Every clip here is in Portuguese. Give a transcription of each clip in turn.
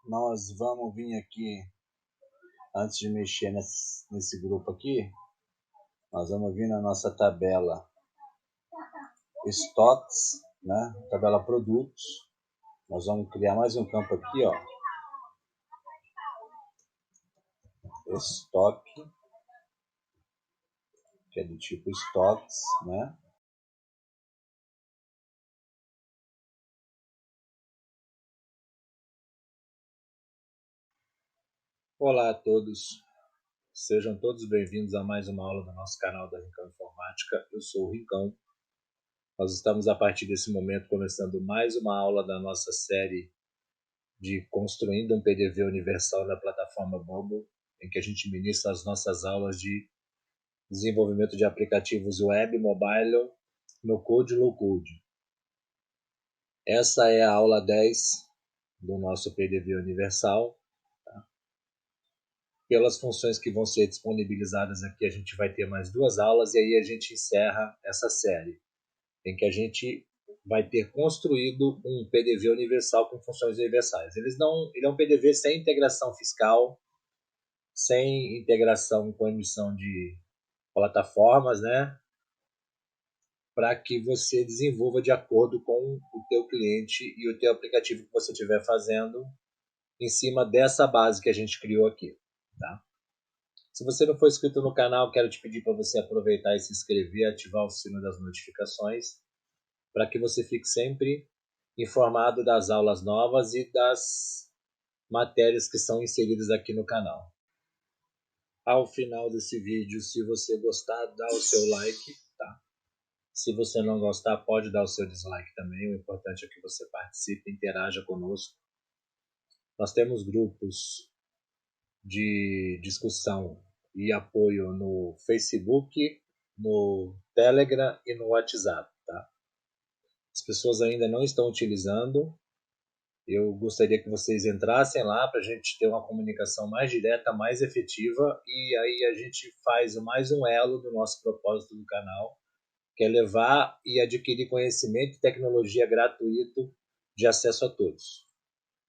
nós vamos vir aqui, antes de mexer nesse grupo aqui, nós vamos vir na nossa tabela estoques, né? Tabela produtos. Nós vamos criar mais um campo aqui, ó. Estoque, que é do tipo estoques, né? Olá a todos, sejam todos bem-vindos a mais uma aula do nosso canal da Rincão Informática. Eu sou o Rincão. Nós estamos a partir desse momento começando mais uma aula da nossa série de Construindo um PDV Universal na plataforma Bubble, em que a gente ministra as nossas aulas de desenvolvimento de aplicativos web, mobile, no code e low code. Essa é a aula 10 do nosso PDV Universal. Tá? Pelas funções que vão ser disponibilizadas aqui, a gente vai ter mais 2 aulas e aí a gente encerra essa série, em que a gente vai ter construído um PDV universal com funções universais. Ele é um PDV sem integração fiscal, sem integração com emissão de plataformas, né? Para que você desenvolva de acordo com o teu cliente e o teu aplicativo que você estiver fazendo em cima dessa base que a gente criou aqui, tá? Se você não for inscrito no canal, quero te pedir para você aproveitar e se inscrever, ativar o sino das notificações, para que você fique sempre informado das aulas novas e das matérias que são inseridas aqui no canal. Ao final desse vídeo, se você gostar, dá o seu like, tá? Se você não gostar, pode dar o seu dislike também. O importante é que você participe, interaja conosco. Nós temos grupos de discussão e apoio no Facebook, no Telegram e no WhatsApp, tá? As pessoas ainda não estão utilizando. Eu gostaria que vocês entrassem lá para a gente ter uma comunicação mais direta, mais efetiva, e aí a gente faz mais um elo do nosso propósito do canal, que é levar e adquirir conhecimento e tecnologia gratuito de acesso a todos.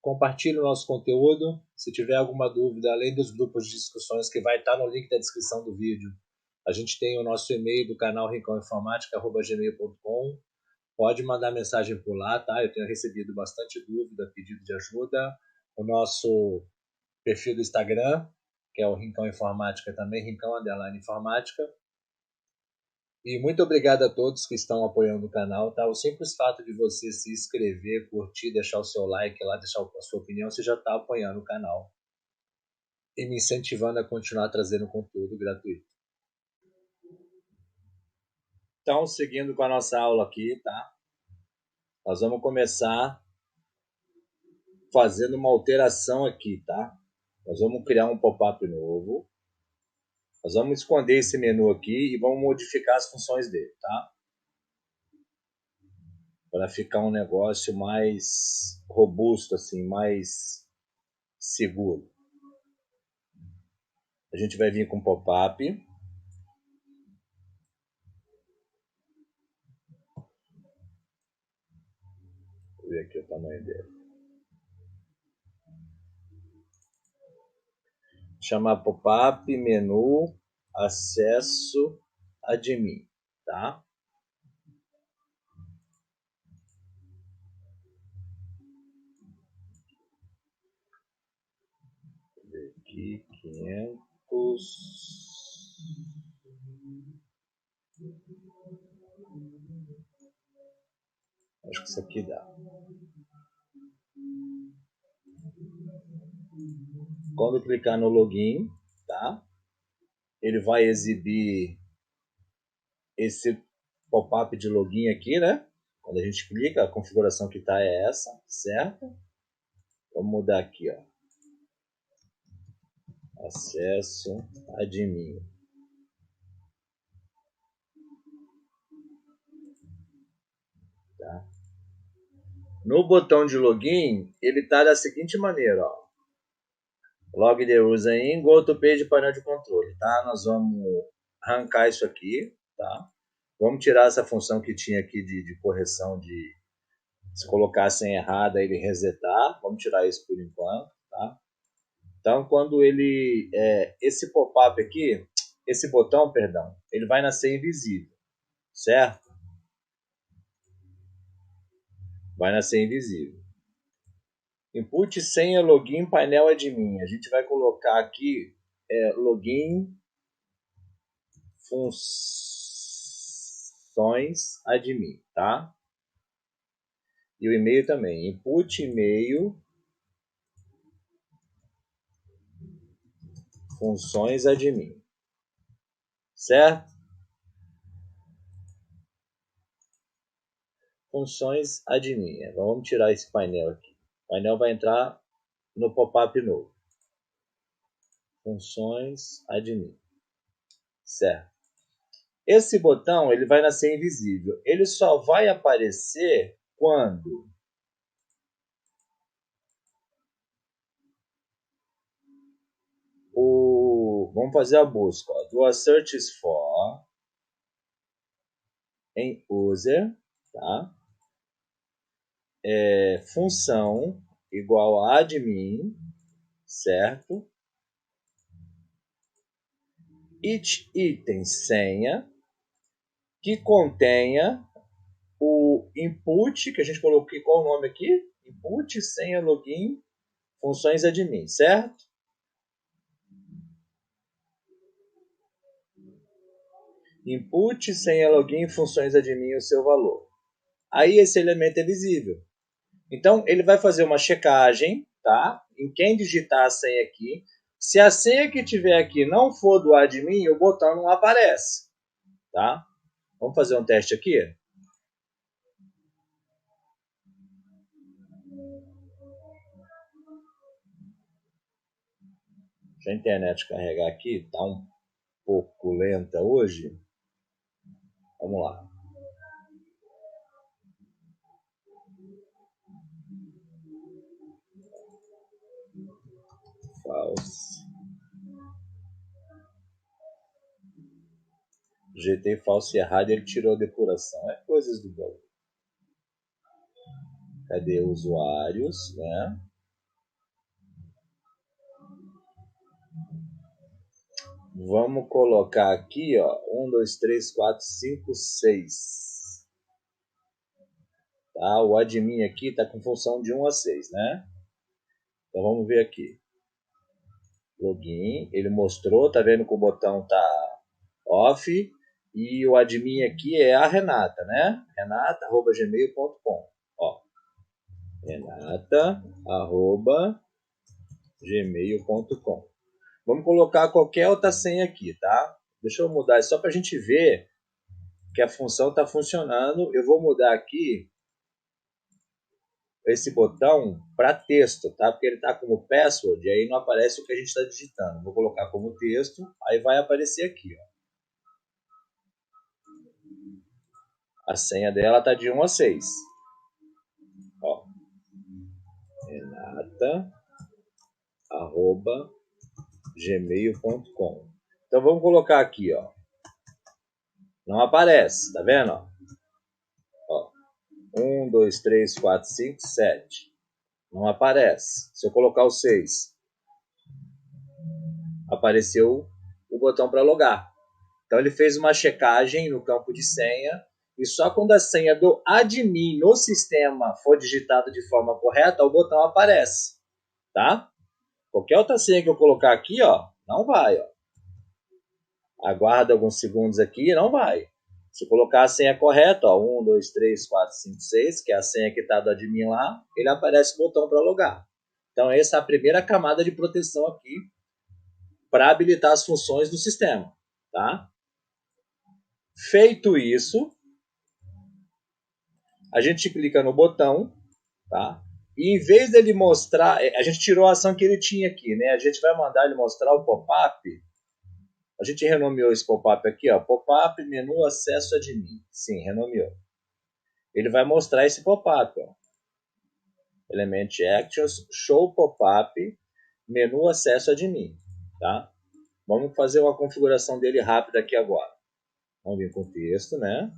Compartilhe o nosso conteúdo. Se tiver alguma dúvida, além dos grupos de discussões que vai estar no link da descrição do vídeo, a gente tem o nosso e-mail do canal rincãoinformática@gmail.com. Pode mandar mensagem por lá, tá? Eu tenho recebido bastante dúvida, pedido de ajuda. O nosso perfil do Instagram, que é o Rincão Informática também, Rincão_Informática. E muito obrigado a todos que estão apoiando o canal, tá? O simples fato de você se inscrever, curtir, deixar o seu like lá, deixar a sua opinião, você já está apoiando o canal e me incentivando a continuar trazendo conteúdo gratuito. Então, seguindo com a nossa aula aqui, tá? Nós vamos começar fazendo uma alteração aqui, tá? Nós vamos criar um pop-up novo. Nós vamos esconder esse menu aqui e vamos modificar as funções dele, tá? Para ficar um negócio mais robusto, assim, mais seguro. A gente vai vir com pop-up. Vou ver aqui o tamanho dele. Chamar pop-up, menu, acesso, admin, tá? Vou ver aqui, 500. Acho que isso aqui dá. Quando clicar no login, tá? Ele vai exibir esse pop-up de login aqui, né? Quando a gente clica, a configuração que tá é essa, certo? Vamos mudar aqui, ó. Acesso admin. Tá? No botão de login, ele está da seguinte maneira, ó. Log the user in, go to page painel de controle, tá? Nós vamos arrancar isso aqui, tá? Vamos tirar essa função que tinha aqui de correção de se colocassem errada ele resetar. Vamos tirar isso por enquanto, Então, quando ele... esse pop-up aqui, esse botão, perdão, ele vai nascer invisível, certo? Vai nascer invisível. Input, senha, login, painel admin. A gente vai colocar aqui login, funções admin, tá? E o e-mail também. Input, e-mail, funções admin. Certo? Funções admin. Vamos tirar esse painel aqui. O painel vai entrar no pop-up novo. Funções admin. Certo. Esse botão ele vai nascer invisível. Ele só vai aparecer quando vamos fazer a busca. Ó. Do searches for em user, tá? Função igual a admin, certo? Item senha que contenha o input, que a gente colocou, qual o nome aqui? Input, senha, login, funções admin, certo? Input, senha, login, funções admin, o seu valor. Aí esse elemento é visível. Então, ele vai fazer uma checagem, tá? Em quem digitar a senha aqui. Se a senha que tiver aqui não for do admin, o botão não aparece, tá? Vamos fazer um teste aqui? Deixa a internet carregar aqui, tá um pouco lenta hoje. Vamos lá. False. GT falso e errado, ele tirou a depuração. É coisas do banco. Cadê usuários, né? Vamos colocar aqui, ó, 1, 2, 3, 4, 5, 6. Tá? O admin aqui está com função de 1 a 6, né? Então vamos ver aqui. Login, ele mostrou, tá vendo que o botão tá off. E o admin aqui é a Renata, né? renata@gmail.com. Ó, renata@gmail.com. Vamos colocar qualquer outra senha aqui, tá? Deixa eu mudar só para a gente ver que a função está funcionando. Eu vou mudar aqui esse botão para texto, tá? Porque ele está como password e aí não aparece o que a gente está digitando. Vou colocar como texto, aí vai aparecer aqui, ó. A senha dela está de 1 a 6. Ó. renata@gmail.com. Então vamos colocar aqui, ó. Não aparece, tá vendo? Ó. 1, 2, 3, 4, 5, 7. Não aparece. Se eu colocar o 6, apareceu o botão para logar. Então ele fez uma checagem no campo de senha e só quando a senha do admin no sistema for digitada de forma correta, o botão aparece, tá? Qualquer outra senha que eu colocar aqui, ó, não vai, ó. Aguarda alguns segundos aqui, não vai. Se eu colocar a senha correta, ó, 1, 2, 3, 4, 5, 6, que é a senha que está do admin lá, ele aparece o botão para logar. Então essa é a primeira camada de proteção aqui para habilitar as funções do sistema, tá? Feito isso, a gente clica no botão, tá? E em vez dele mostrar, a gente tirou a ação que ele tinha aqui, né? A gente vai mandar ele mostrar o pop-up. A gente renomeou esse pop-up aqui, ó, pop-up menu acesso admin. Sim, renomeou. Ele vai mostrar esse pop-up, ó. Element Actions, Show Pop-up, menu acesso admin, tá? Vamos fazer uma configuração dele rápida aqui agora. Vamos vir com o texto, né?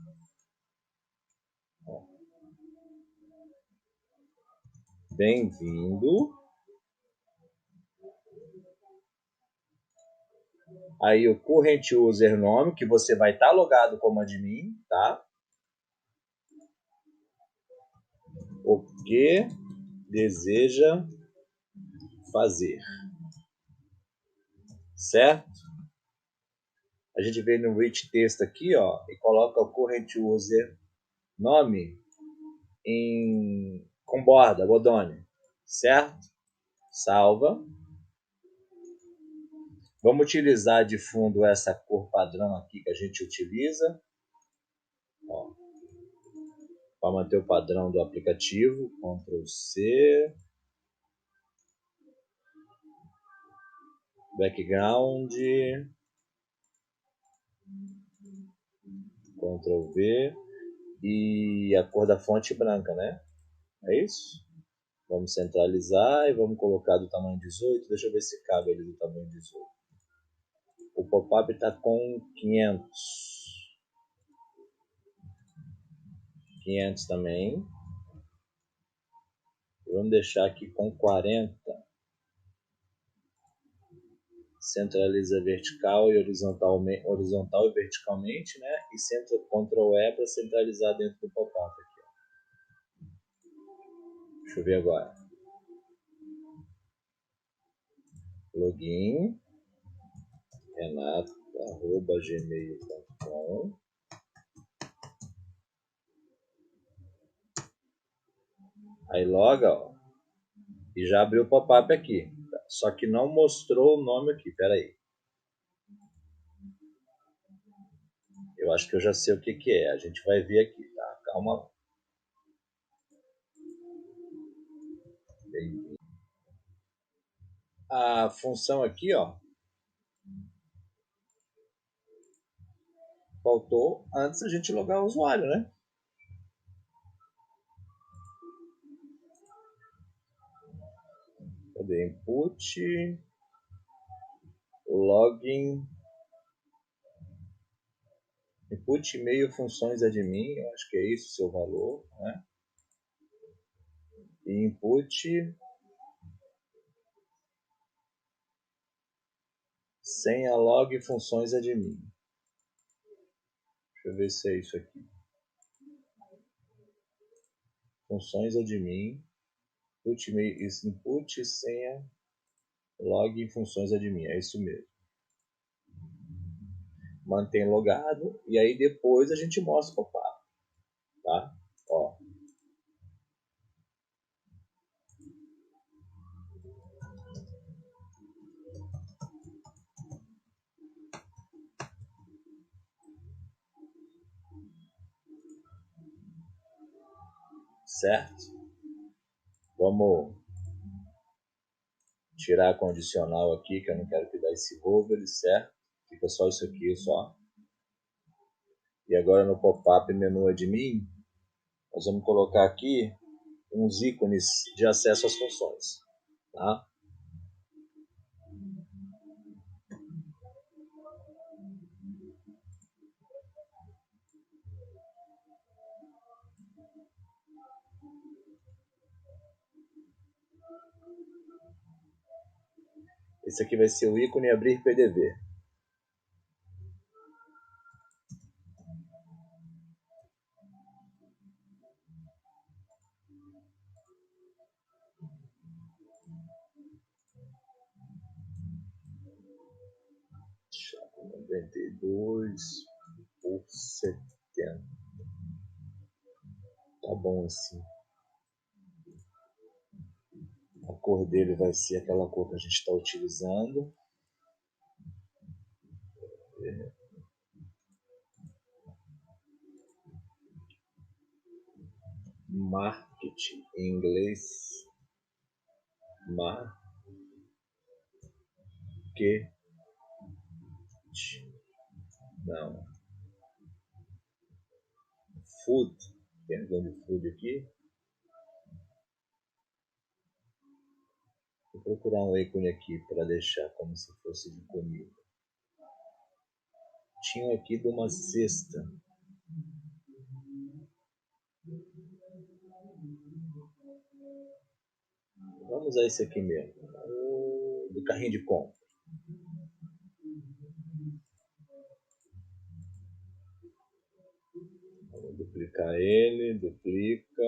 Bem-vindo Aí o current user nome, que você vai estar logado como admin, tá? O que deseja fazer, certo? A gente vem no reach texto aqui, ó, e coloca o current user nome com borda, bodone, certo? Salva. Vamos utilizar de fundo essa cor padrão aqui que a gente utiliza, para manter o padrão do aplicativo. Ctrl C, background, Ctrl V e a cor da fonte branca, né? É isso? Vamos centralizar e vamos colocar do tamanho 18. Deixa eu ver se cabe ali do tamanho 18. O pop-up está com 500. 500 também. Vamos deixar aqui com 40. Centraliza vertical e horizontal e verticalmente, né? E Ctrl E para centralizar dentro do pop-up aqui. Ó. Deixa eu ver agora. Login renato@gmail.com. Aí loga, ó, e já abriu o pop-up aqui. Só que não mostrou o nome aqui. Pera aí. Eu acho que eu já sei o que é. A gente vai ver aqui, tá? Calma lá. A função aqui, ó, faltou antes a gente logar o usuário, né? Cadê? Input, login, input e-mail, funções admin, eu acho que é isso o seu valor, né? E input, senha log, funções admin. Deixa eu ver se é isso aqui. Funções admin, input, senha, log, funções admin, é isso mesmo. Mantém logado e aí depois a gente mostra o pop-up, tá? Ó. Certo? Vamos tirar a condicional aqui, que eu não quero que dê esse hover, certo? Fica só isso aqui, só. E agora no pop-up menu admin, nós vamos colocar aqui uns ícones de acesso às funções, tá? Esse aqui vai ser o ícone abrir PDV. $92,70. Tá bom assim. A cor dele vai ser aquela cor que a gente está utilizando. Marketing em inglês. Não. Food. Tem de food aqui. Vou procurar um ícone aqui para deixar como se fosse de comida. Tinha aqui de uma cesta. Vamos usar esse aqui mesmo. Do carrinho de compra. duplicar ele, duplica.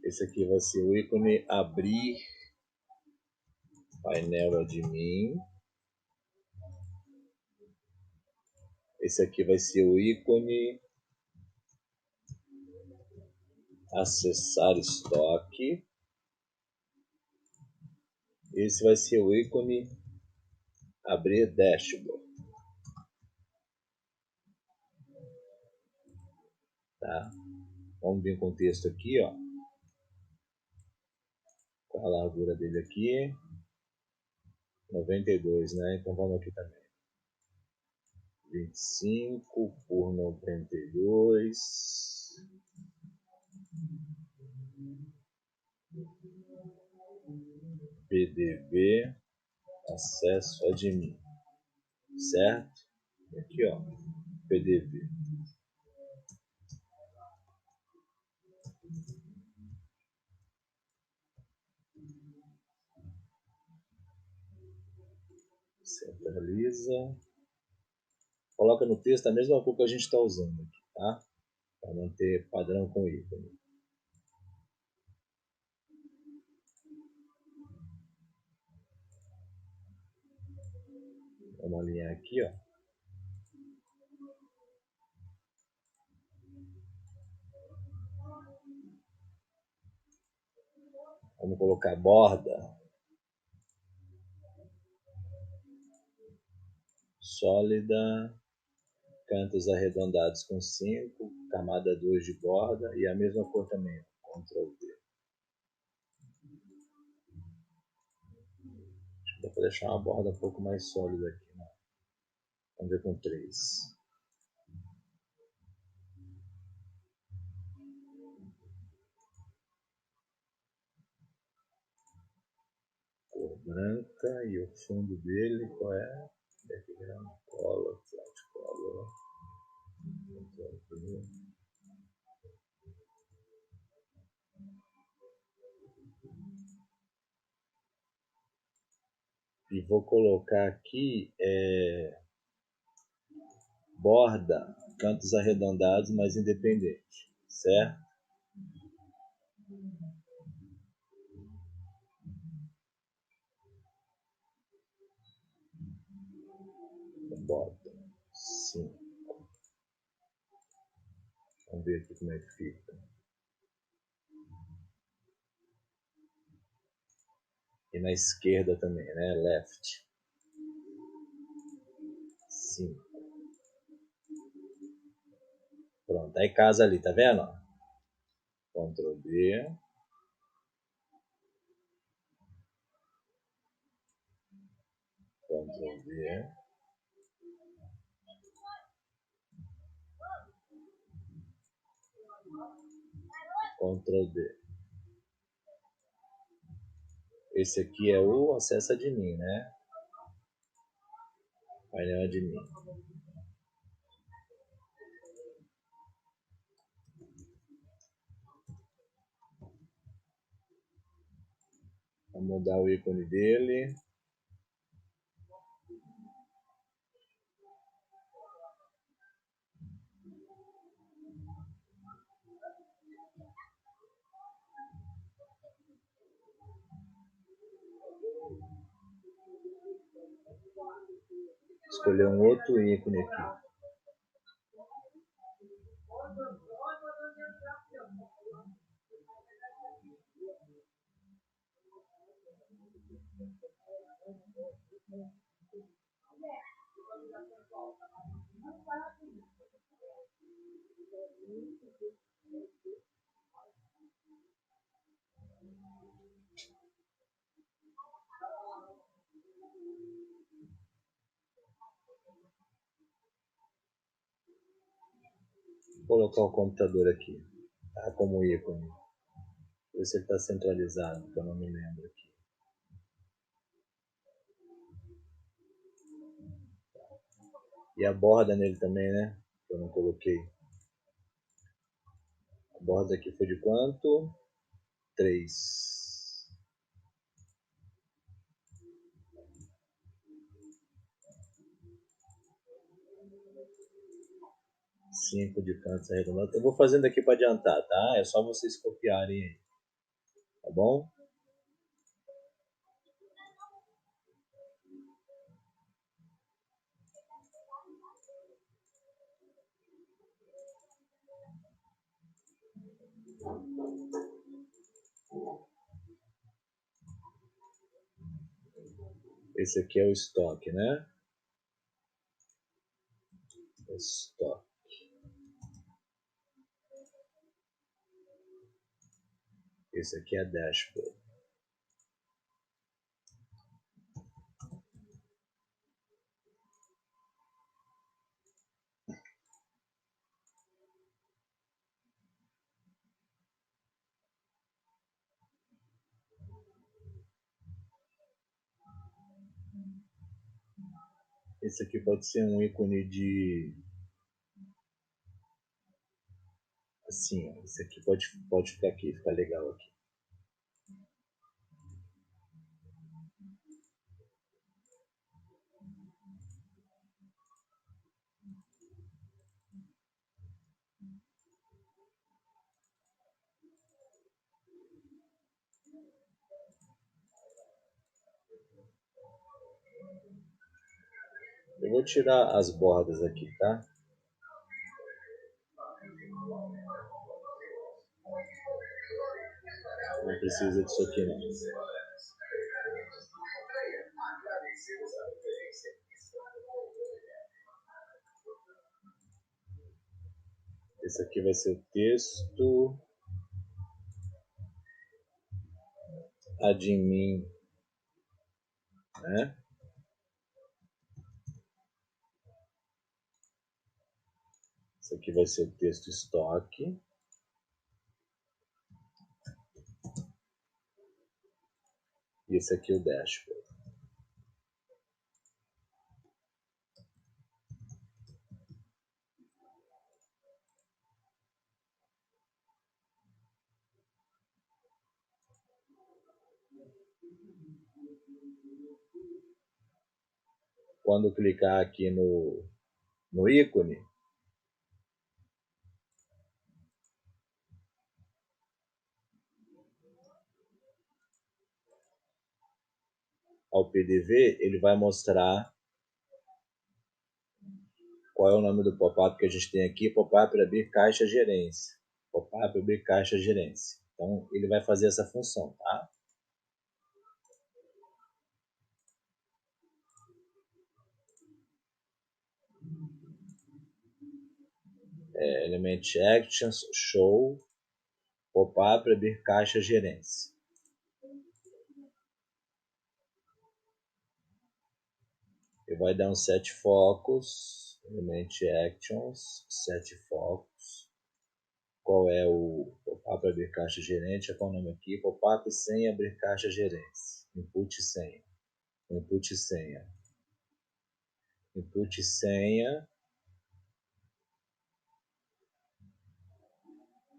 Esse aqui vai ser o ícone abrir painel admin. Esse aqui vai ser o ícone acessar estoque. Esse vai ser o ícone abrir dashboard. Tá? Vamos vir com o texto aqui, ó. Qual a largura dele aqui? 92, né? Então vamos aqui também. 25 por 92. PDV acesso admin. Certo? Aqui, ó. PDV. Centraliza. Coloca no texto a mesma cor que a gente está usando aqui, tá? Para manter padrão com ícone. Vamos alinhar aqui, ó. Vamos colocar borda sólida, cantos arredondados com 5, camada 2 de borda e a mesma cor também, Ctrl V. Acho que dá para deixar uma borda um pouco mais sólida aqui, né? Vamos ver com 3. Cor branca e o fundo dele, qual é? Background color, flat color. E vou colocar aqui borda, cantos arredondados, mas independente, certo? Borda 5. Vamos ver aqui como é que fica. E na esquerda também, né? Left. 5. Pronto, aí casa ali, tá vendo? Ctrl D. Ctrl D. Ctrl D. Esse aqui é o acesso admin, né? Painel admin. Vou mudar o ícone dele. Escolher um outro ícone aqui. Vou colocar o computador aqui, tá? Como ícone. Ver se ele está centralizado, que eu não me lembro aqui. E a borda nele também, né? Que eu não coloquei. A borda aqui foi de quanto? 3. Cinco de cantos arredondados. Eu vou fazendo aqui para adiantar, tá? É só vocês copiarem aí. Tá bom? Esse aqui é o estoque, né? Estoque. Esse aqui é dashboard. Esse aqui pode ser um ícone de... Assim, ó. Esse aqui pode ficar aqui, ficar legal aqui. Eu vou tirar as bordas aqui, tá? Não precisa disso aqui, não. Esse aqui vai ser o texto. Admin, né? Esse aqui vai ser o texto estoque. E esse aqui é o dashboard. Quando clicar aqui no ícone, ao PDV, ele vai mostrar qual é o nome do pop-up que a gente tem aqui, pop-up abrir caixa gerência. Pop-up abrir caixa gerência. Então, ele vai fazer essa função, tá? Element Actions, Show, pop-up abrir caixa gerência. Ele vai dar um set focus, Element Actions, set focus. Qual é o pop-up abrir caixa gerente? Qual é o nome aqui? Pop-up senha abrir caixa gerência. Input senha. Input senha. Input senha.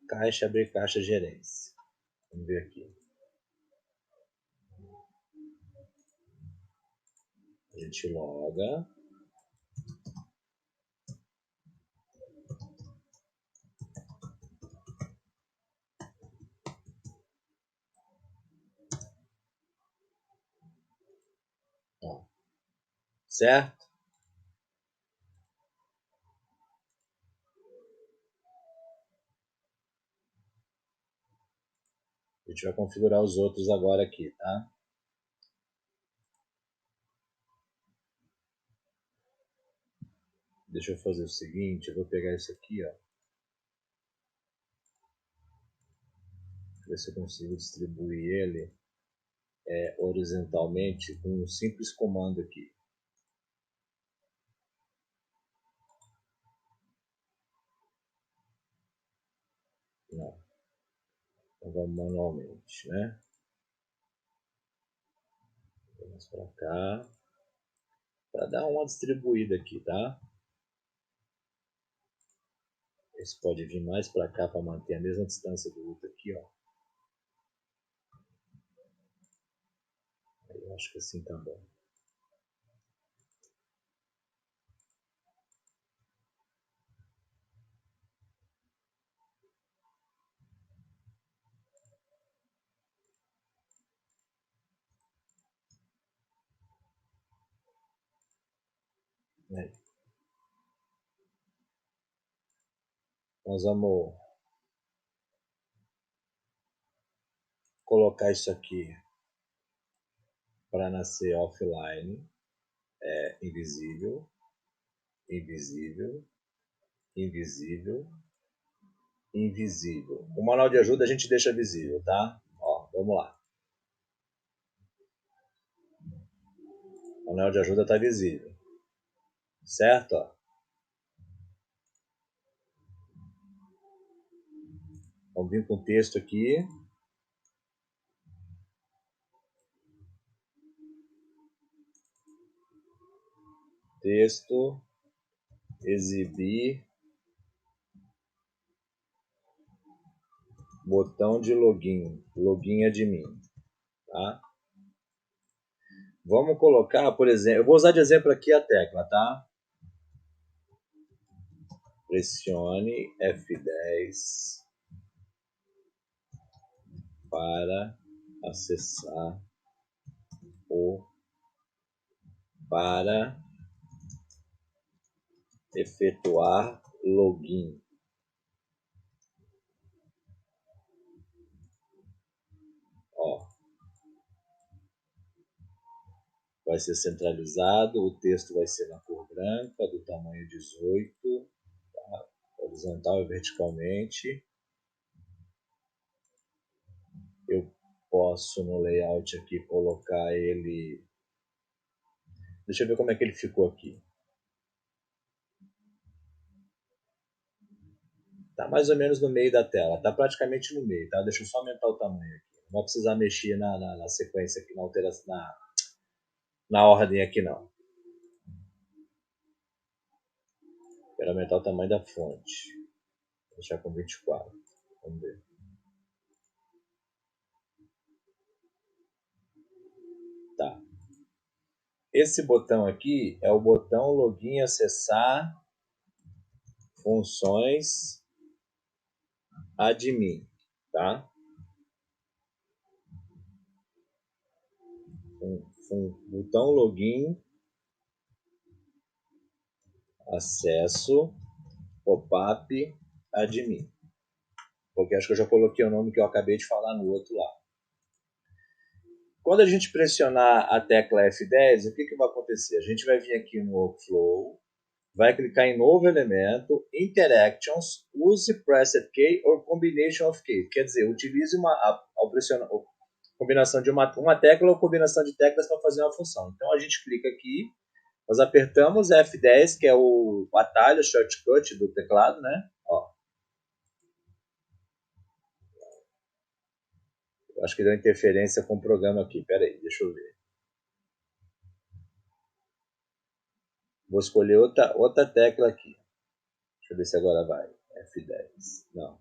Caixa abrir caixa gerência. Vamos ver aqui. A gente loga. Ó. Certo? A gente vai configurar os outros agora aqui, tá? Deixa eu fazer o seguinte, eu vou pegar isso aqui, ó. Ver se eu consigo distribuir ele horizontalmente com um simples comando aqui. Não. Então vamos manualmente, né? Vamos para cá. Para dar uma distribuída aqui, tá? Esse pode vir mais para cá para manter a mesma distância do outro aqui, ó. Eu acho que assim tá bom. Aí. Nós vamos colocar isso aqui para nascer offline. É invisível, invisível, invisível, invisível. O manual de ajuda a gente deixa visível, tá? Ó, vamos lá. O manual de ajuda está visível. Certo? Ó. Vamos vir com o texto aqui. Texto, exibir, botão de login. Login é de mim. Tá? Vamos colocar, por exemplo, eu vou usar de exemplo aqui a tecla, tá? Pressione F10 para acessar o para efetuar login. Ó, vai ser centralizado, o texto vai ser na cor branca, do tamanho 18, tá? Horizontal e verticalmente. Eu posso no layout aqui colocar ele. Deixa eu ver como é que ele ficou aqui. Tá mais ou menos no meio da tela, tá praticamente no meio, tá? Deixa eu só aumentar o tamanho aqui. Não vai precisar mexer na sequência aqui, na alteração, na ordem aqui não. Quero aumentar o tamanho da fonte. Vou deixar com 24. Vamos ver. Tá. Esse botão aqui é o botão login acessar funções admin, tá? Botão login acesso pop-up admin. Porque acho que eu já coloquei o nome que eu acabei de falar no outro lá. Quando a gente pressionar a tecla F10, o que vai acontecer? A gente vai vir aqui no Workflow, vai clicar em novo elemento, Interactions, use Pressed Key or Combination of Keys. Quer dizer, utilize ao pressionar, combinação de uma tecla ou combinação de teclas para fazer uma função. Então a gente clica aqui, nós apertamos F10, que é o atalho, shortcut do teclado, né? Ó. Eu acho que deu interferência com o programa aqui. Pera aí, deixa eu ver. Vou escolher outra tecla aqui. Deixa eu ver se agora vai. F10. Não.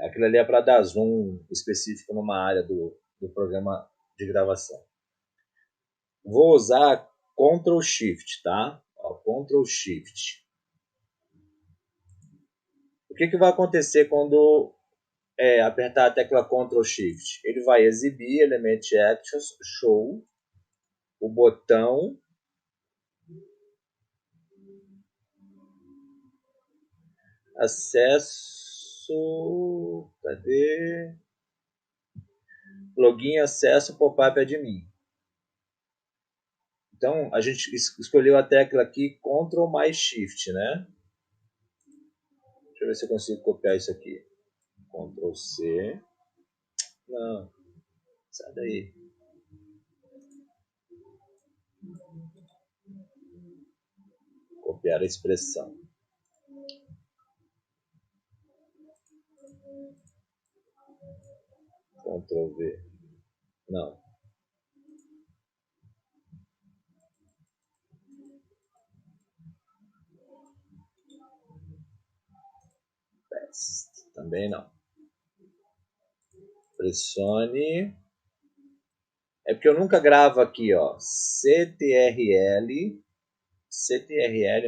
Aquilo ali é para dar zoom específico numa área do programa de gravação. Vou usar Ctrl Shift, tá? Ó, Ctrl Shift. O que vai acontecer quando apertar a tecla Ctrl Shift? Ele vai exibir Element Actions, Show, o botão acesso, cadê? Login, acesso, pop-up admin. Então, a gente escolheu a tecla aqui Ctrl mais Shift, né? Deixa eu ver se eu consigo copiar isso aqui. Ctrl C. Não, sai daí. Copiar a expressão. Ctrl V. Não. Paste. Também não. Pressione É porque eu nunca gravo aqui, ó, CTRL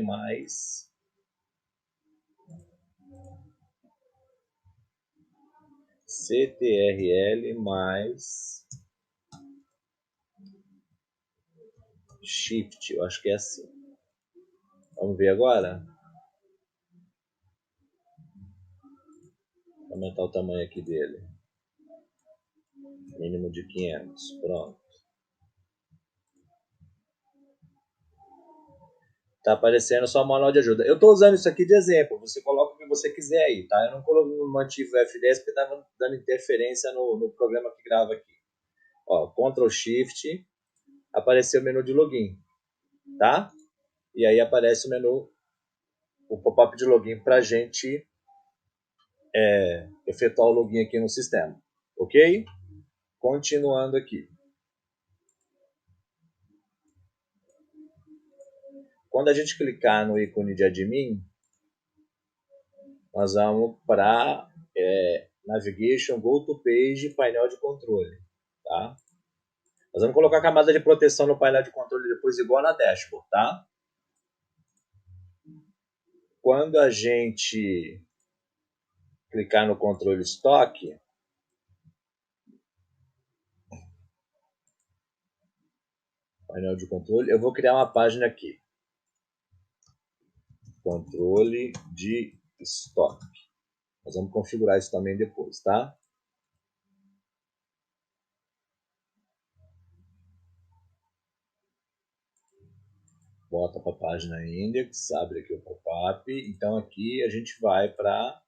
mais Shift, eu acho que é assim. Vamos ver agora? Vou aumentar o tamanho aqui dele. Mínimo de 500, pronto. Tá aparecendo só o manual de ajuda. Eu estou usando isso aqui de exemplo. Você coloca o que você quiser aí, tá? Eu não mantive o F10 porque estava dando interferência no programa que grava aqui. Ó, Ctrl Shift, apareceu o menu de login, tá? E aí aparece o menu, o pop-up de login para a gente efetuar o login aqui no sistema, ok? Continuando aqui. Quando a gente clicar no ícone de admin, nós vamos para Navigation, Go to Page, painel de controle, tá? Nós vamos colocar a camada de proteção no painel de controle depois igual na dashboard, tá? Quando a gente clicar no controle estoque, painel de controle, eu vou criar uma página aqui. Controle de estoque. Nós vamos configurar isso também depois, tá? Bota para a página index, abre aqui o pop-up. Então aqui a gente vai para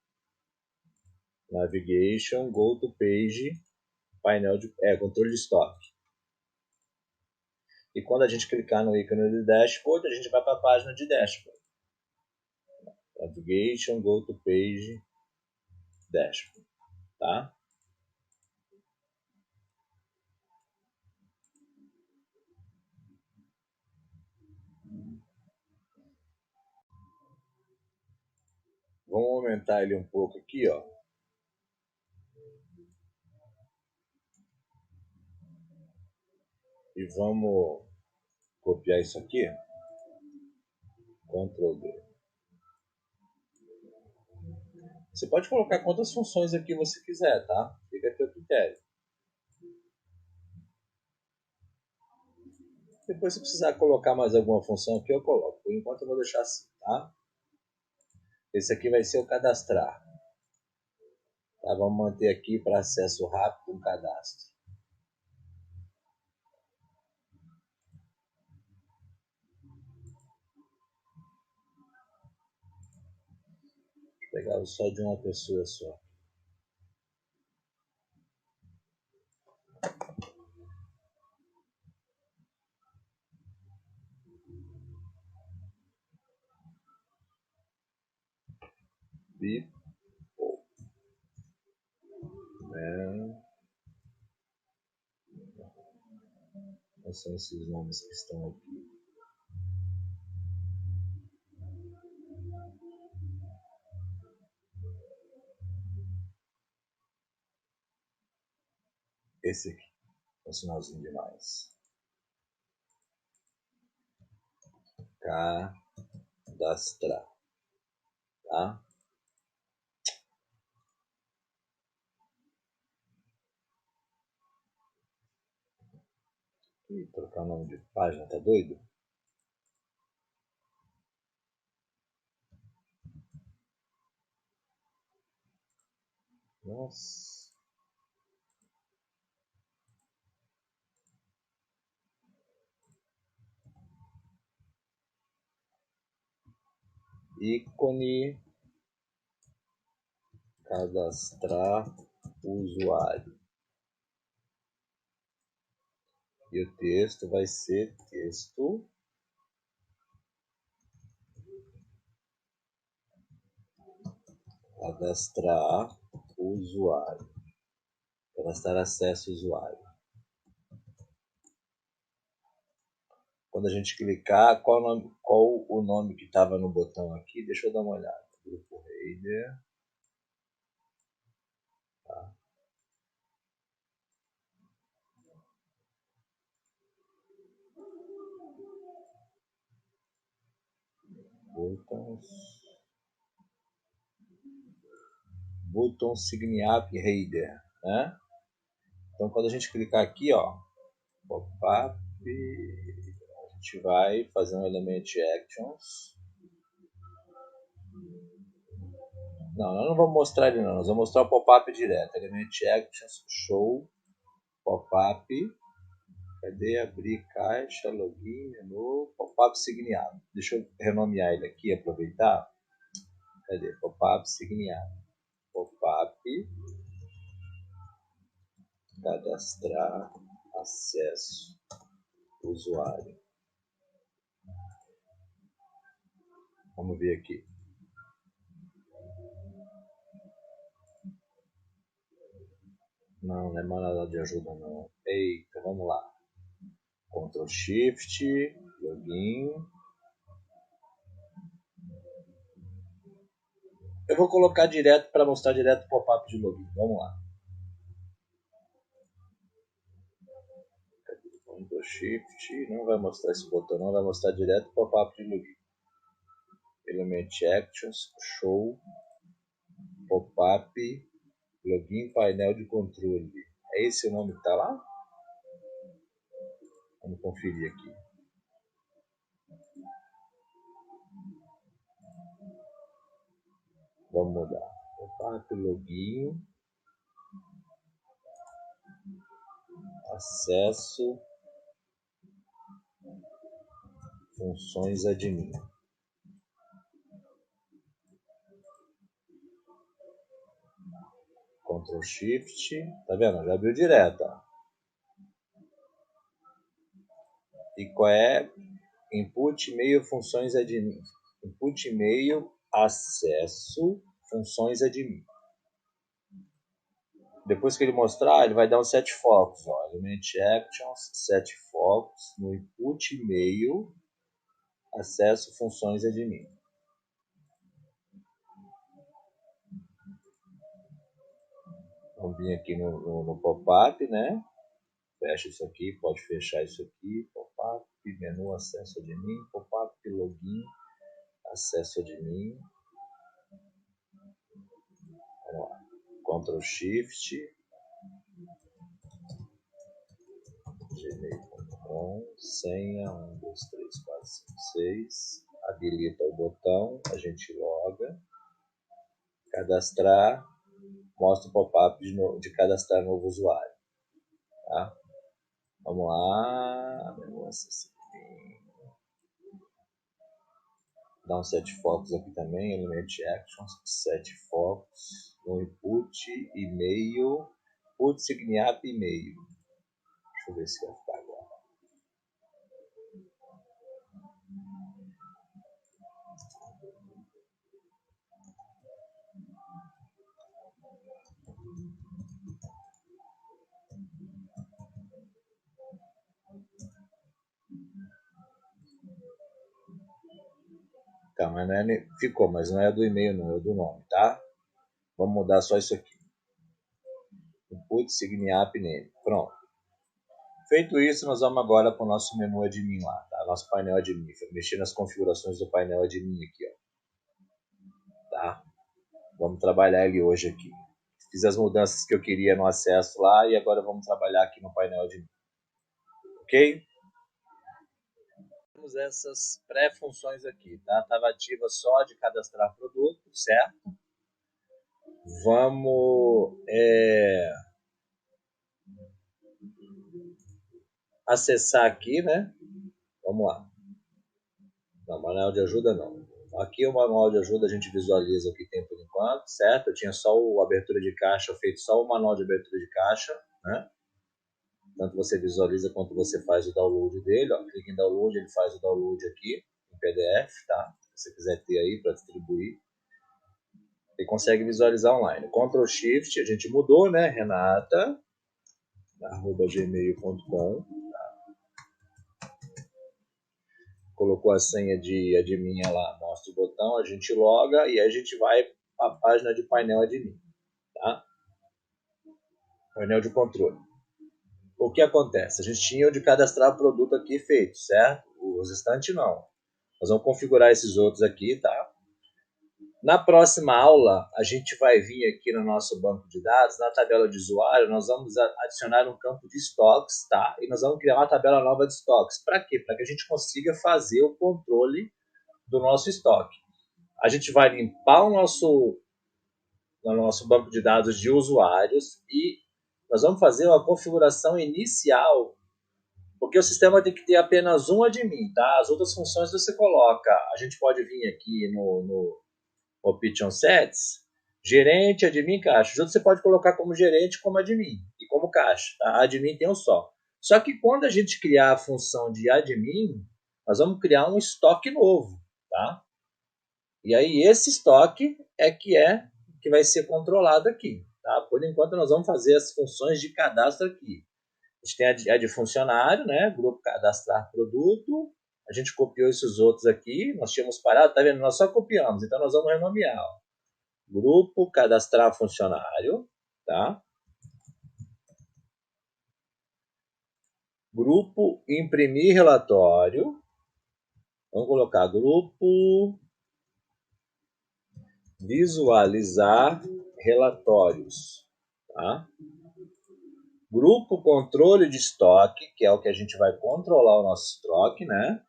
Navigation, Go to Page, painel de controle de estoque. E quando a gente clicar no ícone de dashboard, a gente vai para a página de dashboard. Navigation, Go to Page, dashboard, tá? Vamos aumentar ele um pouco aqui, ó. E vamos copiar isso aqui. Ctrl D. Você pode colocar quantas funções aqui você quiser, tá? Fica a teu critério. Depois, se precisar colocar mais alguma função aqui, eu coloco. Por enquanto, eu vou deixar assim, tá? Esse aqui vai ser o cadastrar. Tá? Vamos manter aqui para acesso rápido um cadastro. Vou pegar só de uma pessoa só. People. Quais são esses nomes que estão aqui? Esse aqui. É um sinalzinho demais. Cadastrar. Tá? E trocar o nome de página, tá doido? Nossa. Ícone. Cadastrar usuário. E o texto vai ser texto. Cadastrar usuário. Cadastrar acesso usuário. Quando a gente clicar, qual o nome que estava no botão aqui? Deixa eu dar uma olhada. Grupo Raider. Tá. Button Sign-up Header, né? Então, quando a gente clicar aqui, ó, pop-up, a gente vai fazer um element actions. Não, nós não vamos mostrar ele não, nós vamos mostrar o pop-up direto. Element actions, show, pop-up. Cadê? Abrir caixa, login, menu, pop-up sign-up. Deixa eu renomear ele aqui, aproveitar. Cadê? Pop-up sign-up. Pop-up, cadastrar, acesso, usuário. Vamos ver aqui. Não é manual de ajuda não. Eita, vamos lá. Ctrl Shift, login. Eu vou colocar direto para mostrar direto o pop-up de login. Vamos lá. Ctrl Shift, não vai mostrar esse botão, não vai mostrar direto o pop-up de login. Element Actions, Show, Pop-up, Login, Painel de Controle. É esse o nome que está lá? Vamos conferir aqui. Vamos mudar. Pop-up, Login, Acesso, Funções Admin. Ctrl Shift, tá vendo? Já abriu direto, ó. E qual é? Input e-mail, funções admin. Input e-mail, acesso, funções admin. Depois que ele mostrar, ele vai dar um set focus, ó. Element actions, set focus no input e-mail, acesso, funções admin. Vamos vir aqui no pop-up, né? Fecha isso aqui, pode fechar isso aqui. Pop-up, menu, acesso admin. Pop-up, login, acesso admin. Vamos lá. Ctrl Shift. Gmail.com. Senha 1, 2, 3, 4, 5, 6. Habilita o botão. A gente loga. Cadastrar. Mostra o pop-up de cadastrar novo usuário. Tá? Vamos lá. Dá um set focus aqui também. Element actions. Set focus. No input, e-mail. Input sign-up e-mail. Deixa eu ver se vai ficar agora. Tá, mas não é, ficou, mas não é do e-mail não, é do nome, tá? Vamos mudar só isso aqui. Input, sign-up, name. Pronto. Feito isso, nós vamos agora para o nosso menu admin lá, tá? Nosso painel admin. Mexer nas configurações do painel admin aqui, ó. Tá? Vamos trabalhar ele hoje aqui. Fiz as mudanças que eu queria no acesso lá e agora vamos trabalhar aqui no painel admin. Ok? Temos essas pré-funções aqui, tá? Estava ativa só de cadastrar produto, certo? Vamos acessar aqui, né? Vamos lá. Não, manual de ajuda não. Aqui o manual de ajuda a gente visualiza o que tem por enquanto, certo? Eu tinha só a abertura de caixa, feito só o manual de abertura de caixa, né? Tanto você visualiza quanto você faz o download dele, ó. Clica em download, ele faz o download aqui em PDF, tá? Se você quiser ter aí para distribuir. Ele consegue visualizar online. Ctrl Shift, a gente mudou, né? Renata, @gmail.com. Colocou a senha de admin lá, mostra o botão, a gente loga e aí a gente vai para a página de painel admin, tá? Painel de controle. O que acontece? A gente tinha o de cadastrar o produto aqui feito, certo? Os restantes não. Nós vamos configurar esses outros aqui, tá? Na próxima aula, a gente vai vir aqui no nosso banco de dados, na tabela de usuário, nós vamos adicionar um campo de estoques, tá? E nós vamos criar uma tabela nova de estoques. Para quê? Para que a gente consiga fazer o controle do nosso estoque. A gente vai limpar o nosso banco de dados de usuários e nós vamos fazer uma configuração inicial, porque o sistema tem que ter apenas um admin, tá? As outras funções você coloca. A gente pode vir aqui no Option Sets, gerente, admin, caixa. Os outros você pode colocar como gerente, como admin e como caixa. Tá? Admin tem um só. Só que quando a gente criar a função de admin, nós vamos criar um estoque novo, tá? E aí esse estoque é que vai ser controlado aqui, tá? Por enquanto nós vamos fazer as funções de cadastro aqui. A gente tem a de funcionário, né? Grupo cadastrar produto. A gente copiou esses outros aqui. Nós tínhamos parado, tá vendo? Nós só copiamos. Então nós vamos renomear. Ó. Grupo cadastrar funcionário, tá? Grupo imprimir relatório. Vamos colocar grupo visualizar relatórios, tá? Grupo controle de estoque, que é o que a gente vai controlar o nosso estoque, né?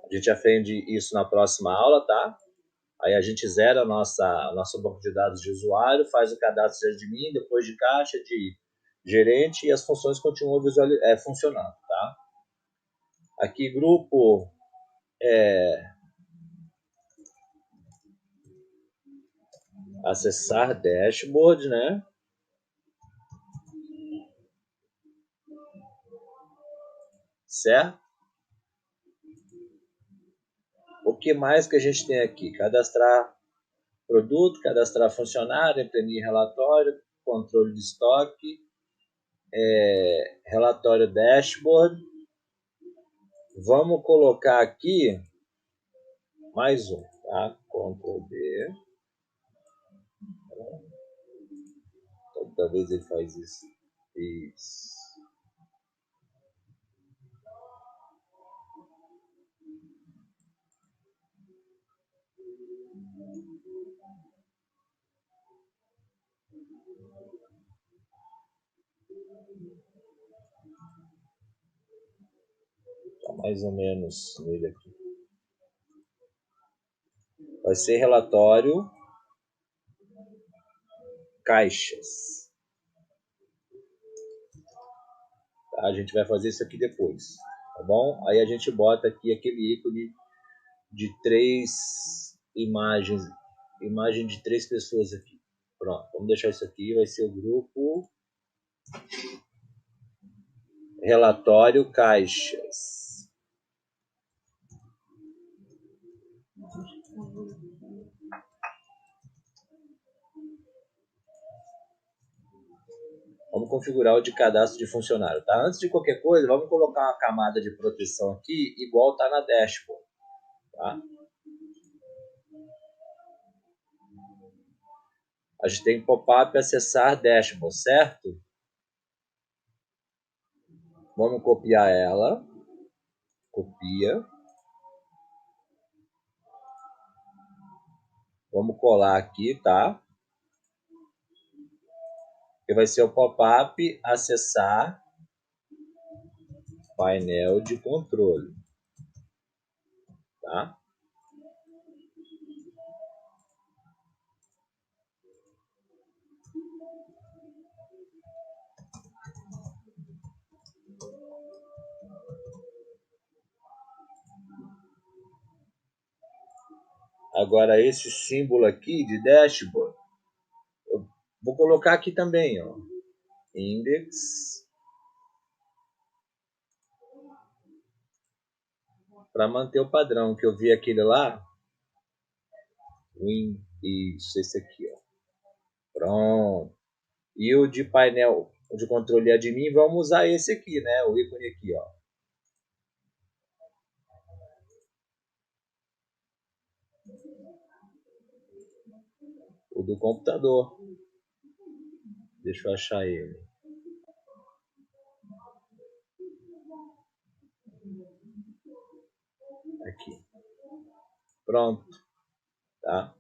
A gente aprende isso na próxima aula, tá? Aí a gente zera nosso banco de dados de usuário, faz o cadastro de admin, depois de caixa, de gerente e as funções continuam funcionando, tá? Aqui grupo acessar dashboard, né? Certo? O que mais que a gente tem aqui? Cadastrar produto, cadastrar funcionário, imprimir relatório, controle de estoque, relatório dashboard. Vamos colocar aqui mais um, tá? Ctrl D. Toda vez ele faz isso. Isso. Tá mais ou menos nele aqui. Vai ser relatório caixas. Tá? A gente vai fazer isso aqui depois, tá bom? Aí a gente bota aqui aquele ícone de 3 imagens, imagem de 3 pessoas aqui. Pronto, vamos deixar isso aqui, vai ser o grupo relatório caixas. Vamos configurar o de cadastro de funcionário, tá? Antes de qualquer coisa, vamos colocar uma camada de proteção aqui, igual tá na dashboard, tá? A gente tem pop-up acessar dashboard, certo? Vamos copiar ela. Copia. Vamos colar aqui, tá? Que vai ser o pop-up acessar painel de controle, tá? Agora esse símbolo aqui de dashboard, eu vou colocar aqui também, ó. Index. Para manter o padrão que eu vi aquele lá. Isso, esse aqui, ó. Pronto. E o de painel de controle admin, vamos usar esse aqui, né? O ícone aqui, ó. O do computador. Deixa eu achar ele. Aqui. Pronto. Tá?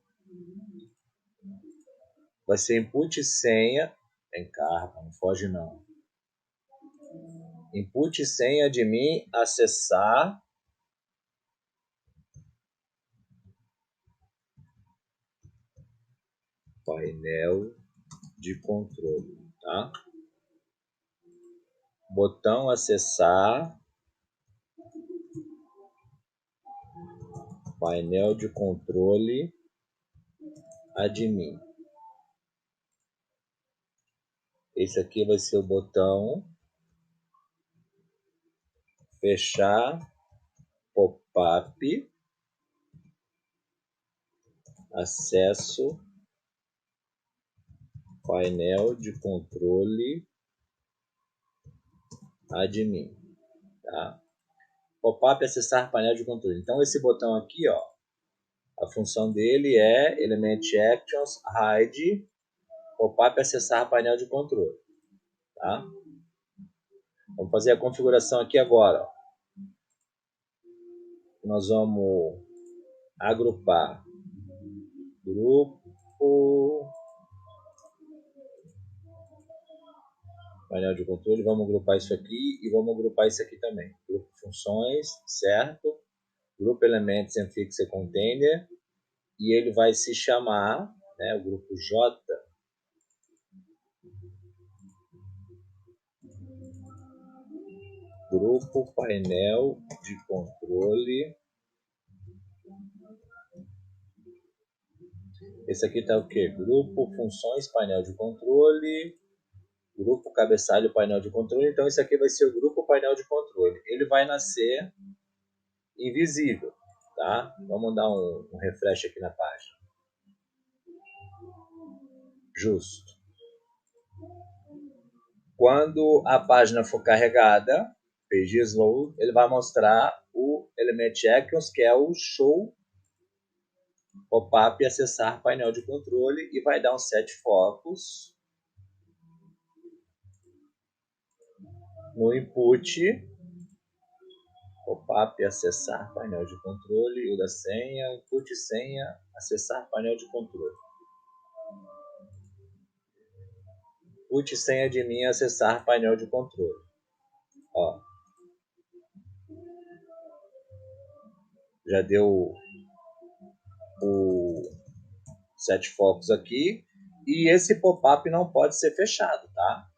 Vai ser input e senha. Vem cá, rapaz, não foge não. Input e senha de mim acessar painel de controle, tá? Botão acessar painel de controle admin. Esse aqui vai ser o botão fechar pop-up acesso painel de controle admin, tá? Pop-up acessar painel de controle. Então esse botão aqui, ó, a função dele é element actions hide pop-up acessar painel de controle, tá? Vamos fazer a configuração aqui agora, ó. Nós vamos agrupar grupo painel de controle, vamos agrupar isso aqui e vamos agrupar isso aqui também. Grupo funções, certo? Grupo elements and fixed container, e ele vai se chamar, né, o grupo J, grupo painel de controle. Esse aqui tá o quê? Grupo funções painel de controle, grupo cabeçalho painel de controle. Então esse aqui vai ser o grupo painel de controle. Ele vai nascer invisível, tá? Vamos dar um refresh aqui na página. Justo. Quando a página for carregada, page load, ele vai mostrar o element actions, que é o show pop-up e acessar painel de controle, e vai dar um set focus no input pop-up e acessar painel de controle, e o da senha, input senha, acessar painel de controle. Input senha de mim, acessar painel de controle. Ó. Já deu o set focus aqui, e esse pop-up não pode ser fechado, tá?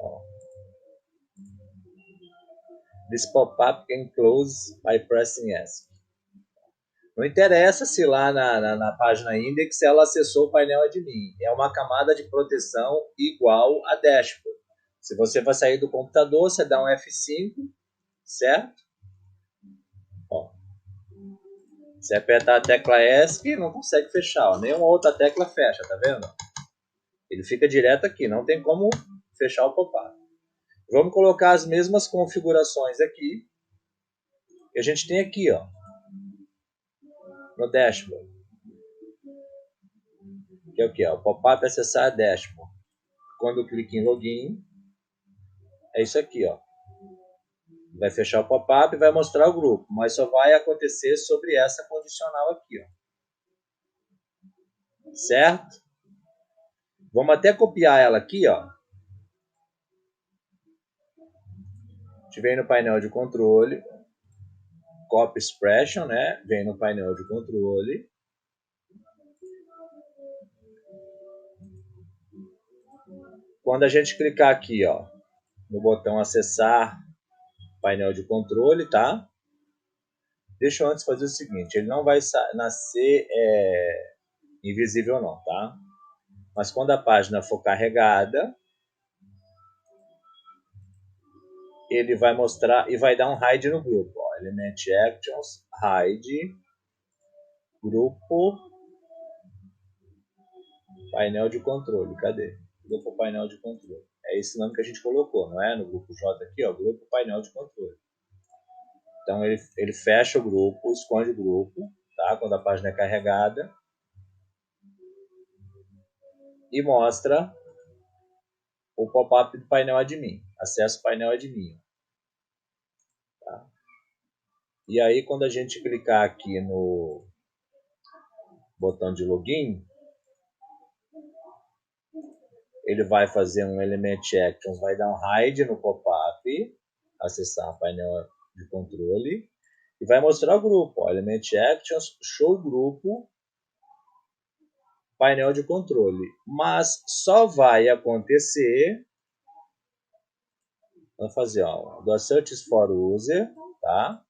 Ó. This pop-up can close by pressing ESC. Não interessa se lá na página index ela acessou o painel admin. É uma camada de proteção igual a dashboard. Se você vai sair do computador, você dá um F5, certo? Ó. Se apertar a tecla ESC, não consegue fechar. Ó. Nenhuma outra tecla fecha, tá vendo? Ele fica direto aqui, não tem como fechar o pop-up. Vamos colocar as mesmas configurações aqui. Que a gente tem aqui, ó, no dashboard. Que é o que? O pop-up acessar dashboard. Quando eu clico em login, é isso aqui, ó. Vai fechar o pop-up e vai mostrar o grupo, mas só vai acontecer sobre essa condicional aqui, ó. Certo? Vamos até copiar ela aqui, ó. A gente vem no painel de controle, copy expression, né? Vem no painel de controle. Quando a gente clicar aqui, ó, no botão acessar painel de controle, tá? Deixa eu antes fazer o seguinte, ele não vai nascer invisível não, tá? Mas quando a página for carregada, ele vai mostrar e vai dar um hide no grupo, ó, element actions, hide, grupo, painel de controle, cadê? Grupo painel de controle. É esse nome que a gente colocou, não é? No grupo J aqui, ó, grupo painel de controle. Então ele fecha o grupo, esconde o grupo, tá? Quando a página é carregada. E mostra o pop-up do painel admin. Acesso painel admin. E aí, quando a gente clicar aqui no botão de login, ele vai fazer um Element Actions, vai dar um hide no pop-up, acessar o painel de controle, e vai mostrar o grupo. Ó, Element Actions, show grupo, painel de controle. Mas só vai acontecer, vamos fazer, ó, do Search for User, tá?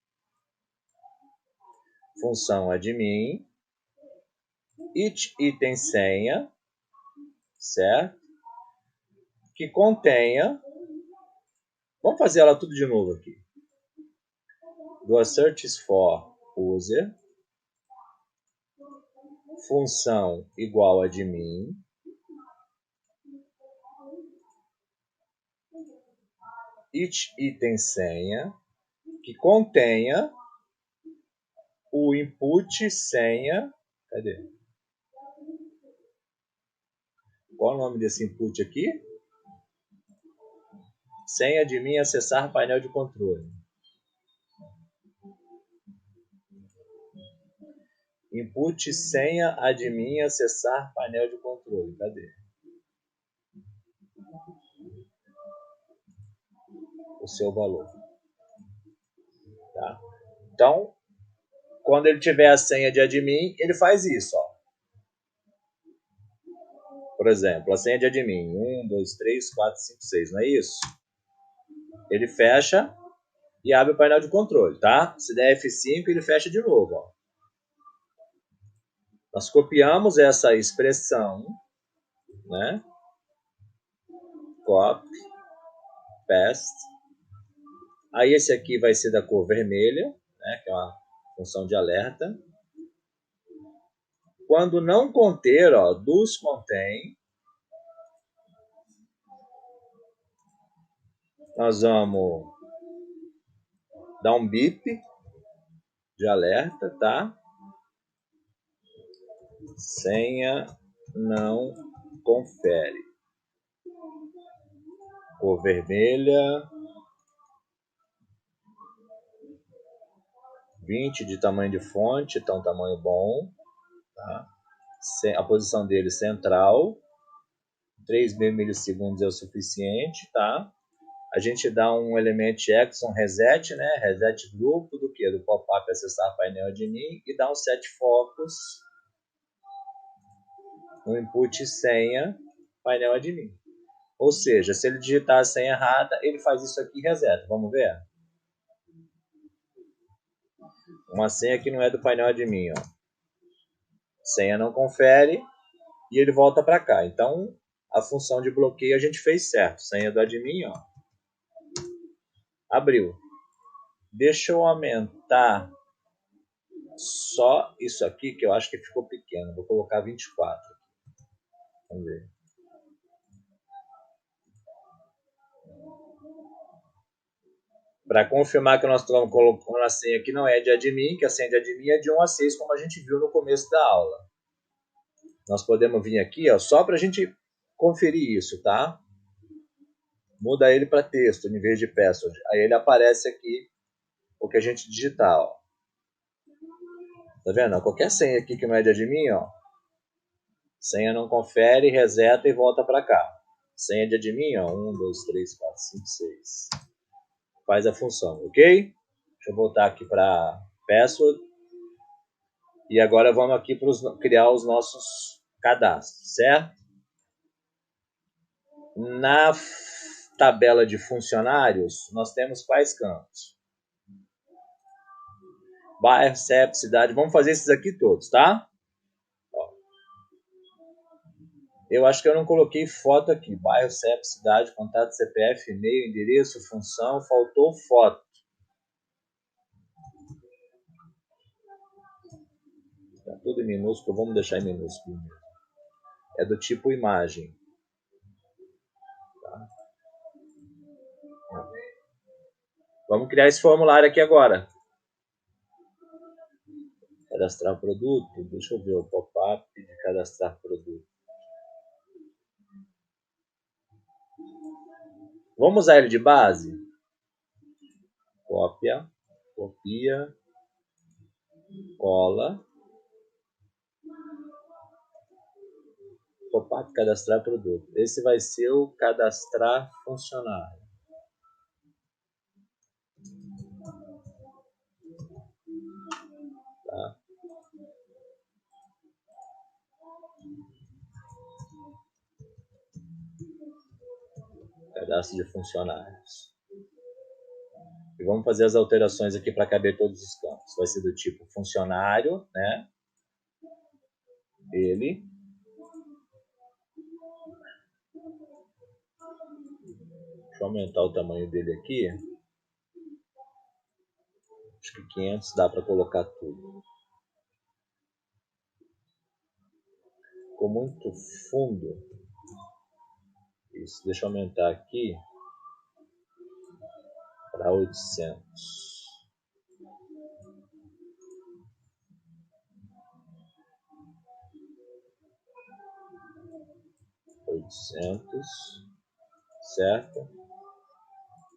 Função admin, item senha, certo? Que contenha, vamos fazer ela tudo de novo aqui. Do Search for User, função igual admin, item senha, que contenha o input senha, cadê? Qual é o nome desse input aqui? Senha admin acessar painel de controle. Input senha admin acessar painel de controle. Cadê? O seu valor. Tá? Então, quando ele tiver a senha de admin, ele faz isso. Ó. Por exemplo, a senha de admin, 1, 2, 3, 4, 5, 6, não é isso? Ele fecha e abre o painel de controle, tá? Se der F5, ele fecha de novo. Ó. Nós copiamos essa expressão, né? Copy, paste. Aí esse aqui vai ser da cor vermelha, né? Que é uma função de alerta. Quando não conter, ó, does contain, nós vamos dar um bip de alerta, tá? Senha não confere. Cor vermelha. 20 de tamanho de fonte, então tamanho bom. Tá? A posição dele central. 3.000 milissegundos é o suficiente, tá? A gente dá um element action reset, né? Reset grupo do que? Do pop-up acessar painel admin e dá um set focus no input senha painel admin. Ou seja, se ele digitar a senha errada, ele faz isso aqui e reseta. Vamos ver? Uma senha que não é do painel admin, ó. Senha não confere e ele volta para cá. Então, a função de bloqueio a gente fez certo. Senha do admin, ó. Abriu. Deixa eu aumentar só isso aqui, que eu acho que ficou pequeno. Vou colocar 24. Vamos ver. Para confirmar que nós estamos colocando a senha que não é de admin, que a senha de admin é de 1 a 6, como a gente viu no começo da aula. Nós podemos vir aqui, ó, só para a gente conferir isso, tá? Muda ele para texto, em vez de password. Aí ele aparece aqui o que a gente digitar, ó. Tá vendo? Qualquer senha aqui que não é de admin, ó. Senha não confere, reseta e volta para cá. Senha de admin, ó. 1, 2, 3, 4, 5, 6. Faz a função, ok? Deixa eu voltar aqui para password. E agora vamos aqui para criar os nossos cadastros, certo? Na tabela de funcionários, nós temos quais campos? Bairro, CEP, cidade. Vamos fazer esses aqui todos, tá? Ó. Eu acho que eu não coloquei foto aqui. Bairro, CEP, cidade, contato, CPF, e-mail, endereço, função. Faltou foto. Tá tudo em minúsculo. Vamos deixar em minúsculo mesmo. É do tipo imagem. Tá? Vamos criar esse formulário aqui agora. Cadastrar produto. Deixa eu ver o pop-up de cadastrar produto. Vamos usar ele de base? Copia. cola, pop-up cadastrar produto. Esse vai ser o cadastrar funcionário. Tá? Cadastro de funcionários. E vamos fazer as alterações aqui para caber todos os campos. Vai ser do tipo funcionário, né? Ele. Deixa eu aumentar o tamanho dele aqui. Acho que 500 dá para colocar tudo. Ficou muito fundo. Isso, deixa eu aumentar aqui para 800. 800, certo?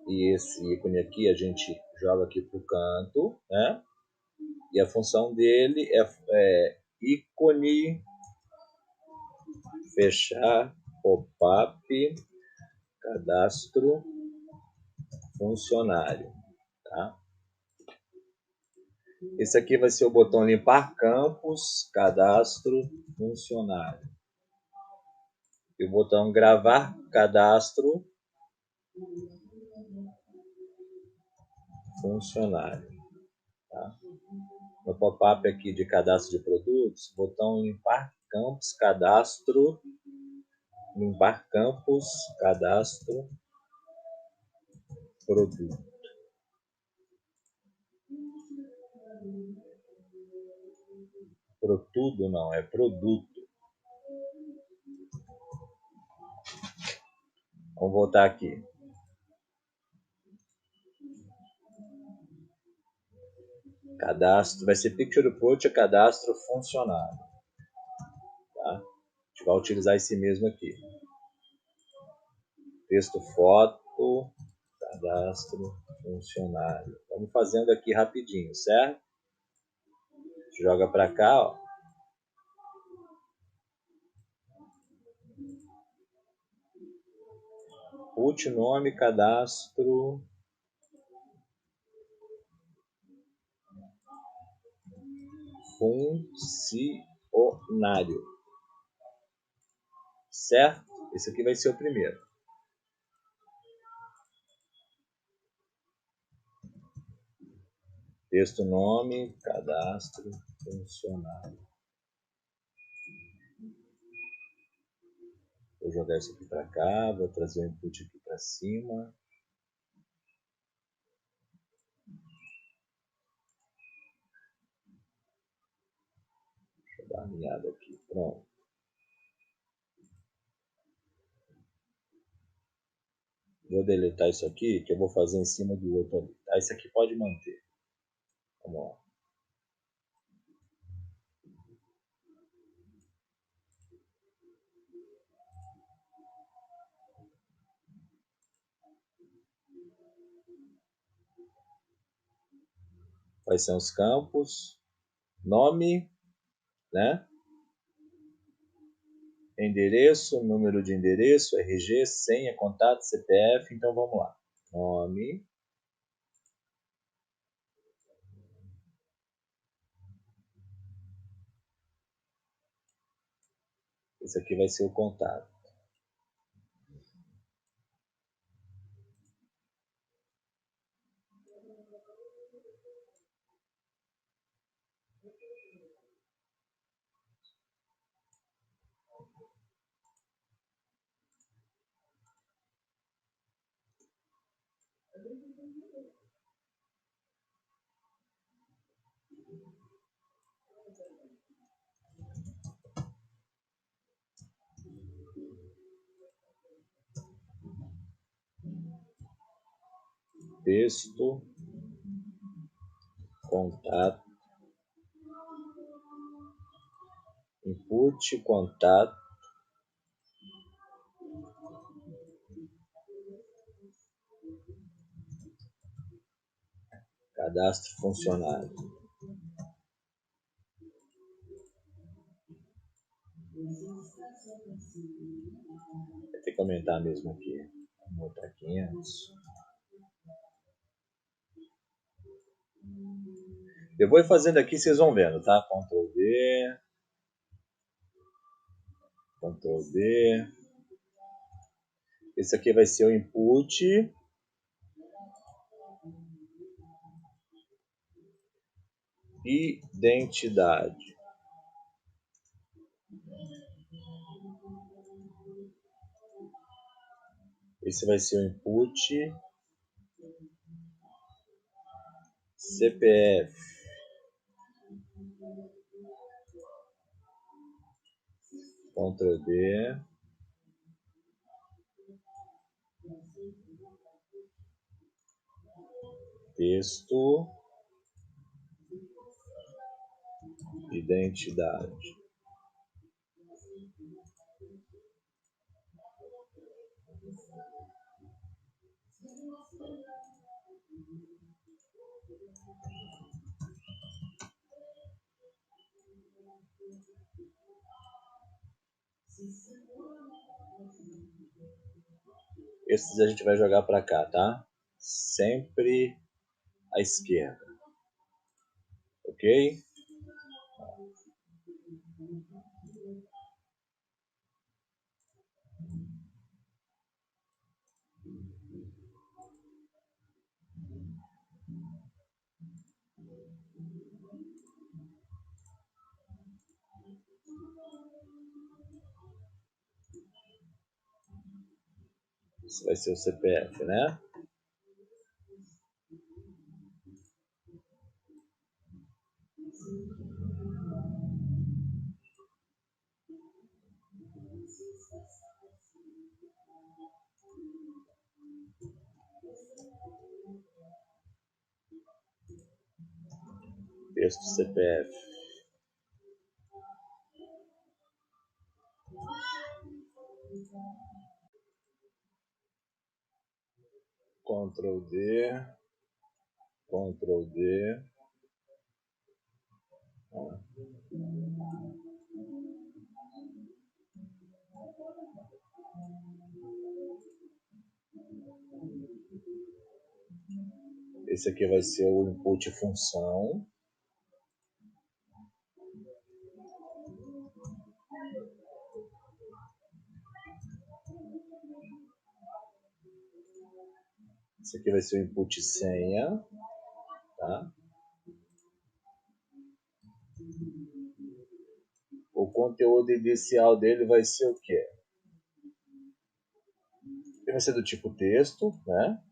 E esse ícone aqui a gente joga aqui para o canto, né? E a função dele é ícone, fechar, pop-up, cadastro, funcionário, tá? Esse aqui vai ser o botão limpar campos, cadastro, funcionário. E o botão gravar cadastro, funcionário, tá? No pop-up aqui de cadastro de produtos, botão limpar campos, cadastro, limpar campos, cadastro, produto. Produto não, é produto. Vamos voltar aqui. Cadastro, vai ser Picture Approach, cadastro funcionário. Tá? A gente vai utilizar esse mesmo aqui. Texto, foto, cadastro funcionário. Vamos fazendo aqui rapidinho, certo? Joga para cá, ó. Put nome, cadastro, funcionário. Certo? Esse aqui vai ser o primeiro. Texto, nome, cadastro, funcionário. Vou jogar isso aqui para cá, vou trazer o input aqui para cima. Deixa eu dar uma alinhada aqui, pronto. Vou deletar isso aqui, que eu vou fazer em cima do outro ali. Tá? Isso aqui pode manter. Vamos lá. Quais são os campos? Nome, né? Endereço, número de endereço, RG, senha, contato, CPF. Então vamos lá. Nome. Esse aqui vai ser o contato. Texto, contato, input, contato, cadastro funcionário. Vai ter que aumentar mesmo aqui. Vou botar 500. Eu vou fazendo aqui, vocês vão vendo, tá? Ctrl V. Ctrl V. Esse aqui vai ser o input. Identidade. Esse vai ser o input. CPF. Ctrl D. Texto. Identidade. Esses a gente vai jogar para cá, tá? Sempre à esquerda. Ok? Esse vai ser o CPF, né? Texto CPF. Ctrl D. Ctrl D. Esse aqui vai ser o input função. Esse aqui vai ser o input senha, tá? O conteúdo inicial dele vai ser o quê? Ele vai ser do tipo texto, né?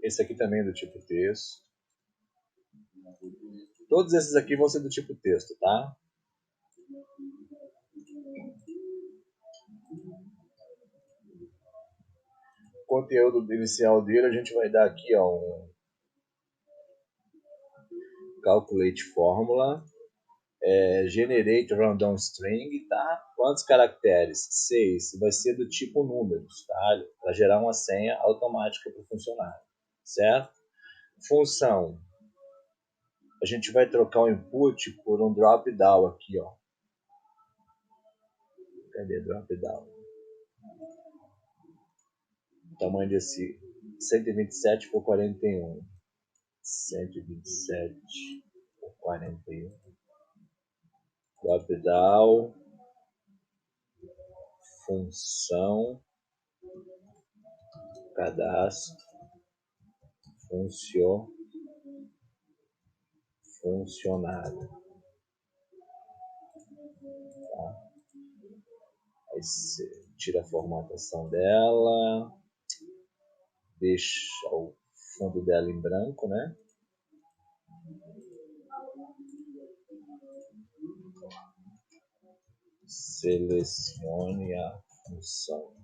Esse aqui também é do tipo texto. Todos esses aqui vão ser do tipo texto, tá? O conteúdo inicial dele a gente vai dar aqui, ó, um calculate formula, generate random string, tá? Quantos caracteres? 6. Vai ser do tipo números, tá? Para gerar uma senha automática para o funcionário, certo? Função. A gente vai trocar o input por um drop down aqui, ó. Cadê drop down? O tamanho desse 127 por 41. 127 por 41. Drop down. Função. Cadastro. Funcionário. Tá? Aí você tira a formatação dela. Deixa o fundo dela em branco, né? Selecione a função.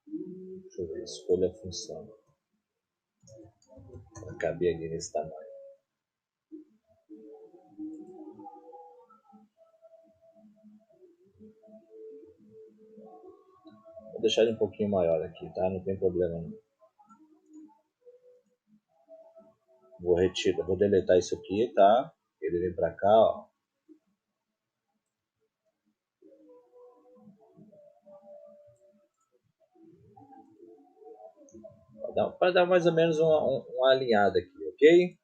Deixa eu ver, escolha a função. Vai caber ali nesse tamanho. Vou deixar ele um pouquinho maior aqui, tá? Não tem problema não. Vou deletar isso aqui, tá? Ele vem para cá, ó. Para dar mais ou menos uma alinhada aqui, ok?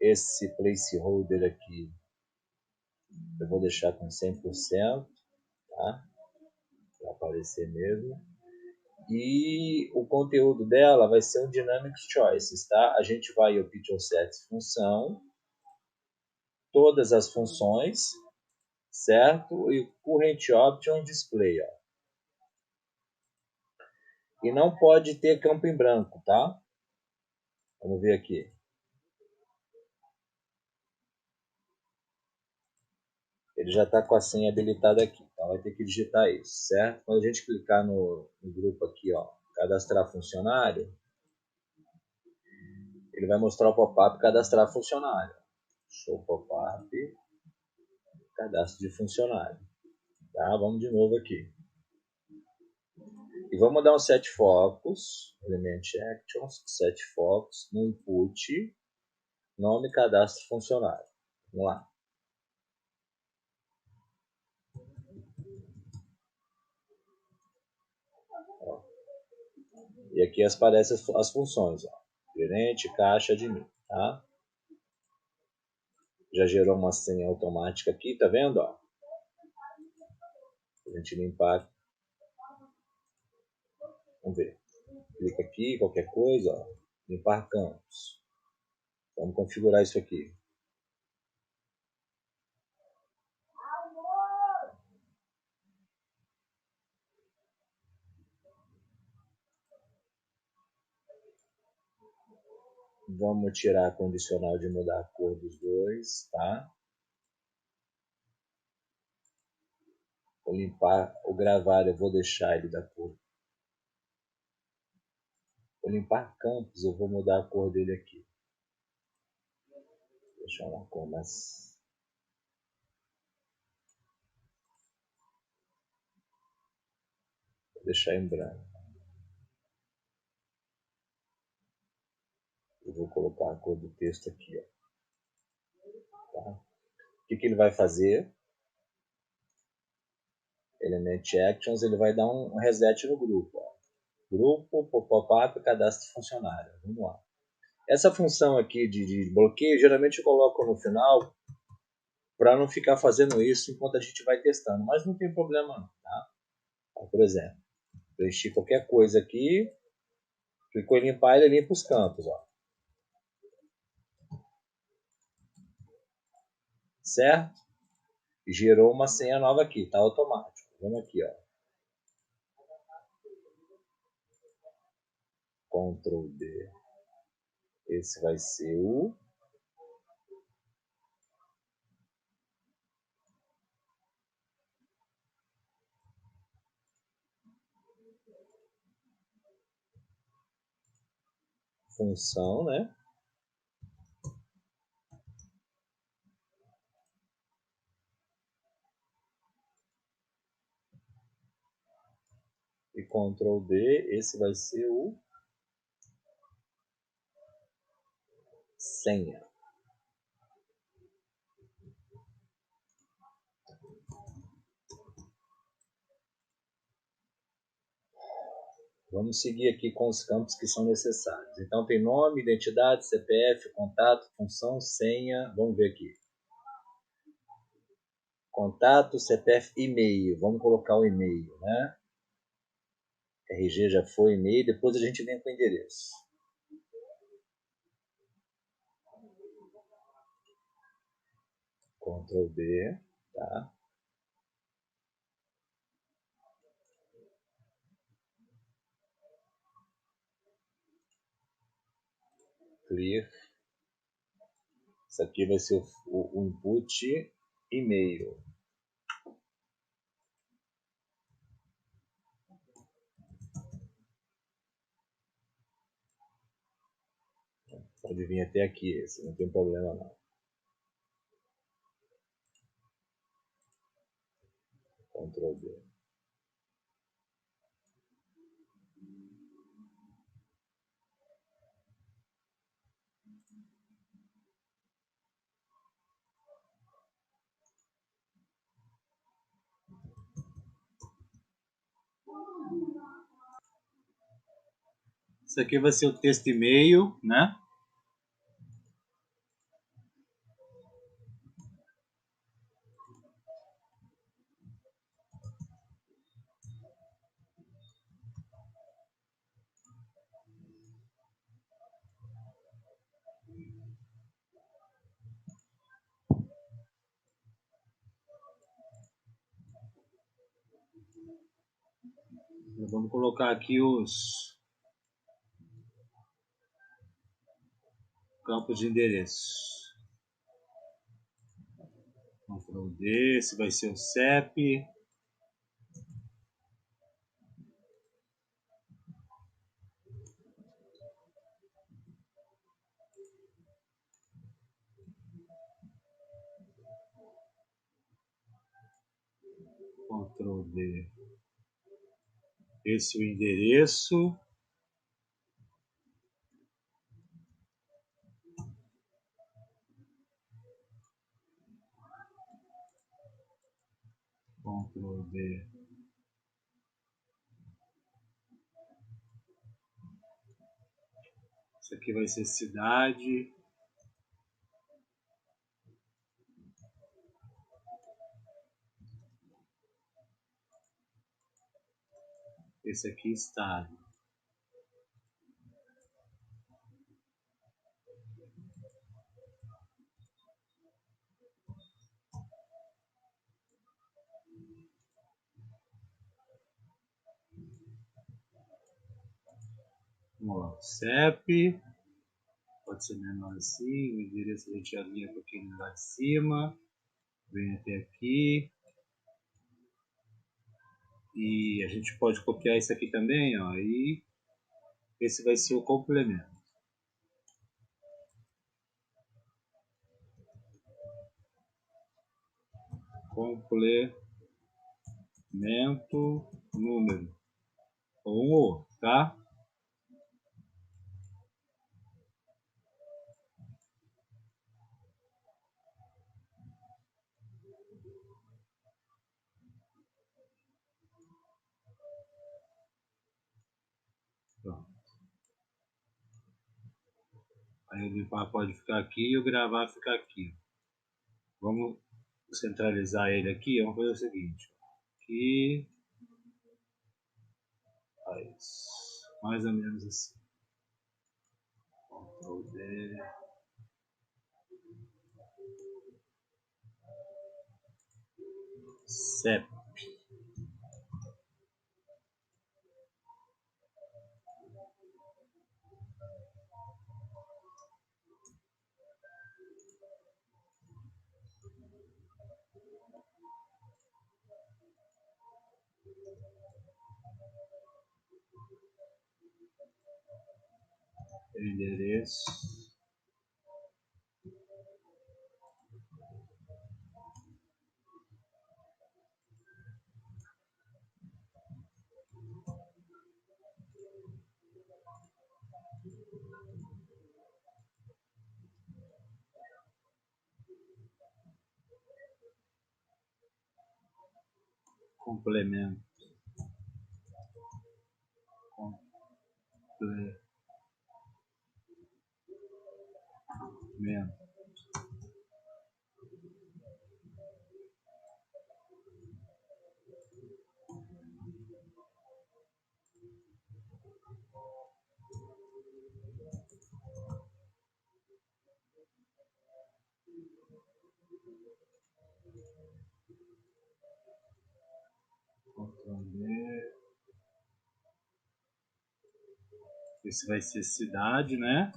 Esse placeholder aqui eu vou deixar com 100%, tá? Para aparecer mesmo. E o conteúdo dela vai ser um Dynamic Choices, tá? A gente vai ao Picture Sets função, todas as funções, certo? E Current Option Display, ó. E não pode ter campo em branco, tá? Vamos ver aqui. Ele já está com a senha habilitada aqui, então vai ter que digitar isso, certo? Quando a gente clicar no grupo aqui, ó, cadastrar funcionário, ele vai mostrar o pop-up cadastrar funcionário. Show pop-up, cadastro de funcionário. Tá? Vamos de novo aqui. E vamos dar um set focus, element actions, set focus, no input, nome, cadastro funcionário. Vamos lá. Ó. E aqui aparecem as funções, ó. Gerente, caixa, admin, tá? Já gerou uma senha automática aqui, tá vendo, ó? A gente limpar. Vamos ver. Clica aqui, qualquer coisa, ó. Limpar campos. Vamos configurar isso aqui. Vamos tirar a condicional de mudar a cor dos dois, tá? Vou limpar o gravar, eu vou deixar ele da cor. Vou limpar campos, eu vou mudar a cor dele aqui. Vou deixar uma cor mais... Vou deixar em branco. Eu vou colocar a cor do texto aqui, ó. Tá? O que ele vai fazer? Element Actions, ele vai dar um reset no grupo, ó. Grupo, pop-up, cadastro funcionário. Vamos lá. Essa função aqui de bloqueio, geralmente eu coloco no final para não ficar fazendo isso enquanto a gente vai testando, mas não tem problema não, tá? Por exemplo, preenchi qualquer coisa aqui, clicou em limpar, ele limpa os campos, ó. Certo? Gerou uma senha nova aqui, tá automático. Vamos aqui, ó. Ctrl D. Esse vai ser o função, né? E Ctrl D, esse vai ser o senha. Vamos seguir aqui com os campos que são necessários. Então tem nome, identidade, CPF, contato, função, senha. Vamos ver aqui. Contato, CPF, e-mail. Vamos colocar o e-mail, né? RG já foi e-mail, depois a gente vem com o endereço. Ctrl D, tá? Clear. Isso aqui vai ser o input e-mail. Pode vir até aqui esse, não tem problema não. Ctrl D. Isso aqui vai ser o texto e-mail, né? Vamos colocar aqui os campos de endereço. Ctrl D, esse vai ser o CEP. Ctrl D. Esse é o endereço. Ctrl D. Isso aqui vai ser cidade. Esse aqui estado. Vamos lá. CEP. Pode ser menor assim. O endereço a gente alinha com aquele lá de cima. Vem até aqui. E a gente pode copiar isso aqui também, ó. E esse vai ser o complemento. Complemento número. Ou um outro, tá? Pronto. Aí o limpar pode ficar aqui e o gravar ficar aqui. Vamos centralizar ele aqui. Vamos fazer o seguinte. Aqui. Mais ou menos assim. Ctrl D. CEP. Endereço. Complemento. Complemento. Ctrl D. Esse vai ser cidade, né?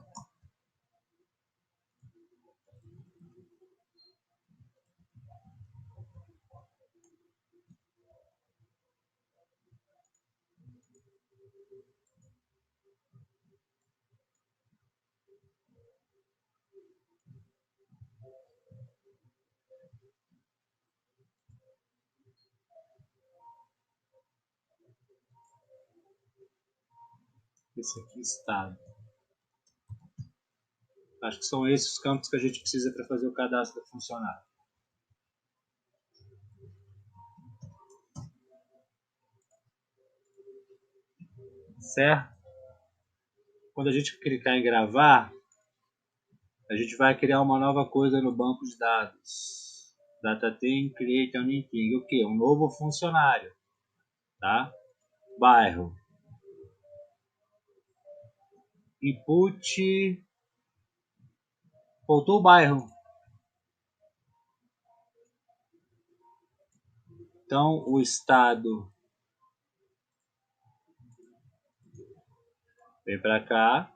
Esse aqui estado. Acho que são esses os campos que a gente precisa para fazer o cadastro funcionar. Certo? quando a gente clicar em gravar, a gente vai criar uma nova coisa no banco de dados. Data thing, create a new thing. O que? Um novo funcionário. Tá? Bairro. Input. Faltou o bairro. Então, o estado vem para cá.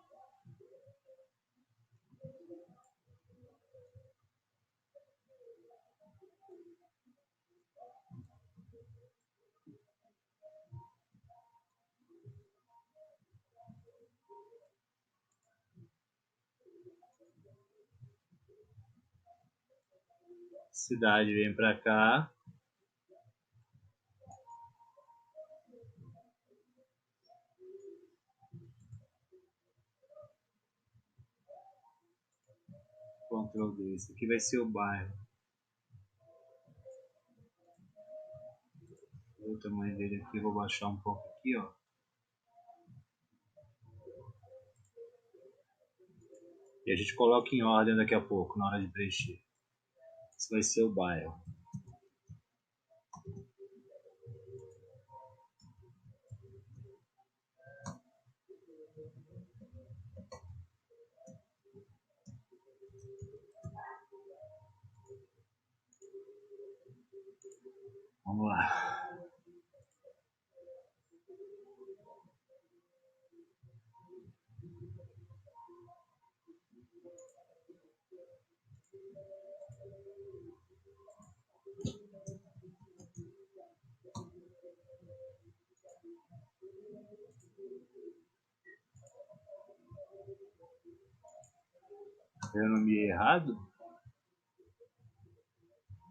Cidade vem para cá. Ctrl D. Esse aqui vai ser o bairro. O tamanho dele aqui, vou baixar um pouco aqui, ó. E a gente coloca em ordem daqui a pouco, na hora de preencher. Esse vai ser o bairro. Vamos lá. Eu nomeei errado?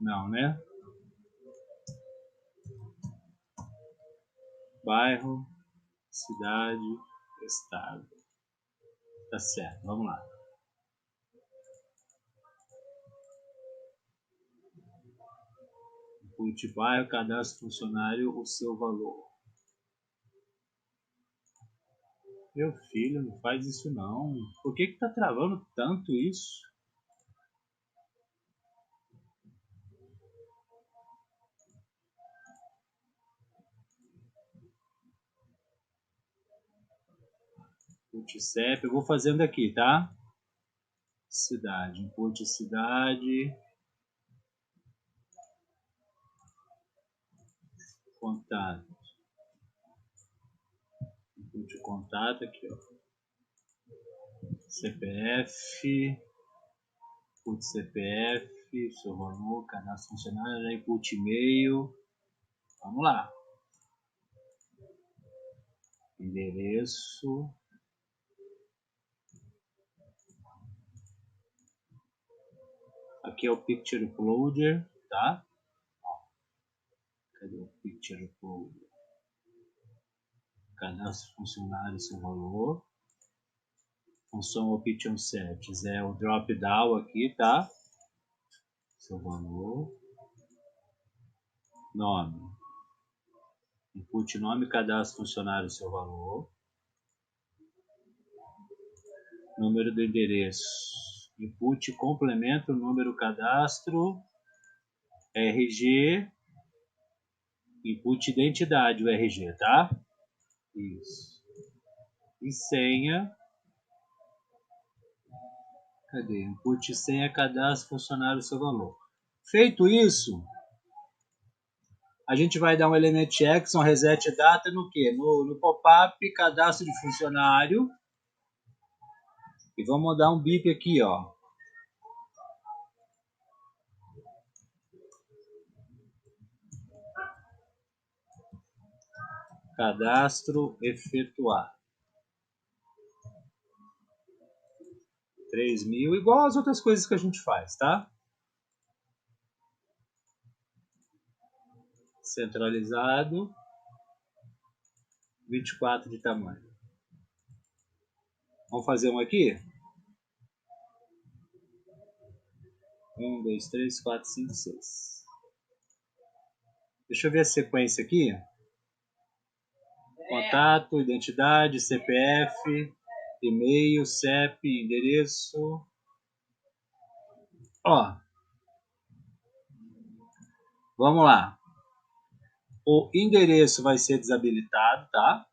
Não, né? Bairro, cidade, estado. Tá certo, vamos lá. Input bairro, cadastro funcionário, o seu valor. Meu filho, não faz isso não. Por que tá travando tanto isso? Input CEP, eu vou fazendo aqui, tá? Cidade, input cidade. Contato. Input contato aqui, ó. CPF. Input CPF, seu valor, cadastro funcionário, input e-mail. Vamos lá. Endereço. Aqui é o Picture Uploader, tá? Cadê o Picture Uploader? Cadastro funcionário, seu valor. Função Option Settings é o drop down aqui, tá? Seu valor. Nome. Input nome, cadastro funcionário, seu valor. Número do endereço. Input complemento, número cadastro. RG. Input identidade, o RG, tá? Isso. E senha. Cadê? Input senha, cadastro funcionário, seu valor. Feito isso, a gente vai dar um element action, reset data no que? No pop-up, cadastro de funcionário. E vamos dar um bip aqui, ó. Cadastro efetuar. 3.000, igual as outras coisas que a gente faz, tá? Centralizado. 24 de tamanho. Vamos fazer um aqui? 1, 2, 3, 4, 5, 6. Deixa eu ver a sequência aqui. Contato, identidade, CPF. e-mail, CEP, endereço. Ó, vamos lá. O endereço vai ser desabilitado, tá?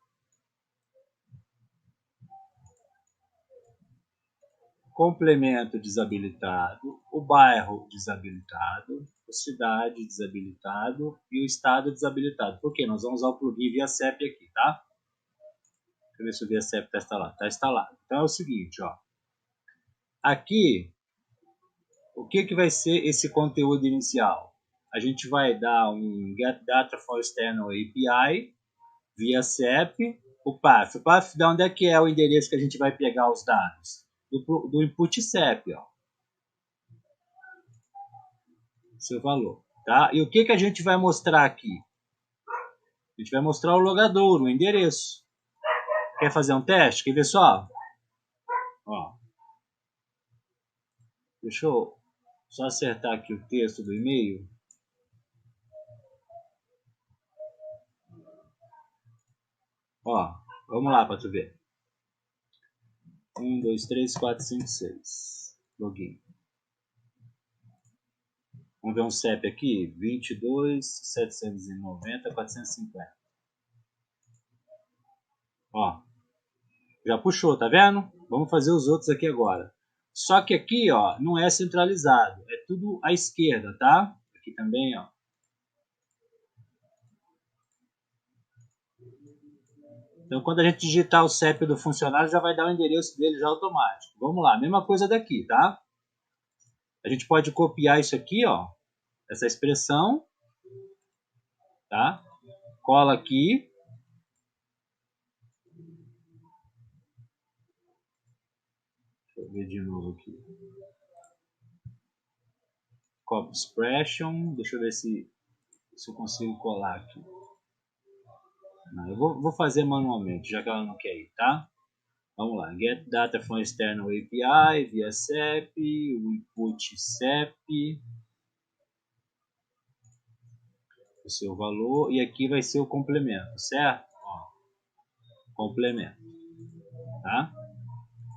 Complemento desabilitado, o bairro desabilitado, a cidade desabilitado e o estado desabilitado. Por quê? Nós vamos usar o plugin via CEP aqui, tá? Deixa eu ver se o via CEP está instalado. Está instalado. Então é o seguinte, ó. Aqui, o que vai ser esse conteúdo inicial? A gente vai dar um get data for external API via CEP, o path. O path de onde é que é o endereço que a gente vai pegar os dados? Do input CEP, ó. Seu valor, tá? E o que a gente vai mostrar aqui? A gente vai mostrar o logadouro, o endereço. Quer fazer um teste? Quer ver só? Ó. Deixa eu só acertar aqui o texto do e-mail. Ó, vamos lá para tu ver. 1, 2, 3, 4, 5, 6. Login. Vamos ver um CEP aqui. 22, 790, 450. Ó. Já puxou, tá vendo? Vamos fazer os outros aqui agora. Só que aqui, ó, não é centralizado. É tudo à esquerda, tá? Aqui também, ó. Então, quando a gente digitar o CEP do funcionário, já vai dar o endereço dele já automático. Vamos lá, mesma coisa daqui, tá? A gente pode copiar isso aqui, ó, essa expressão, tá? Cola aqui. Deixa eu ver de novo aqui. Copy expression. Deixa eu ver se eu consigo colar aqui. Não, eu vou fazer manualmente, já que ela não quer ir, tá? Vamos lá, get data from external API via CEP, o input CEP, o seu valor, e aqui vai ser o complemento, certo? Ó, complemento, tá?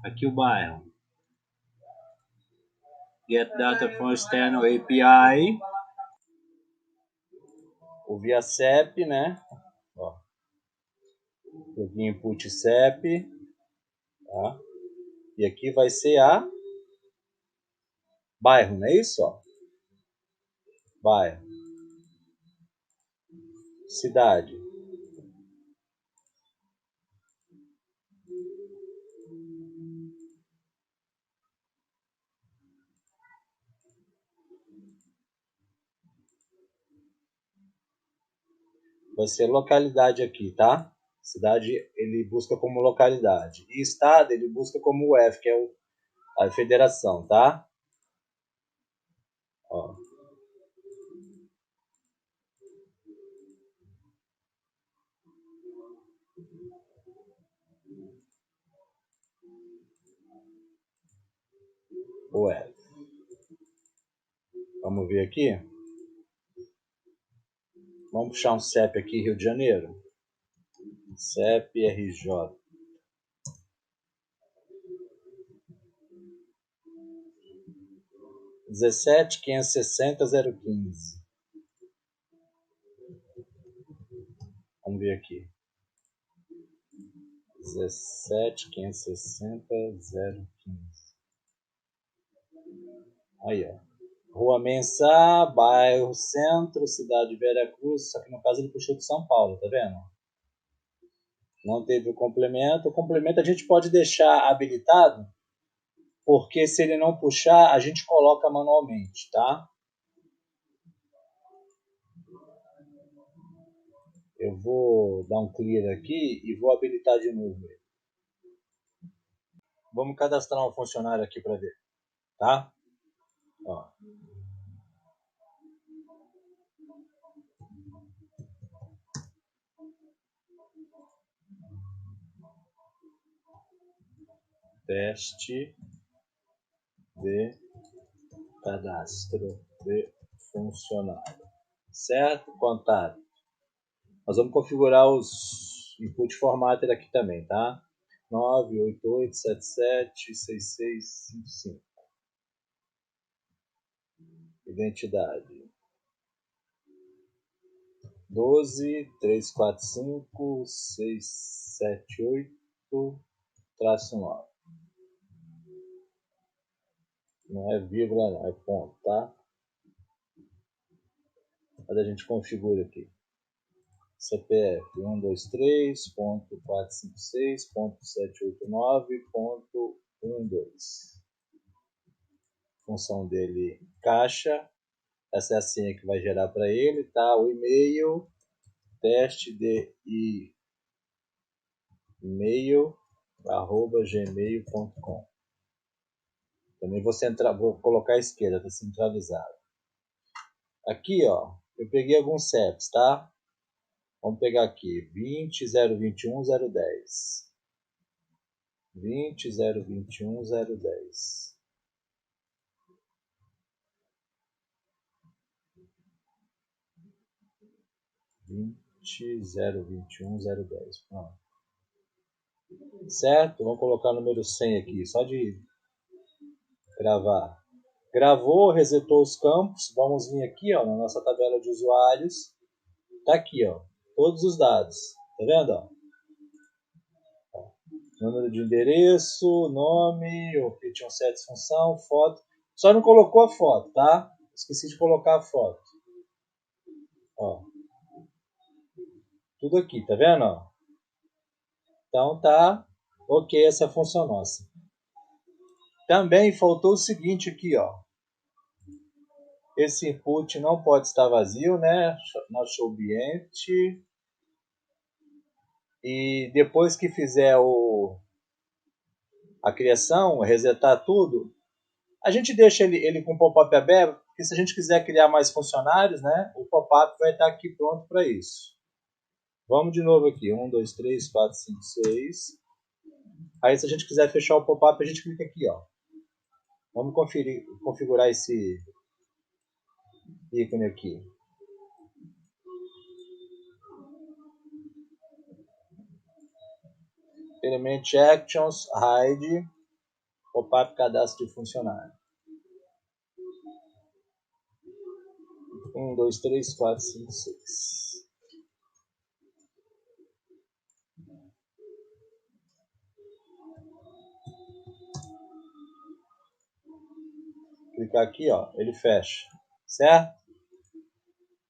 Aqui o bairro, get data from external API, o via CEP, né? Ó, o input CEP, tá? E aqui vai ser a bairro, não é isso? Ó? Bairro, cidade. Vai ser localidade aqui, tá? Cidade ele busca como localidade. E estado ele busca como o F, que é a federação, tá? Ó. O F. Vamos ver aqui. Vamos puxar um CEP aqui, Rio de Janeiro. CEP RJ. Dezessete 560 015. Vamos ver aqui. 17 560 015. Aí, ó. Rua Mensah, bairro Centro, cidade de Veracruz. Só que no caso ele puxou de São Paulo, tá vendo? Não teve o complemento. O complemento a gente pode deixar habilitado, porque se ele não puxar, a gente coloca manualmente, tá? Eu vou dar um clear aqui e vou habilitar de novo. Vamos cadastrar um funcionário aqui para ver, tá? Ó. Teste de cadastro de funcionário. Certo? Contato. Nós vamos configurar os input formatter aqui também, tá? 988776655. Identidade 12345678-9. Não é vírgula, não, é ponto, tá? Mas a gente configura aqui. CPF 123.456.789.12. Função dele, caixa. Essa é a senha que vai gerar para ele, tá? O e-mail, teste de e-mail@gmail.com. Também vou colocar à esquerda, tá centralizado. Aqui, ó, eu peguei alguns CEPs, tá? Vamos pegar aqui, 20.021.010. 20.021.010. 20.021.010. Pronto. Certo? Vamos colocar o número 100 aqui, só de gravar. Gravou, resetou os campos. Vamos vir aqui, ó, na nossa tabela de usuários. Tá aqui, ó, todos os dados. Tá vendo, ó? Número de endereço, nome, o Python 7 função, foto. Só não colocou a foto, tá? Esqueci de colocar a foto. Ó. Tudo aqui, tá vendo, ó? Então tá ok essa função nossa. Também faltou o seguinte aqui, ó. Esse input não pode estar vazio, né? Not show empty. E depois que fizer a criação, resetar tudo, a gente deixa ele com o pop-up aberto, porque se a gente quiser criar mais funcionários, né? O pop-up vai estar aqui pronto para isso. Vamos de novo aqui. 1, 2, 3, 4, 5, 6. Aí se a gente quiser fechar o pop-up, a gente clica aqui, ó. Vamos configurar esse ícone aqui. Element Actions, hide, pop-up cadastro de funcionário. 1, 2, 3, 4, 5, 6. Clicar aqui, ó, ele fecha, certo?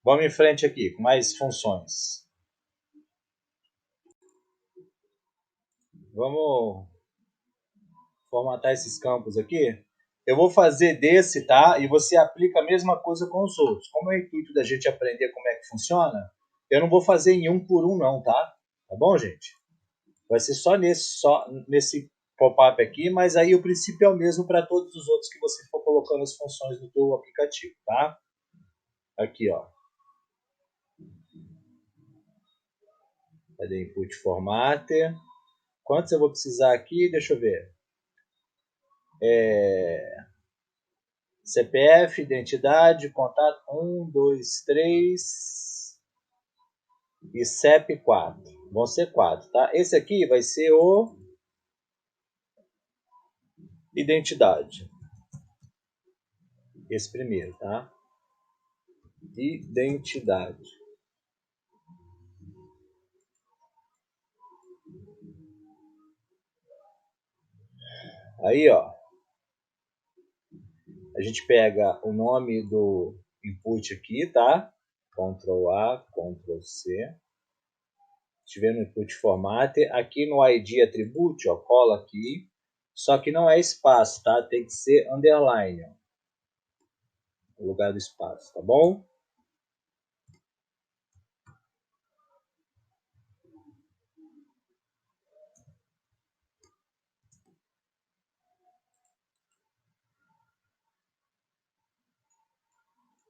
Vamos em frente aqui, com mais funções. Vamos formatar esses campos aqui. Eu vou fazer desse, tá? E você aplica a mesma coisa com os outros. Como é o intuito da gente aprender como é que funciona, eu não vou fazer em um por um não, tá? Tá bom, gente? Vai ser só nesse pop-up aqui, mas aí o princípio é o mesmo para todos os outros que você for colocando as funções no teu aplicativo, tá? Aqui, ó. Cadê input formatter? Quantos eu vou precisar aqui? Deixa eu ver. CPF, identidade, contato 1, 2, 3 e CEP 4. Vão ser 4, tá? Esse aqui vai ser o identidade. Esse primeiro, tá? Identidade. Aí, ó. A gente pega o nome do input aqui, tá? Ctrl A, Ctrl C. Se tiver no input formatter, aqui no ID attribute, ó, cola aqui. Só que não é espaço, tá? Tem que ser underline, ó, no lugar do espaço, tá bom?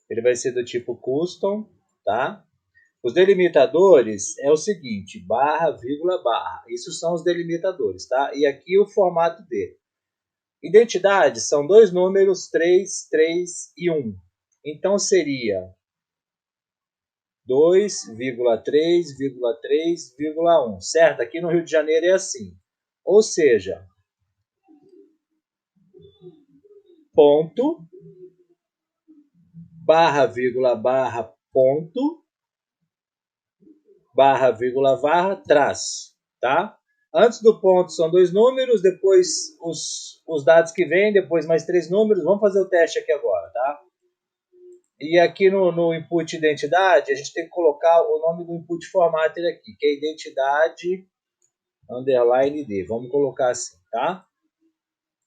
Ele vai ser do tipo custom, tá? Os delimitadores é o seguinte, barra, vírgula, barra. Isso são os delimitadores, tá? E aqui o formato dele. Identidade são dois números, 3, 3 e 1. Então seria 2,3,3,1, certo? Aqui no Rio de Janeiro é assim. Ou seja, ponto, barra, vírgula, barra, ponto, barra, vírgula, barra, traço, tá? Antes do ponto são 2 números, depois os dados que vêm, depois mais 3 números. Vamos fazer o teste aqui agora, tá? E aqui no input identidade, a gente tem que colocar o nome do input formatter aqui, que é identidade underline D. Vamos colocar assim, tá?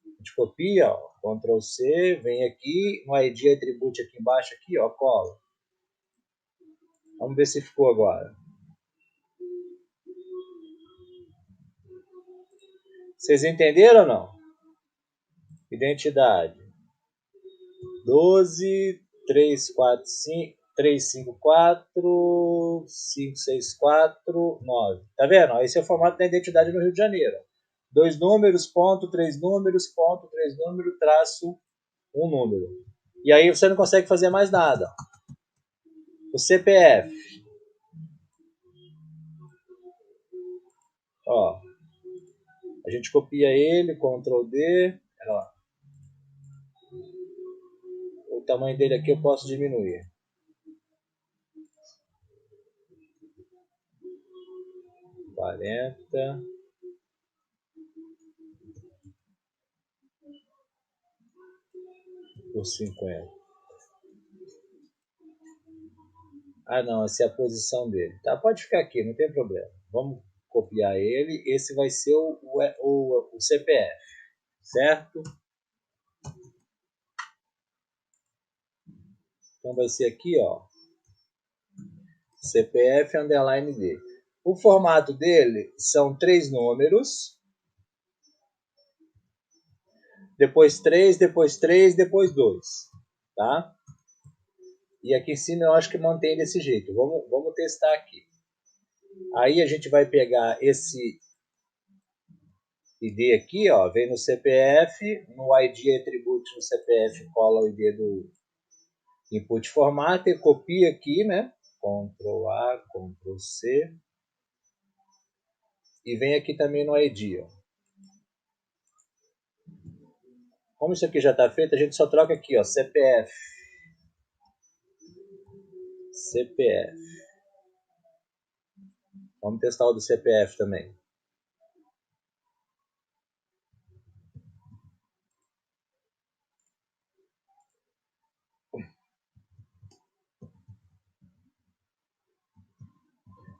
A gente copia, ó, Ctrl C, vem aqui, no ID attribute aqui embaixo, aqui, ó, cola. Vamos ver se ficou agora. Vocês entenderam ou não? Identidade 12 345 354 564 9. Tá vendo? Esse é o formato da identidade no Rio de Janeiro. 2 números, ponto, 3 números, ponto, 3 números, traço, 1 número. E aí você não consegue fazer mais nada. O CPF. Ó, a gente copia ele, Ctrl D. Ó. O tamanho dele aqui eu posso diminuir. 40 por 50. Ah, não, essa é a posição dele. Tá, pode ficar aqui, não tem problema. Vamos copiar ele. Esse vai ser o CPF, certo? Então vai ser aqui, ó, CPF underline D. O formato dele são 3 números, depois 3, depois 3, depois 2, tá? E aqui em cima eu acho que mantém desse jeito. Vamos testar aqui. Aí a gente vai pegar esse ID aqui, ó, vem no CPF, no ID attribute no CPF, cola o ID do input formatter, copia aqui, né? Ctrl A, Ctrl C. E vem aqui também no ID, ó. Como isso aqui já está feito, a gente só troca aqui, ó, CPF. CPF. Vamos testar o do CPF também.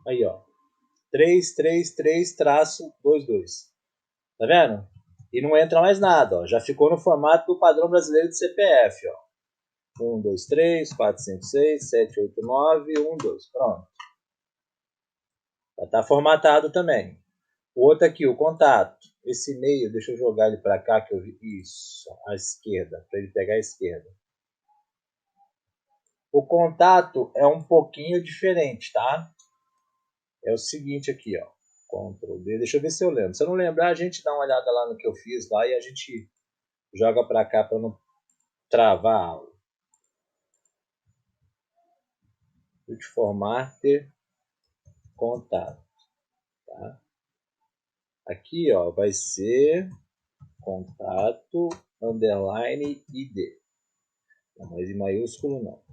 Aí, ó. 333-22. Tá vendo? E não entra mais nada, ó. Já ficou no formato do padrão brasileiro de CPF, ó. 1, 2, 3, 4, 5, 6, 7, 8, 9, 1, 2. Pronto. Já está formatado também. O outro aqui, o contato. Esse e-mail, deixa eu jogar ele para cá que eu vi. Isso, à esquerda, para ele pegar a esquerda. O contato é um pouquinho diferente, tá? É o seguinte aqui, ó. Ctrl D. Deixa eu ver se eu lembro. Se eu não lembrar, a gente dá uma olhada lá no que eu fiz lá e a gente joga para cá para não travar a aula. Input formatter contato, tá? Aqui, ó, vai ser contato underline ID. Não, mas em maiúsculo não.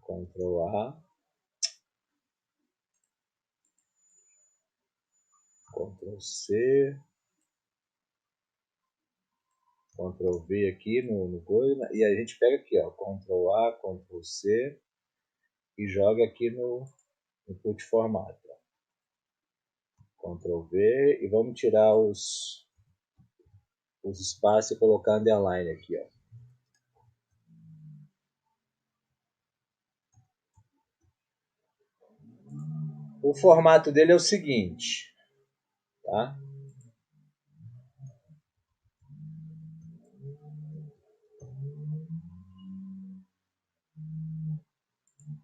Ctrl A, Ctrl C, Ctrl V aqui no coisa, e a gente pega aqui, ó, Ctrl A, Ctrl C e joga aqui no input format. Ctrl V e vamos tirar os espaços e colocar underline aqui, ó. O formato dele é o seguinte, tá?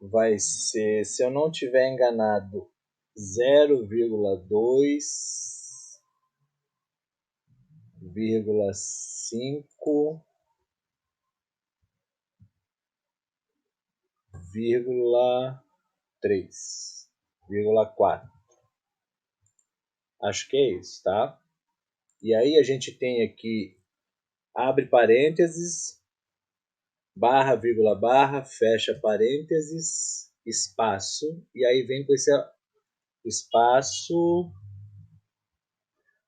Vai ser, se eu não tiver enganado, 0,2,5,3. Vírgula 4. Acho que é isso, tá? E aí a gente tem aqui, abre parênteses, barra, vírgula, barra, fecha parênteses, espaço, e aí vem com esse espaço,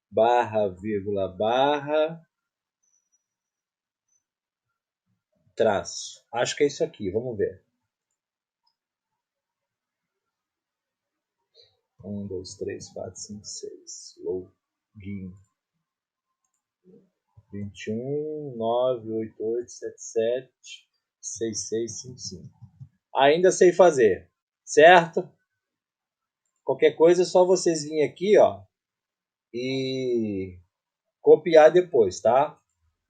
barra, vírgula, barra, traço. Acho que é isso aqui, vamos ver. 1, 2, 3, 4, 5, 6. Login. 21, 9, 8, 8, 7, 7, 6, 6, 5, 5. Ainda sei fazer, certo? Qualquer coisa é só vocês virem aqui, ó, e copiar depois, tá?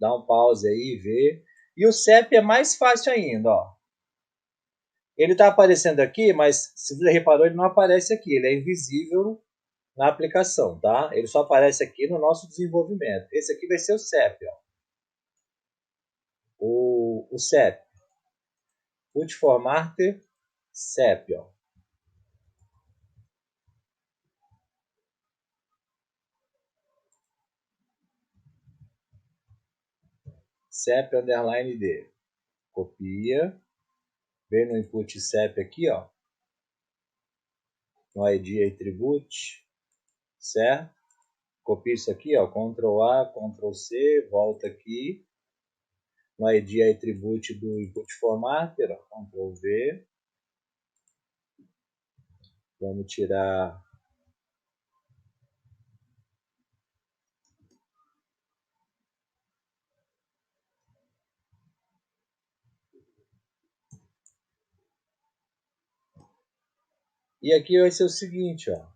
Dá um pause aí e ver. E o CEP é mais fácil ainda, ó. Ele está aparecendo aqui, mas se você reparou, ele não aparece aqui. Ele é invisível na aplicação, tá? Ele só aparece aqui no nosso desenvolvimento. Esse aqui vai ser o CEP, ó. O CEP. Put Formatter CEP, ó. CEP underline D. Copia. Vem no input CEP aqui, ó. No ID Attribute. Certo? Copia isso aqui, ó. Ctrl A, Ctrl C. Volta aqui. No ID Attribute do input formatter, ó. Ctrl V. Vamos tirar e aqui vai ser o seguinte, ó.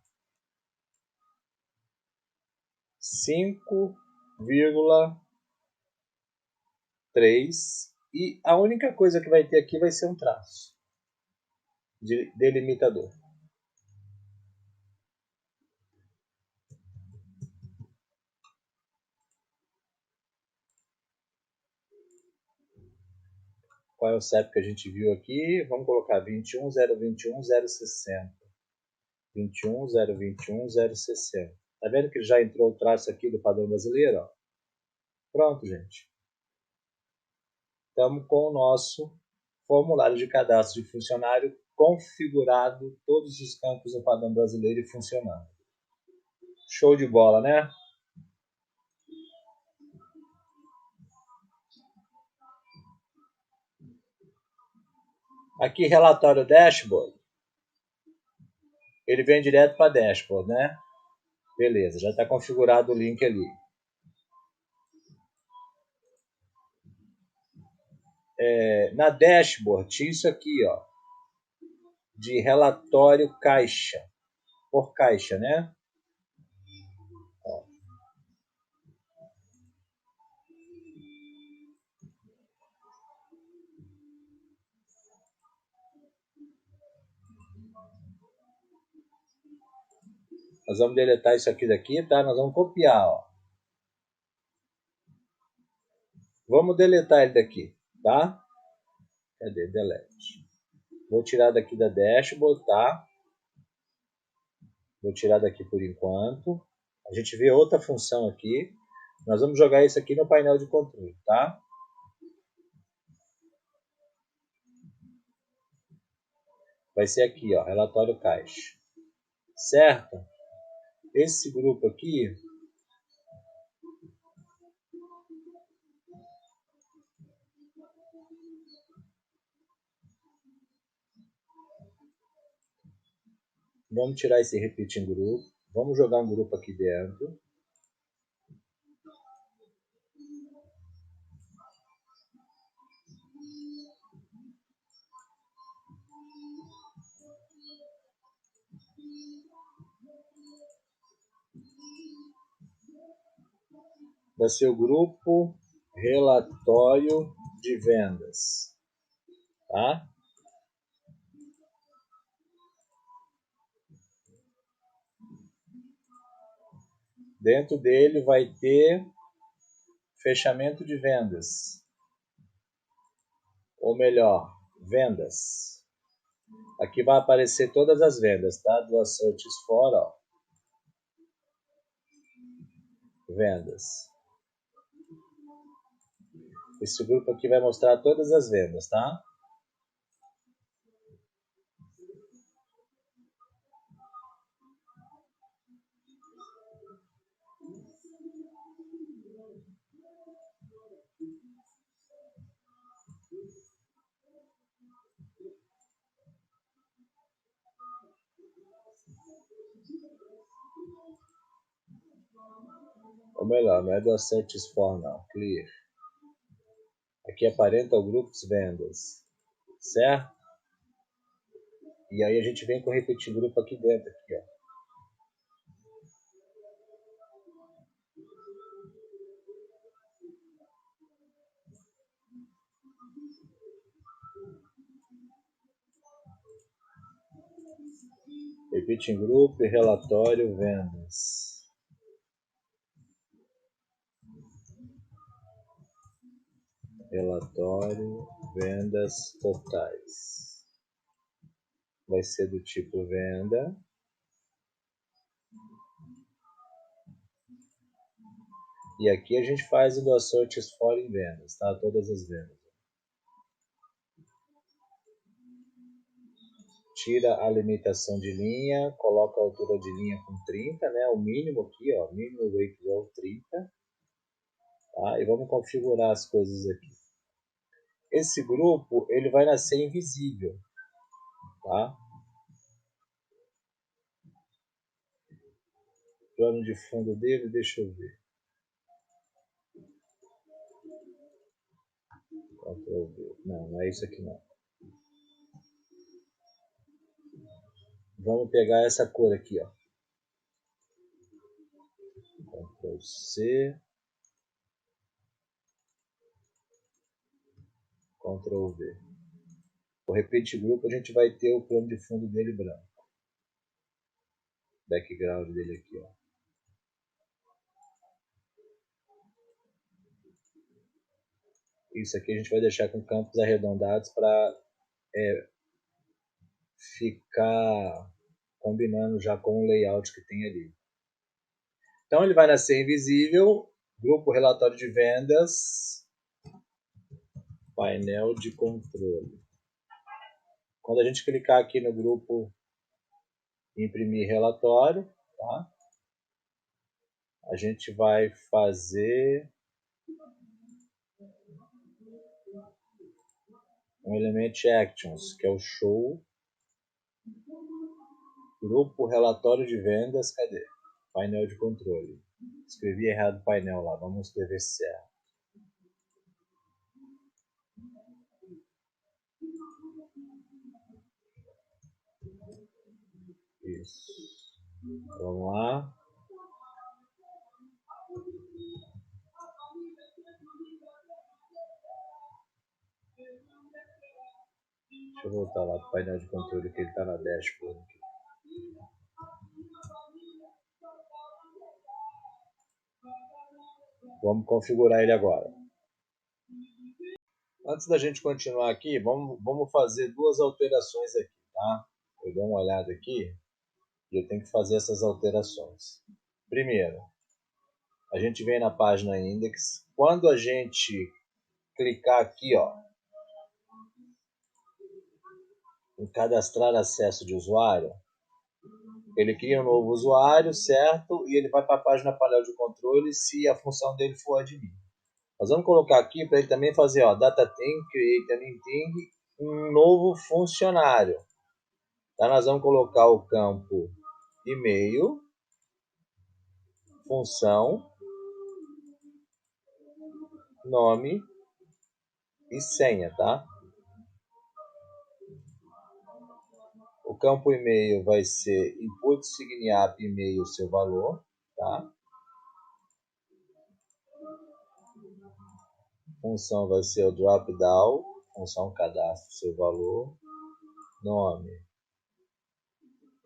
5,3 e a única coisa que vai ter aqui vai ser um traço de delimitador. Qual é o CEP que a gente viu aqui? Vamos colocar 21.021.060. 21.021.060. Tá vendo que já entrou o traço aqui do padrão brasileiro? Ó? Pronto, gente. Estamos com o nosso formulário de cadastro de funcionário configurado, todos os campos do padrão brasileiro e funcionando. Show de bola, né? Aqui, relatório dashboard. Ele vem direto para dashboard, né? Beleza, já está configurado o link ali. Na dashboard tinha isso aqui, ó, de relatório caixa, por caixa, né? Ó. Nós vamos deletar isso aqui daqui, tá? Nós vamos copiar, ó. Vamos deletar ele daqui, tá? Cadê? Delete. Vou tirar daqui da dashboard, tá? Vou tirar daqui por enquanto. A gente vê outra função aqui. Nós vamos jogar isso aqui no painel de controle, tá? Vai ser aqui, ó, relatório caixa. Certo? Esse grupo aqui, vamos tirar esse repetir grupo. Vamos jogar um grupo aqui dentro. Vai ser o grupo relatório de vendas, tá? Dentro dele vai ter fechamento de vendas, ou melhor, vendas. Aqui vai aparecer todas as vendas, tá? Do Asserts For, ó. vendas. Esse grupo aqui vai mostrar todas as vendas, tá? Ou melhor, não é do Asserts for não, clear. Aqui aparenta o grupo vendas, certo? E aí a gente vem com o repetir grupo aqui dentro, aqui, ó. Repetir grupo e relatório vendas. Relatório vendas totais. Vai ser do tipo venda. E aqui a gente faz o do Asserts for em vendas, tá? Todas as vendas. Tira a limitação de linha, coloca a altura de linha com 30, né? O mínimo aqui, ó, mínimo weight row 30. Tá? E vamos configurar as coisas aqui. Esse grupo, ele vai nascer invisível, tá? Plano de fundo dele, deixa eu ver. Ctrl V. Não, não é isso aqui não. Vamos pegar essa cor aqui, ó. Ctrl C. Ctrl V. O repeat grupo a gente vai ter o plano de fundo dele branco. Background dele aqui, ó. Isso aqui a gente vai deixar com campos arredondados para ficar combinando já com o layout que tem ali. Então ele vai nascer invisível, grupo relatório de vendas, painel de controle. Quando a gente clicar aqui no grupo imprimir relatório, tá? A gente vai fazer um Element Actions, que é o show, grupo relatório de vendas, cadê? Painel de controle. Escrevi errado o painel lá, vamos escrever certo. Isso. Vamos lá. Deixa eu voltar lá para o painel de controle que ele está na dashboard aqui. Vamos configurar ele agora. Antes da gente continuar aqui, vamos fazer duas alterações aqui, tá? Eu dei uma olhada aqui e eu tenho que fazer essas alterações. Primeiro, a gente vem na página index. Quando a gente clicar aqui, ó, em cadastrar acesso de usuário, ele cria um novo usuário, certo? E ele vai para a página painel de controle se a função dele for admin. Nós vamos colocar aqui para ele também fazer, ó, data thing, create a new thing, um novo funcionário. Tá? Nós vamos colocar o campo e-mail, função, nome e senha, tá? O campo e-mail vai ser input signapp e-mail seu valor, tá? Função vai ser o drop down, função cadastro seu valor, nome,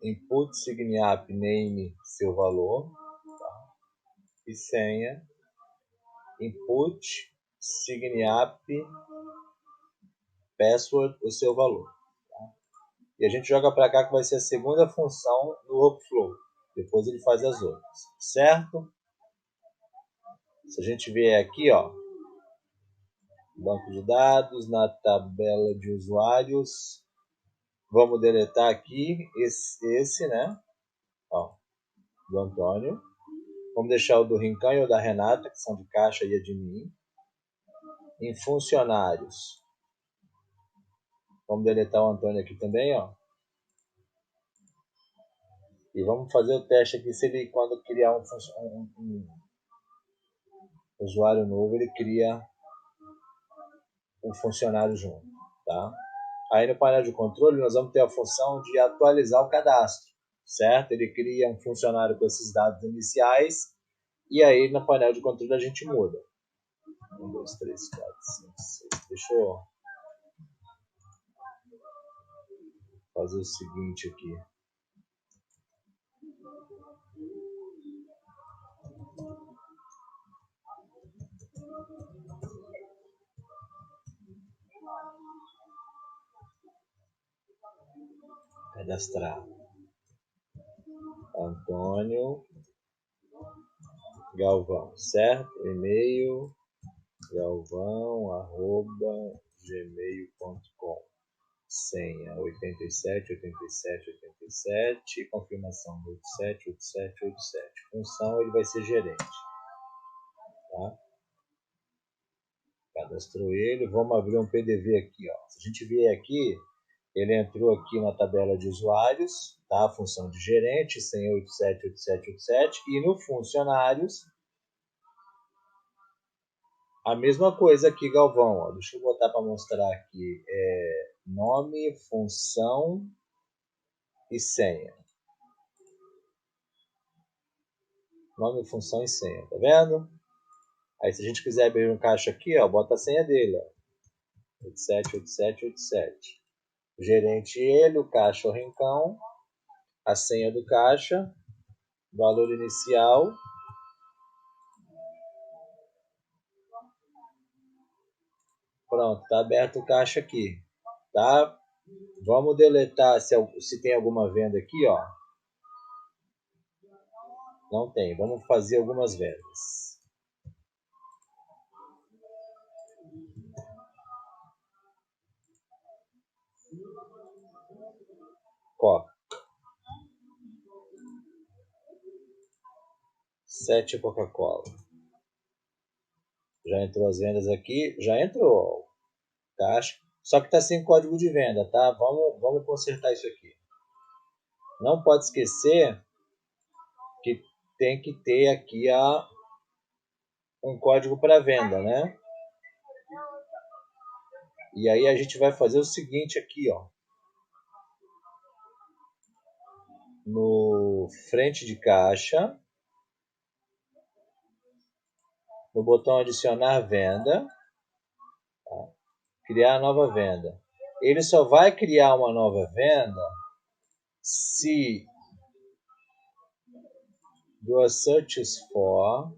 input signapp name seu valor, tá? E senha, input signapp password o seu valor. Tá? E a gente joga para cá que vai ser a segunda função no workflow. Depois ele faz as outras, certo? Se a gente vier aqui, ó, banco de dados, na tabela de usuários, vamos deletar aqui esse, né? Ó, do Antônio. Vamos deixar o do Rincão e o da Renata, que são de caixa e admin. Em funcionários, vamos deletar o Antônio aqui também, ó. E vamos fazer o teste aqui, se ele, quando criar um usuário novo, ele cria um funcionário junto, tá? Aí no painel de controle nós vamos ter a função de atualizar o cadastro, certo? Ele cria um funcionário com esses dados iniciais e aí no painel de controle a gente muda. 1, 2, 3, 4, 5, 6. Deixa eu fazer o seguinte aqui. Cadastrar. Antônio Galvão, certo? E-mail galvão@gmail.com. Senha 87, 87, 87. Confirmação 87, 87, 87. Função, ele vai ser gerente. Tá? Cadastrou ele. Vamos abrir um PDV aqui. Ó. Se a gente vier aqui, ele entrou aqui na tabela de usuários, tá? A função de gerente, senha 87, 87, 87. E no funcionários, a mesma coisa aqui, Galvão. Ó. Deixa eu botar para mostrar aqui. Nome, função e senha. Nome, função e senha. Tá vendo? Aí se a gente quiser abrir um caixa aqui, ó, bota a senha dele. Ó. 87, 87, 87. O gerente ele, o caixa o Rincão, a senha do caixa, valor inicial. Pronto, tá aberto o caixa aqui. Tá? Vamos deletar se tem alguma venda aqui, ó. Não tem. Vamos fazer algumas vendas. Coca. 7 Coca-Cola. Já entrou as vendas aqui? Já entrou. Caixa. Só que está sem código de venda, tá? Vamos consertar isso aqui. Não pode esquecer que tem que ter aqui um código para venda, né? E aí a gente vai fazer o seguinte aqui, ó. No frente de caixa, no botão adicionar venda, tá? Criar nova venda. Ele só vai criar uma nova venda se do searches for,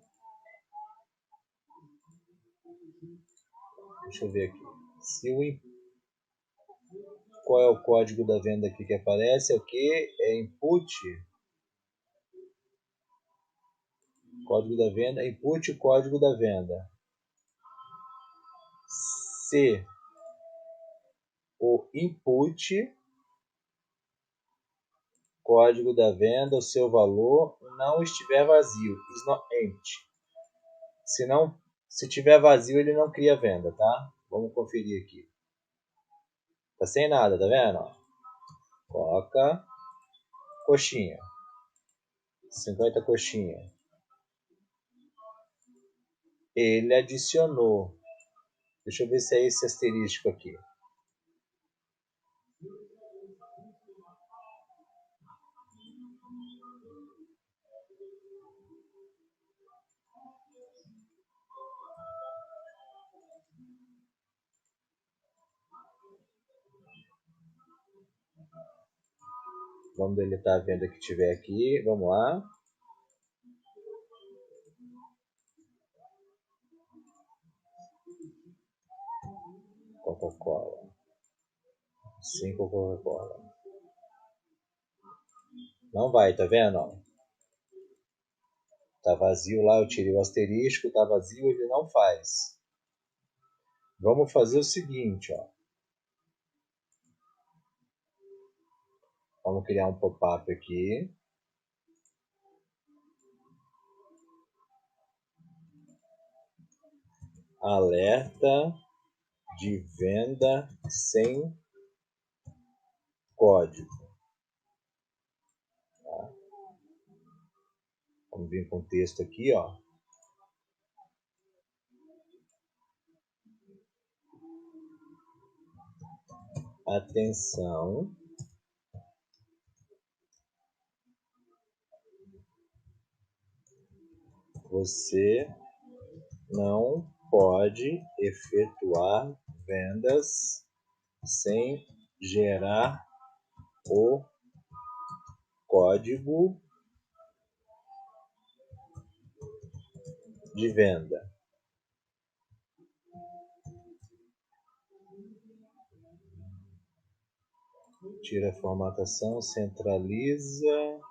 deixa eu ver aqui, qual é o código da venda aqui que aparece? É o que? É input, código da venda, input código da venda. Se o input código da venda, o seu valor não estiver vazio, is not empty. Se tiver vazio, ele não cria venda, tá? Vamos conferir aqui. Tá sem nada, tá vendo? Coca, coxinha. 50 coxinha. Ele adicionou. Deixa eu ver se é esse asterístico aqui. Vamos deletar a venda que tiver aqui. Vamos lá. Coca-Cola. 5 Coca-Cola. Não vai, tá vendo? Tá vazio lá, eu tirei o asterisco, tá vazio, ele não faz. Vamos fazer o seguinte, ó. Vamos criar um pop-up aqui. Alerta de venda sem código. Tá? Vamos vir com o texto aqui, ó. Atenção. Você não pode efetuar vendas sem gerar o código de venda. Tira a formatação, centraliza.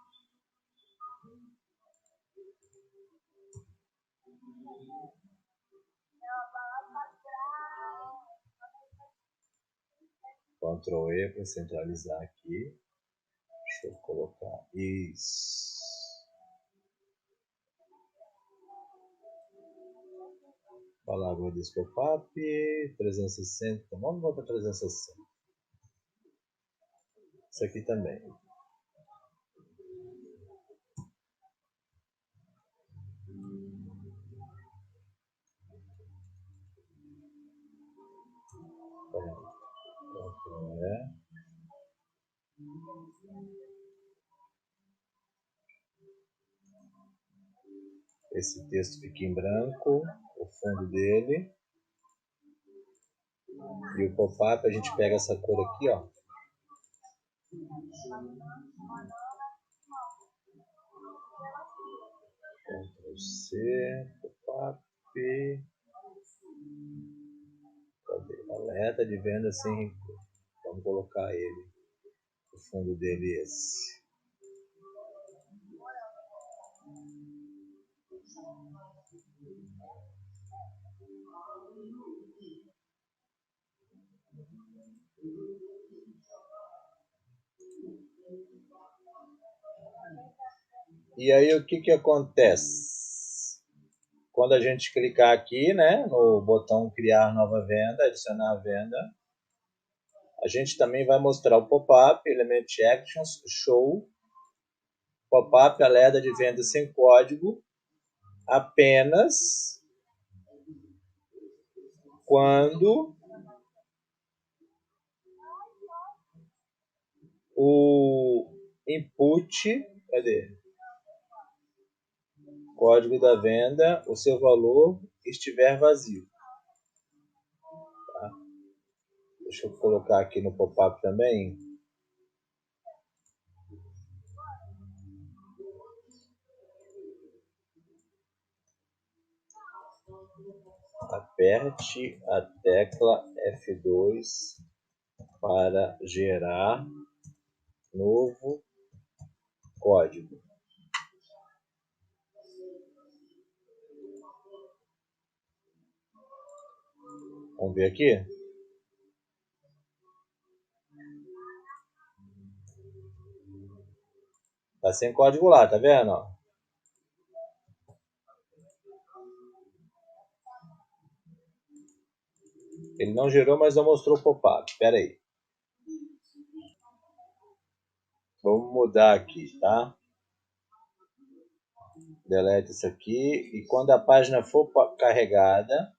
Ctrl E para centralizar aqui. Deixa eu colocar isso. Palavra desse pop-up, 360. Vamos botar 360. Isso aqui também. Ctrl E. Esse texto fica em branco, o fundo dele. E o pop-up, a gente pega essa cor aqui, ó. Ctrl C, pop-up. Cadê? Alerta de venda sem recurso. Vamos colocar ele. O fundo dele é esse. E aí o que acontece? Quando a gente clicar aqui, né, no botão criar nova venda, adicionar a venda, a gente também vai mostrar o pop-up, element actions, show, pop-up alerta de venda sem código, apenas quando o input, cadê? Código da venda, o seu valor estiver vazio. Tá? Deixa eu colocar aqui no pop-up também. Aperte a tecla F2 para gerar novo código. Vamos ver aqui? Tá sem código lá, tá vendo? Ele não gerou, mas não mostrou o pop-up. Espera aí. Vamos mudar aqui, tá? Delete isso aqui. E quando a página for carregada,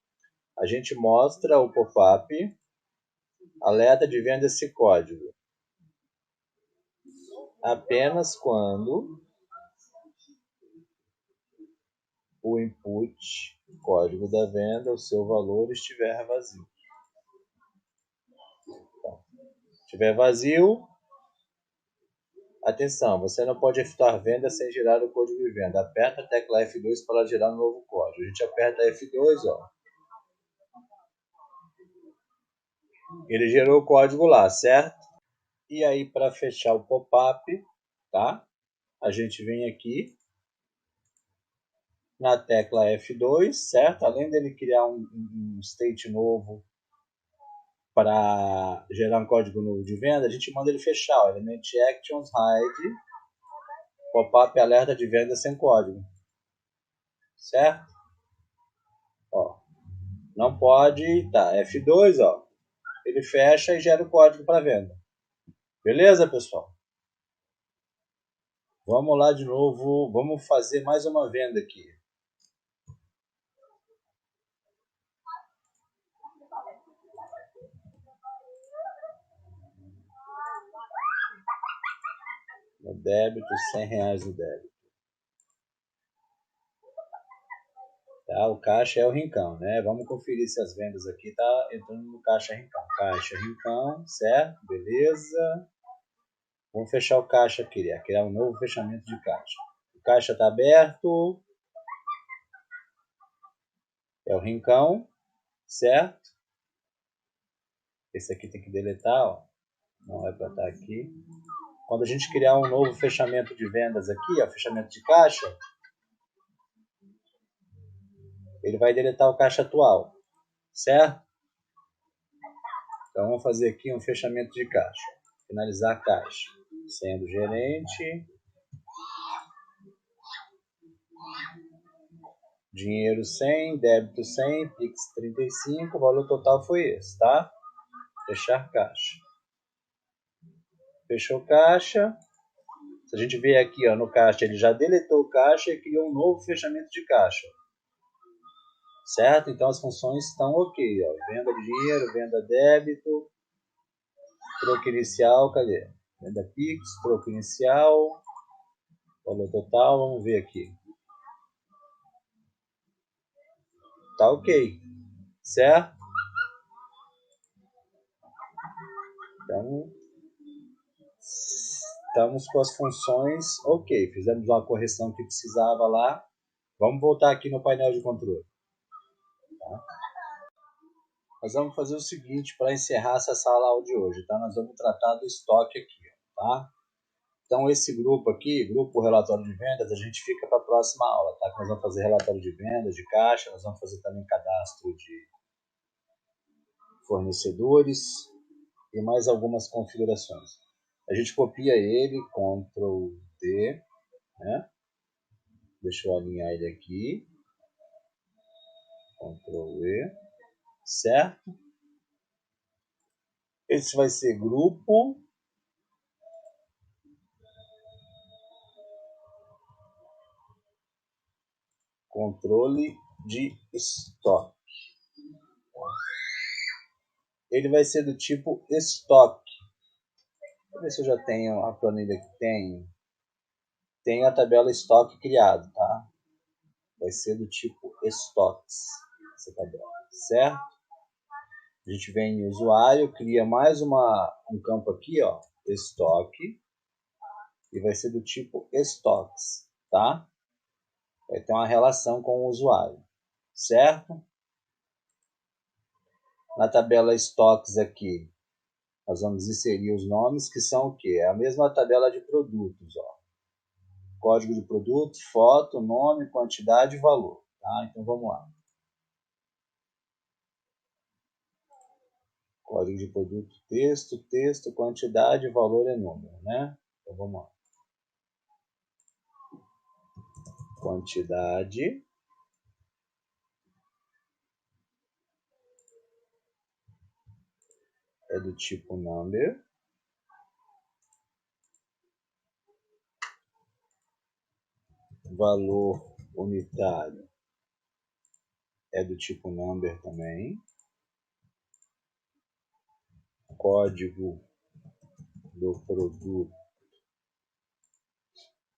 a gente mostra o pop-up. Alerta de venda esse código. Apenas quando o input, código da venda, o seu valor estiver vazio. Se estiver vazio, atenção, você não pode efetuar venda sem gerar o código de venda. Aperta a tecla F2 para gerar um novo código. A gente aperta F2, ó. Ele gerou o código lá, certo? E aí, para fechar o pop-up, tá? A gente vem aqui na tecla F2, certo? Além dele criar um state novo para gerar um código novo de venda, a gente manda ele fechar o Element Actions Hide pop-up alerta de venda sem código, certo? Ó, não pode, tá, F2, ó, ele fecha e gera o código para venda. Beleza, pessoal? Vamos lá de novo, vamos fazer mais uma venda aqui. No débito, R$100 no débito. Tá? O caixa é o rincão, né? Vamos conferir se as vendas aqui tá entrando no caixa rincão. Caixa rincão, certo? Beleza. Vamos fechar o caixa aqui, criar um novo fechamento de caixa. O caixa está aberto. É o rincão, certo? Esse aqui tem que deletar, ó. Não é para estar aqui. Quando a gente criar um novo fechamento de vendas aqui, ó, fechamento de caixa, ele vai deletar o caixa atual, certo? Então vamos fazer aqui um fechamento de caixa. Finalizar caixa. Sendo gerente. Dinheiro 100, débito 100, Pix 35, o valor total foi esse, tá? Fechar caixa. Fechou caixa. Se a gente ver aqui, ó, no caixa, ele já deletou o caixa e criou um novo fechamento de caixa. Certo? Então as funções estão ok, ó. Venda de dinheiro, venda débito, troco inicial, cadê? Venda Pix, troco inicial, valor total, vamos ver aqui. Tá ok, certo? Então, estamos com as funções ok. Fizemos uma correção que precisava lá. Vamos voltar aqui no painel de controle. Tá? Nós vamos fazer o seguinte para encerrar essa sala de hoje, tá? Nós vamos tratar do estoque aqui, tá? Então esse grupo aqui, grupo relatório de vendas, a gente fica para a próxima aula, tá? Nós vamos fazer relatório de vendas, de caixa, nós vamos fazer também cadastro de fornecedores e mais algumas configurações. A gente copia ele, Ctrl D, né? Deixa eu alinhar ele aqui, Ctrl E, certo? Esse vai ser grupo. Controle de estoque. Ele vai ser do tipo estoque. Deixa eu ver se eu já tenho a planilha que tenho. Tenho a tabela estoque criado, tá? Vai ser do tipo estoques, essa tabela, certo? A gente vem em usuário, cria mais um campo aqui, ó, estoque, e vai ser do tipo estoques, tá? Vai ter uma relação com o usuário, certo? Na tabela estoques aqui, nós vamos inserir os nomes que são o quê? É a mesma tabela de produtos, ó. Código de produto, foto, nome, quantidade e valor, tá? Então vamos lá. Código de produto, texto, quantidade, valor e número, né? Então vamos lá. Quantidade. É do tipo number. Valor unitário. É do tipo number também. Código do produto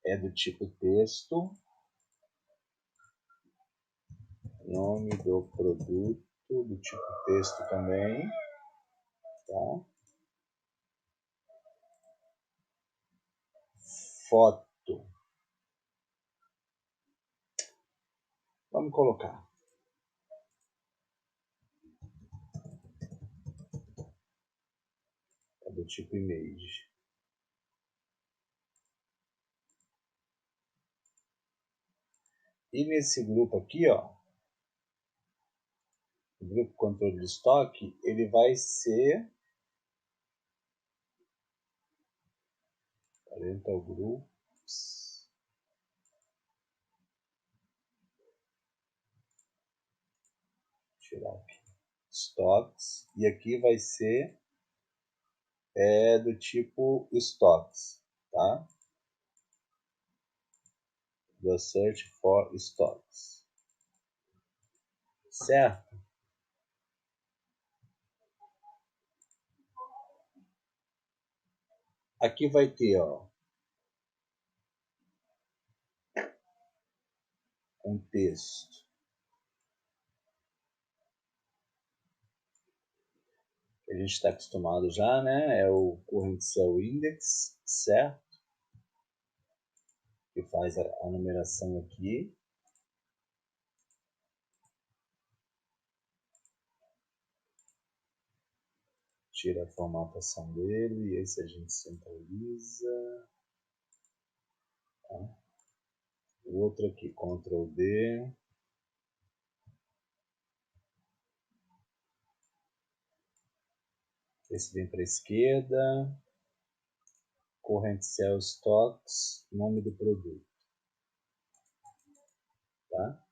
é do tipo texto. Nome do produto do tipo texto também, tá? Foto. Vamos colocar. É do tipo image. E nesse grupo aqui, ó, o grupo controle de estoque, ele vai ser parental groups, tirar aqui, stocks, e aqui vai ser do tipo stocks, tá? The search for stocks, certo? Aqui vai ter, ó, um texto. A gente está acostumado já, né? É o Current Cell Index, certo? Que faz a numeração aqui. Tira a formatação dele e esse a gente centraliza. Tá? O outro aqui, Ctrl D. Esse vem para a esquerda. Current Cell Stocks, nome do produto. Tá?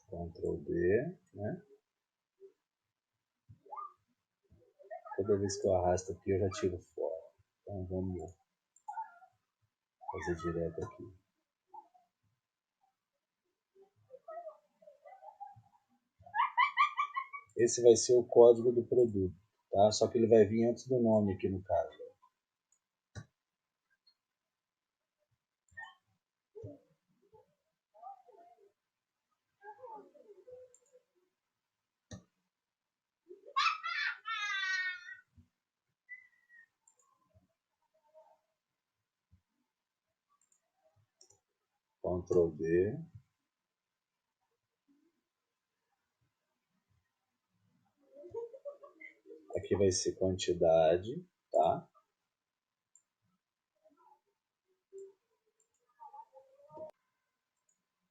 Ctrl D, né? Toda vez que eu arrasto aqui eu já tiro fora. Então vamos fazer direto aqui. Esse vai ser o código do produto, tá? Só que ele vai vir antes do nome aqui no caso. Ctrl D. Aqui vai ser quantidade, tá?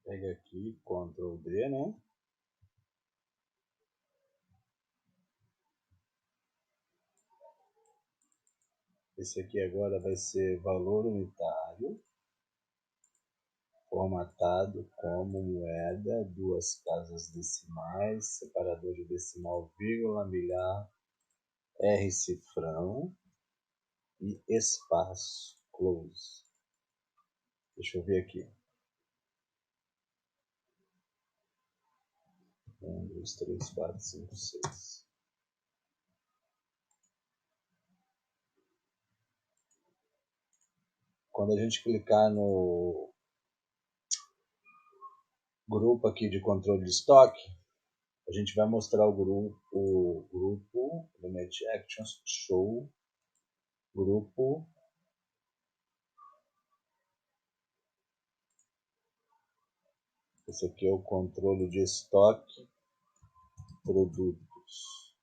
Pega aqui, Ctrl D, né? Esse aqui agora vai ser valor unitário, formatado como moeda, duas casas decimais, separador de decimal, vírgula, milhar, R cifrão e espaço, close. Deixa eu ver aqui. 1, 2, 3, 4, 5, 6. Quando a gente clicar no grupo aqui de controle de estoque, a gente vai mostrar o grupo Limit Actions, Show, grupo. Esse aqui é o controle de estoque, produtos.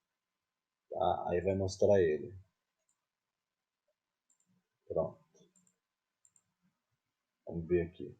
Tá? Aí vai mostrar ele. Pronto. Vamos ver aqui.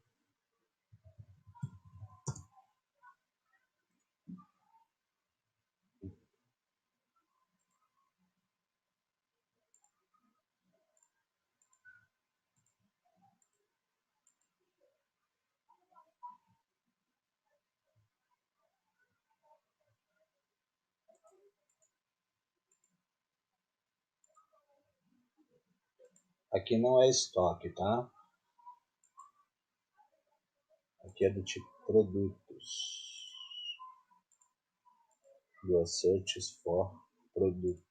Aqui não é estoque, tá? Aqui é do tipo produtos. Do searches for produtos.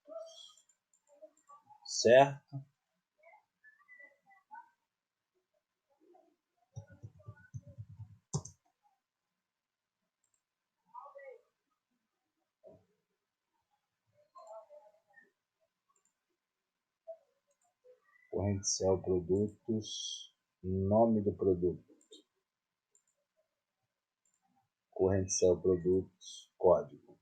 Certo? Corrente Cell produtos. Nome do produto. Corrente Cell produtos. Código.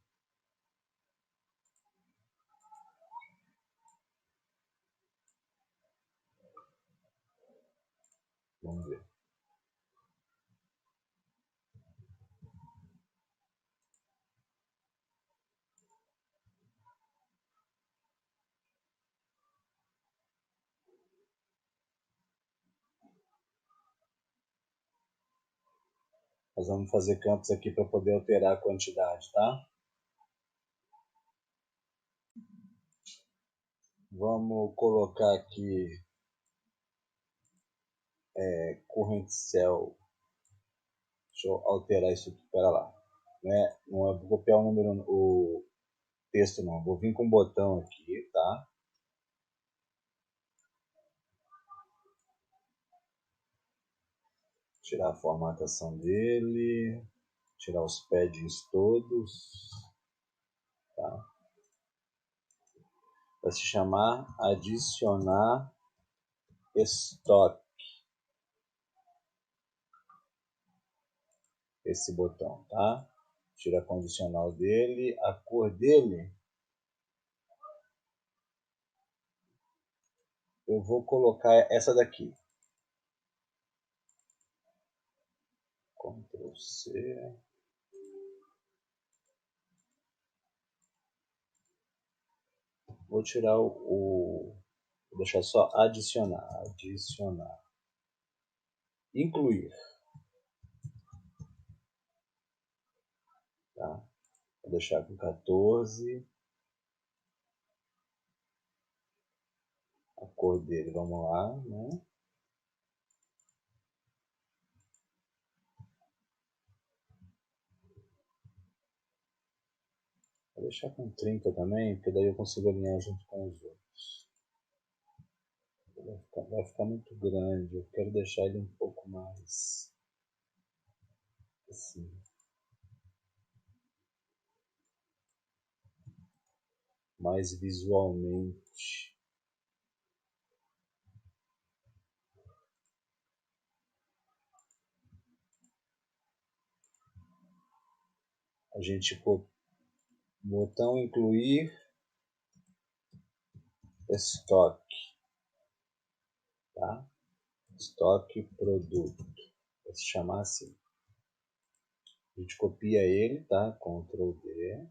Vamos ver. Nós vamos fazer campos aqui para poder alterar a quantidade, tá? Vamos colocar aqui current cell. Deixa eu alterar isso aqui, pera lá. Não é vou copiar o número, o texto não. Vou vir com um botão aqui, tá? Tirar a formatação dele, tirar os paddings todos, tá? Vai se chamar adicionar estoque. Esse botão, tá? Tira a condicional dele, a cor dele eu vou colocar essa daqui. Ctrl C. Vou tirar vou deixar só adicionar, incluir, tá? Vou deixar com 14. A cor dele, vamos lá, né? Vou deixar com 30 também, porque daí eu consigo alinhar junto com os outros. Vai ficar muito grande, eu quero deixar ele um pouco mais assim. Mais visualmente. A gente botão incluir estoque, tá? Estoque produto, vai se chamar assim. A gente copia ele, tá? Ctrl D.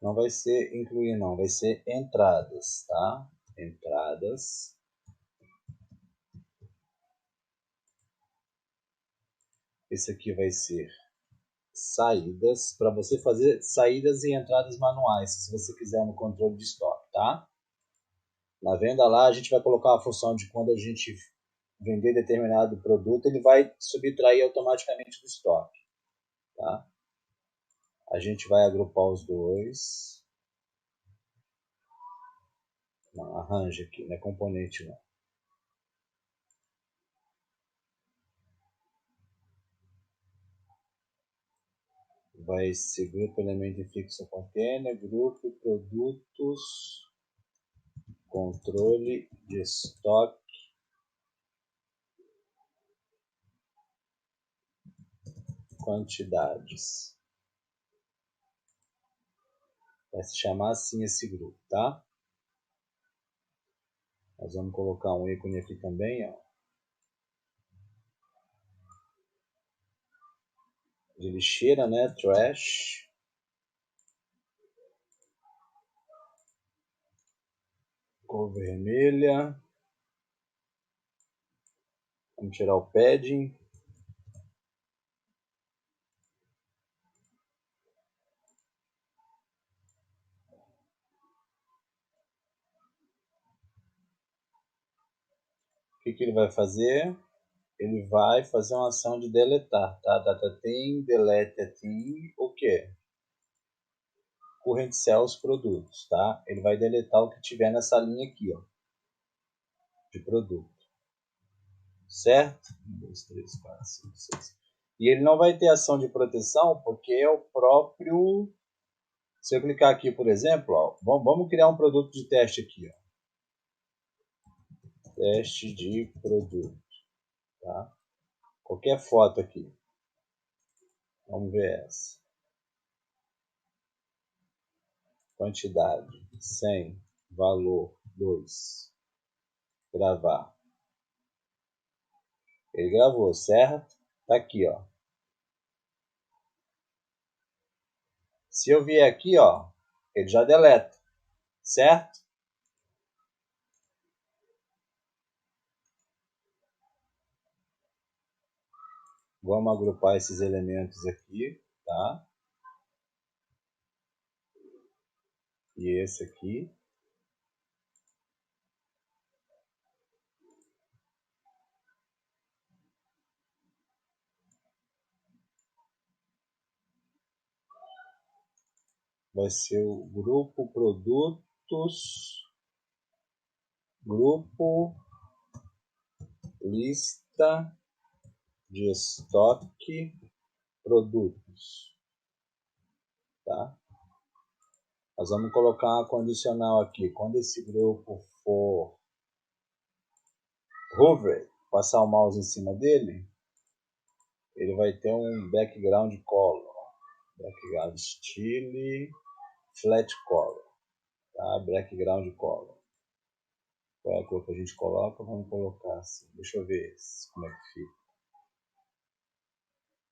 Não vai ser incluir não, vai ser entradas, tá? Entradas. Esse aqui vai ser saídas, para você fazer saídas e entradas manuais, se você quiser no controle de estoque, tá? Na venda lá, a gente vai colocar a função de quando a gente vender determinado produto, ele vai subtrair automaticamente do estoque, tá? A gente vai agrupar os dois. Não, arranja aqui, não é componente não. Vai ser grupo elemento fixo container, grupo produtos, controle de estoque, quantidades. Vai se chamar assim esse grupo, tá? Nós vamos colocar um ícone aqui também, ó. De lixeira, né? Trash. Cor vermelha. Vamos tirar o padding. O que ele vai fazer? Ele vai fazer uma ação de deletar, tá? Data tem, delete tem, o quê? Current cells produtos, tá? Ele vai deletar o que tiver nessa linha aqui, ó, de produto. Certo? 1, 2, 3, 4, 5, 6. E ele não vai ter ação de proteção porque é o próprio... Se eu clicar aqui, por exemplo, ó, vamos criar um produto de teste aqui, ó. Teste de produto, tá? Qualquer foto aqui. Vamos ver essa. Quantidade 100, valor 2. Gravar. Ele gravou, certo? Tá aqui, ó. Se eu vier aqui, ó, ele já deleta, certo? Vamos agrupar esses elementos aqui, tá? E esse aqui. Vai ser o grupo produtos, grupo lista de estoque produtos, tá? Nós vamos colocar uma condicional aqui. Quando esse grupo for hover, passar o mouse em cima dele, ele vai ter um background color, background style flat color, tá? Background color. Qual é a cor que a gente coloca? Vamos colocar assim. Deixa eu ver como é que fica.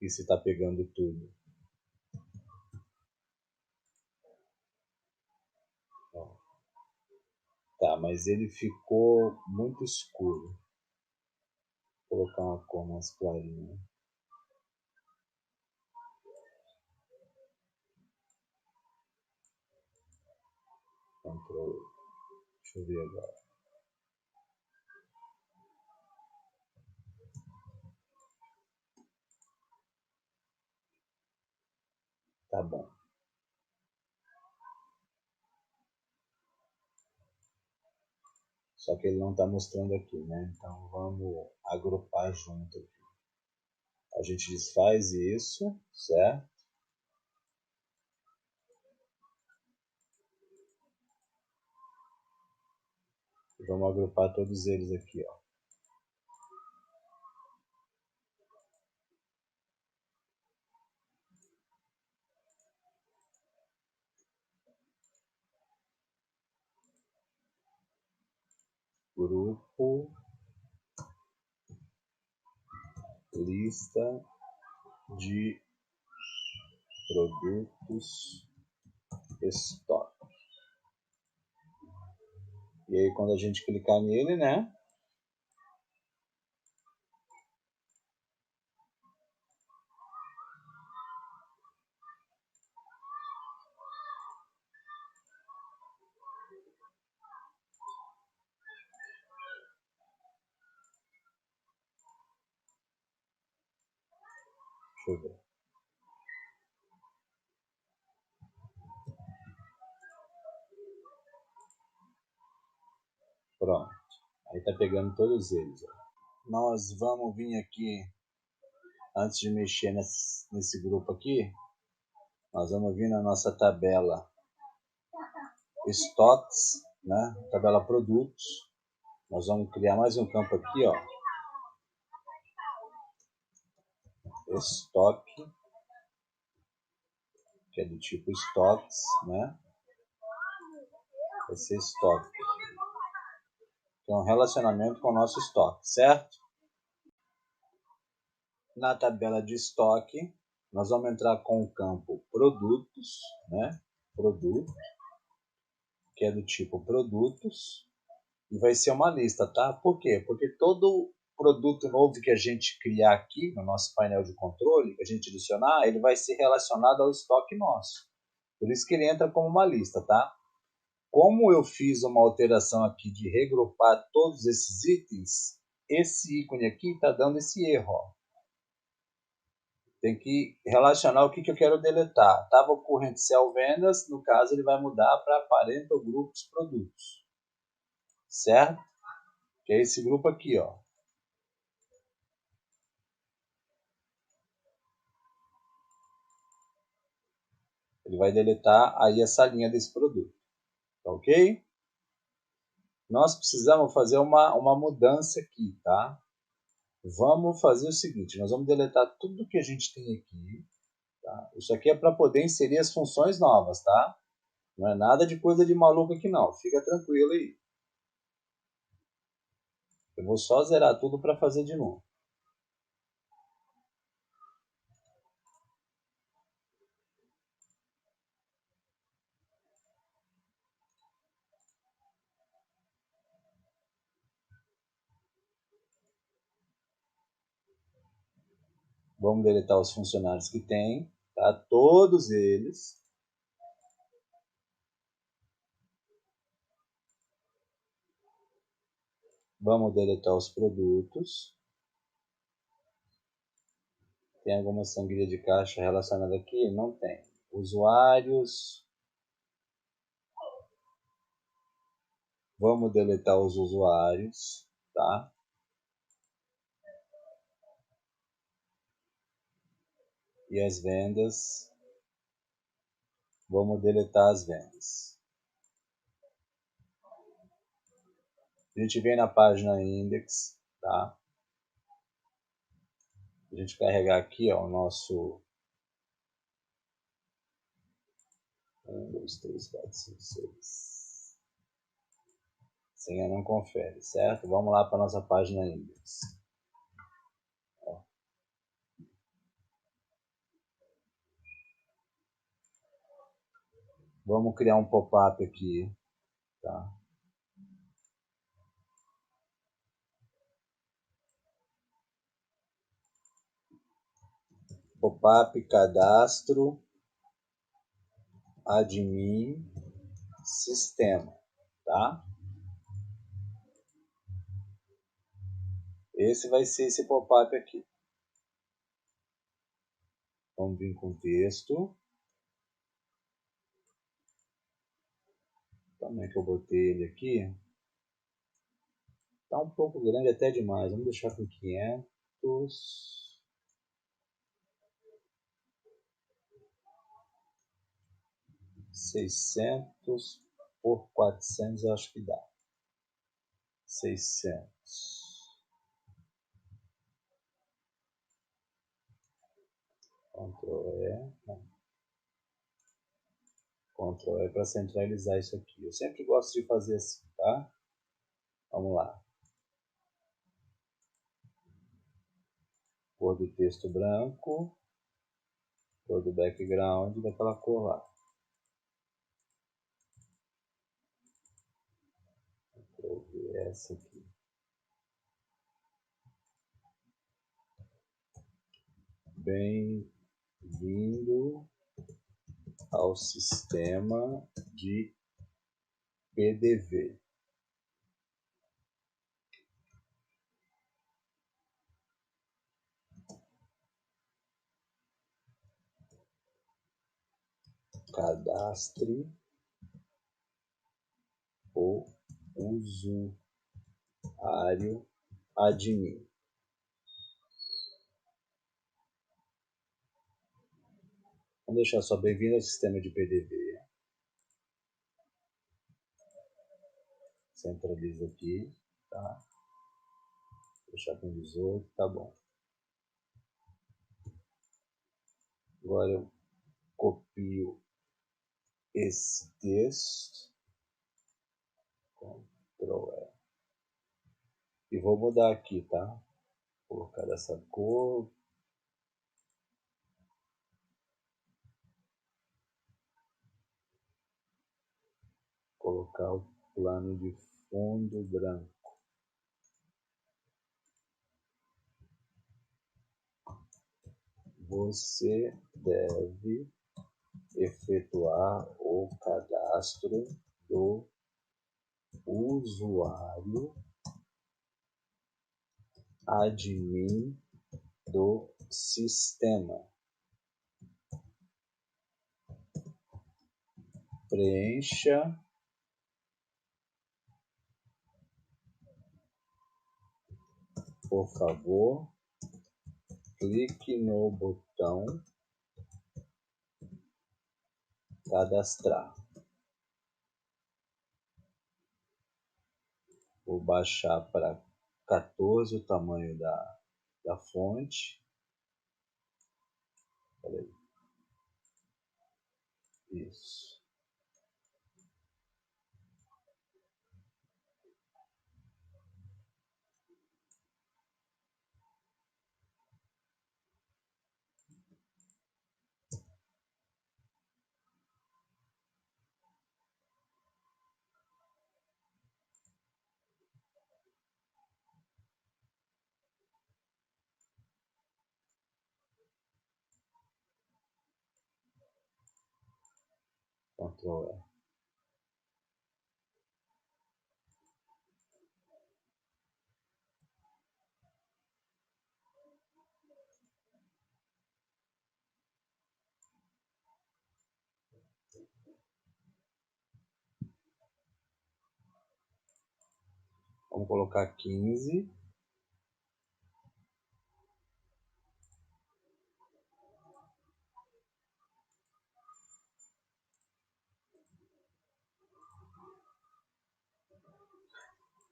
E se está pegando tudo. Tá, mas ele ficou muito escuro. Vou colocar uma cor mais clarinha. Ctrl. Deixa eu ver agora. Tá bom. Só que ele não está mostrando aqui, né? Então vamos agrupar junto aqui. A gente desfaz isso, certo? E vamos agrupar todos eles aqui, ó. Grupo lista de produtos estoque. E aí quando a gente clicar nele, né? Deixa eu ver. Pronto. Aí tá pegando todos eles, ó. Nós vamos vir aqui, antes de mexer nesse grupo aqui, nós vamos vir na nossa tabela Stocks, né? Tabela Produtos. Nós vamos criar mais um campo aqui, ó. Estoque, que é do tipo Stocks, né? Vai ser estoque. Tem um relacionamento com o nosso estoque, certo? Na tabela de estoque, nós vamos entrar com o campo produtos, né? Produto, que é do tipo produtos, e vai ser uma lista, tá? Por quê? Porque todo produto novo que a gente criar aqui no nosso painel de controle, que a gente adicionar, ele vai ser relacionado ao estoque nosso. Por isso que ele entra como uma lista, tá? Como eu fiz uma alteração aqui de regrupar todos esses itens, esse ícone aqui está dando esse erro, ó. Tem que relacionar o que eu quero deletar. Estava ocorrendo cell vendas, no caso ele vai mudar para parental grupos produtos. Certo? Que é esse grupo aqui, ó. Ele vai deletar aí essa linha desse produto. Tá ok? nós precisamos fazer uma mudança aqui, tá? Vamos fazer o seguinte, nós vamos deletar tudo que a gente tem aqui, tá? Isso aqui é para poder inserir as funções novas, tá? Não é nada de coisa de maluco aqui não, fica tranquilo aí. Eu vou só zerar tudo para fazer de novo. Vamos deletar os funcionários que tem, tá? Todos eles. Vamos deletar os produtos. Tem alguma sangria de caixa relacionada aqui? Não tem. Usuários. Vamos deletar os usuários, tá? E as vendas. Vamos deletar as vendas. A gente vem na página index, tá? A gente carregar aqui, ó, o nosso 1, 2, 3, 4, 5, 6. Senha não confere, certo? Vamos lá para nossa página index. Ó. Vamos criar um pop-up aqui, tá? Pop-up cadastro admin sistema, tá? Esse vai ser esse pop-up aqui. Vamos vir com texto. Como é que eu botei ele aqui? Tá um pouco grande até demais. Vamos deixar com 500. 600 por 400 eu acho que dá. 600. Ctrl E. Não. Ctrl E para centralizar isso aqui. Eu sempre gosto de fazer assim, tá? Vamos lá. Cor do texto branco. Cor do background daquela cor lá. Ctrl V essa aqui. Bem-vindo ao sistema de PDV. Cadastre o usuário admin. Vamos deixar só bem-vindo ao sistema de PDV. Centraliza aqui, tá? Deixar com 18, tá bom. Agora eu copio esse texto. Ctrl E. E vou mudar aqui, tá? Vou colocar dessa cor. Colocar o plano de fundo branco. Você deve efetuar o cadastro do usuário admin do sistema. Preencha por favor, clique no botão cadastrar. Vou baixar para 14 o tamanho da fonte. Peraí. Isso. Ctrl E. Vamos colocar 15.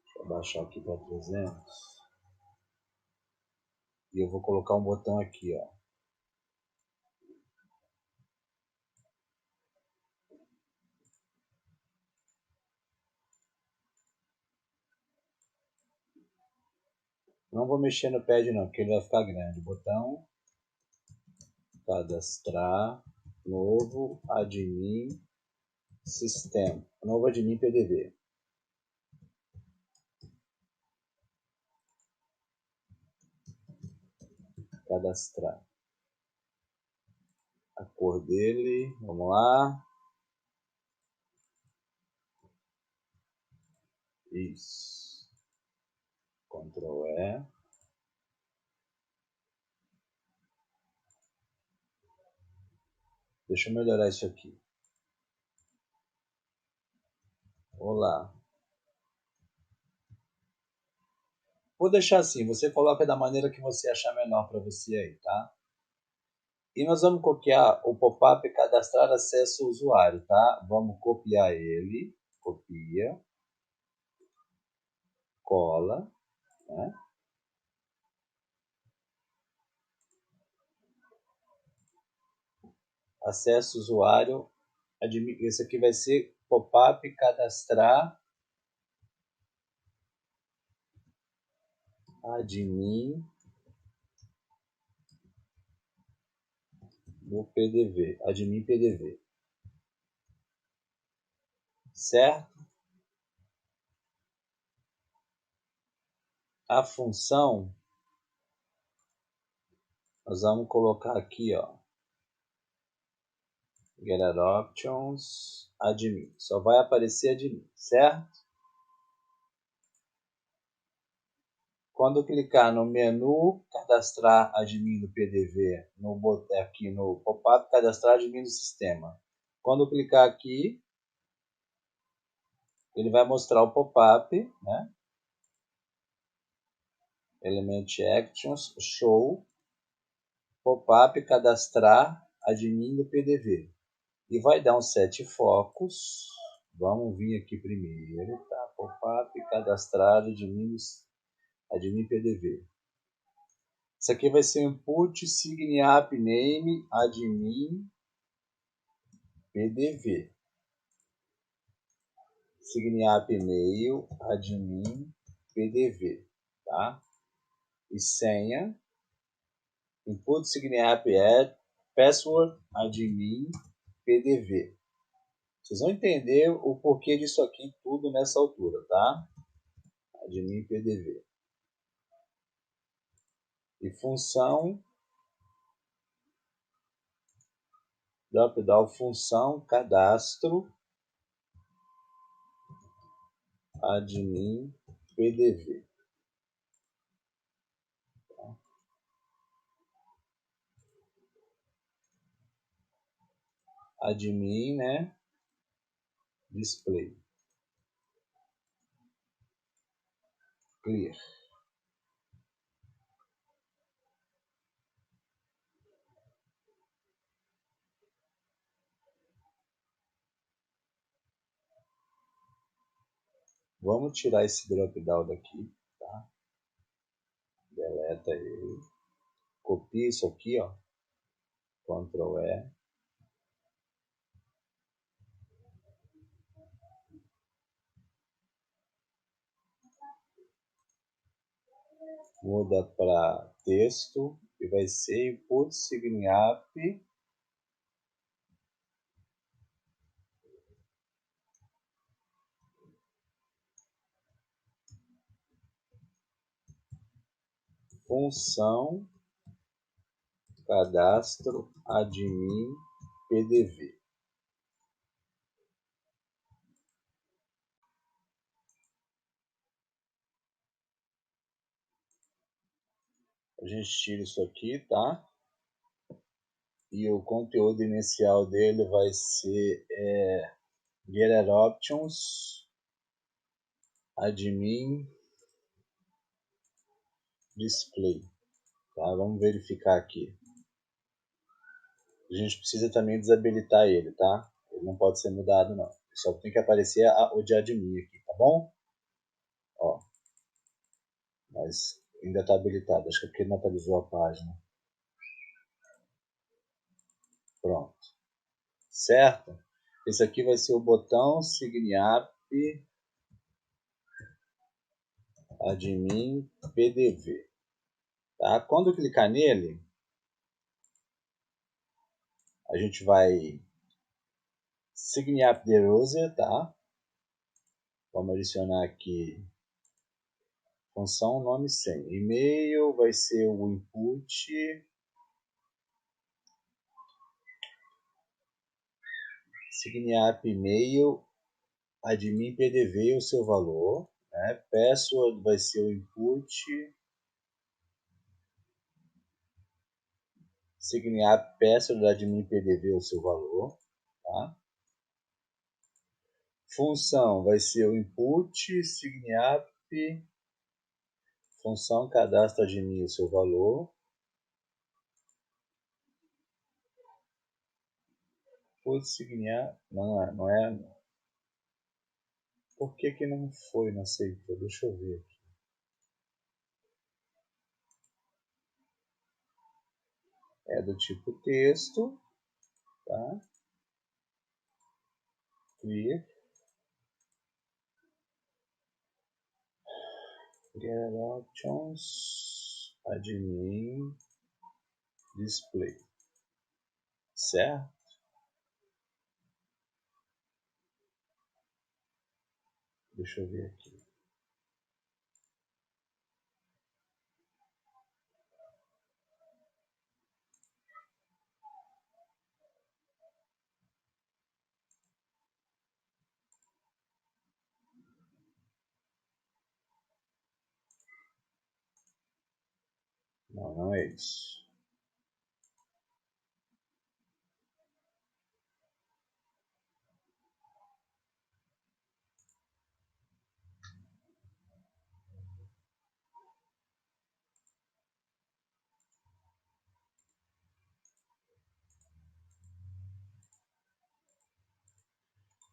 Deixa eu baixar aqui para 300. E eu vou colocar um botão aqui, ó. Não vou mexer no pad não, porque ele vai ficar grande. Botão, cadastrar, novo admin, sistema, novo admin PDV. Cadastrar. A cor dele, vamos lá. Isso. Ctrl E. Deixa eu melhorar isso aqui. Olá. Vou deixar assim, você coloca da maneira que você achar menor para você aí, tá? E nós vamos copiar o pop-up cadastrar acesso ao usuário, tá? Vamos copiar ele. Copia. Cola, né? Acesso usuário, esse aqui vai ser pop-up cadastrar admin do PDV, admin PDV, certo? A função, nós vamos colocar aqui, ó, Get Options, admin, só vai aparecer admin, certo? Quando eu clicar no menu cadastrar admin do PDV, aqui no pop-up cadastrar admin do sistema, quando eu clicar aqui, ele vai mostrar o pop-up, né? Element Actions, Show, pop-up cadastrar admin do PDV. E vai dar um set focos. Vamos vir aqui primeiro, tá? Pop-up cadastrar admin PDV. Isso aqui vai ser input sign app name admin PDV. Sign app e-mail admin PDV, tá? E senha input sign app password admin PDV. Vocês vão entender o porquê disso aqui tudo nessa altura, tá? Admin PDV. E função, drop-down função, cadastro, admin PDV. Tá? Admin, né? Display. Clear. Vamos tirar esse drop down daqui, tá? Deleta ele. Copia isso aqui, ó. Ctrl E. Muda para texto e vai ser input signiap função cadastro admin pdv. A gente tira isso aqui, tá? E o conteúdo inicial dele vai ser getter options admin display, tá? Vamos verificar aqui. A gente precisa também desabilitar ele, tá? Ele não pode ser mudado, não. Só tem que aparecer o de admin aqui, tá bom? Ó, mas ainda está habilitado. Acho que é porque não atualizou a página. Pronto. Certo? Esse aqui vai ser o botão signiap admin pdv. Tá? Quando eu clicar nele, a gente vai signiap the user, tá? Vamos adicionar aqui função nome sem. E-mail vai ser o input. Signiap e-mail admin pdv o seu valor. Né? Password vai ser o input. Signiap password admin pdv o seu valor. Tá? Função vai ser o input signiap função cadastro admin o seu valor. Input signiap não é. Por que que não foi, não aceitou? Deixa eu ver aqui. É do tipo texto, tá? Clear. Get options admin display. Certo? Deixa eu ver aqui. Não, não é isso.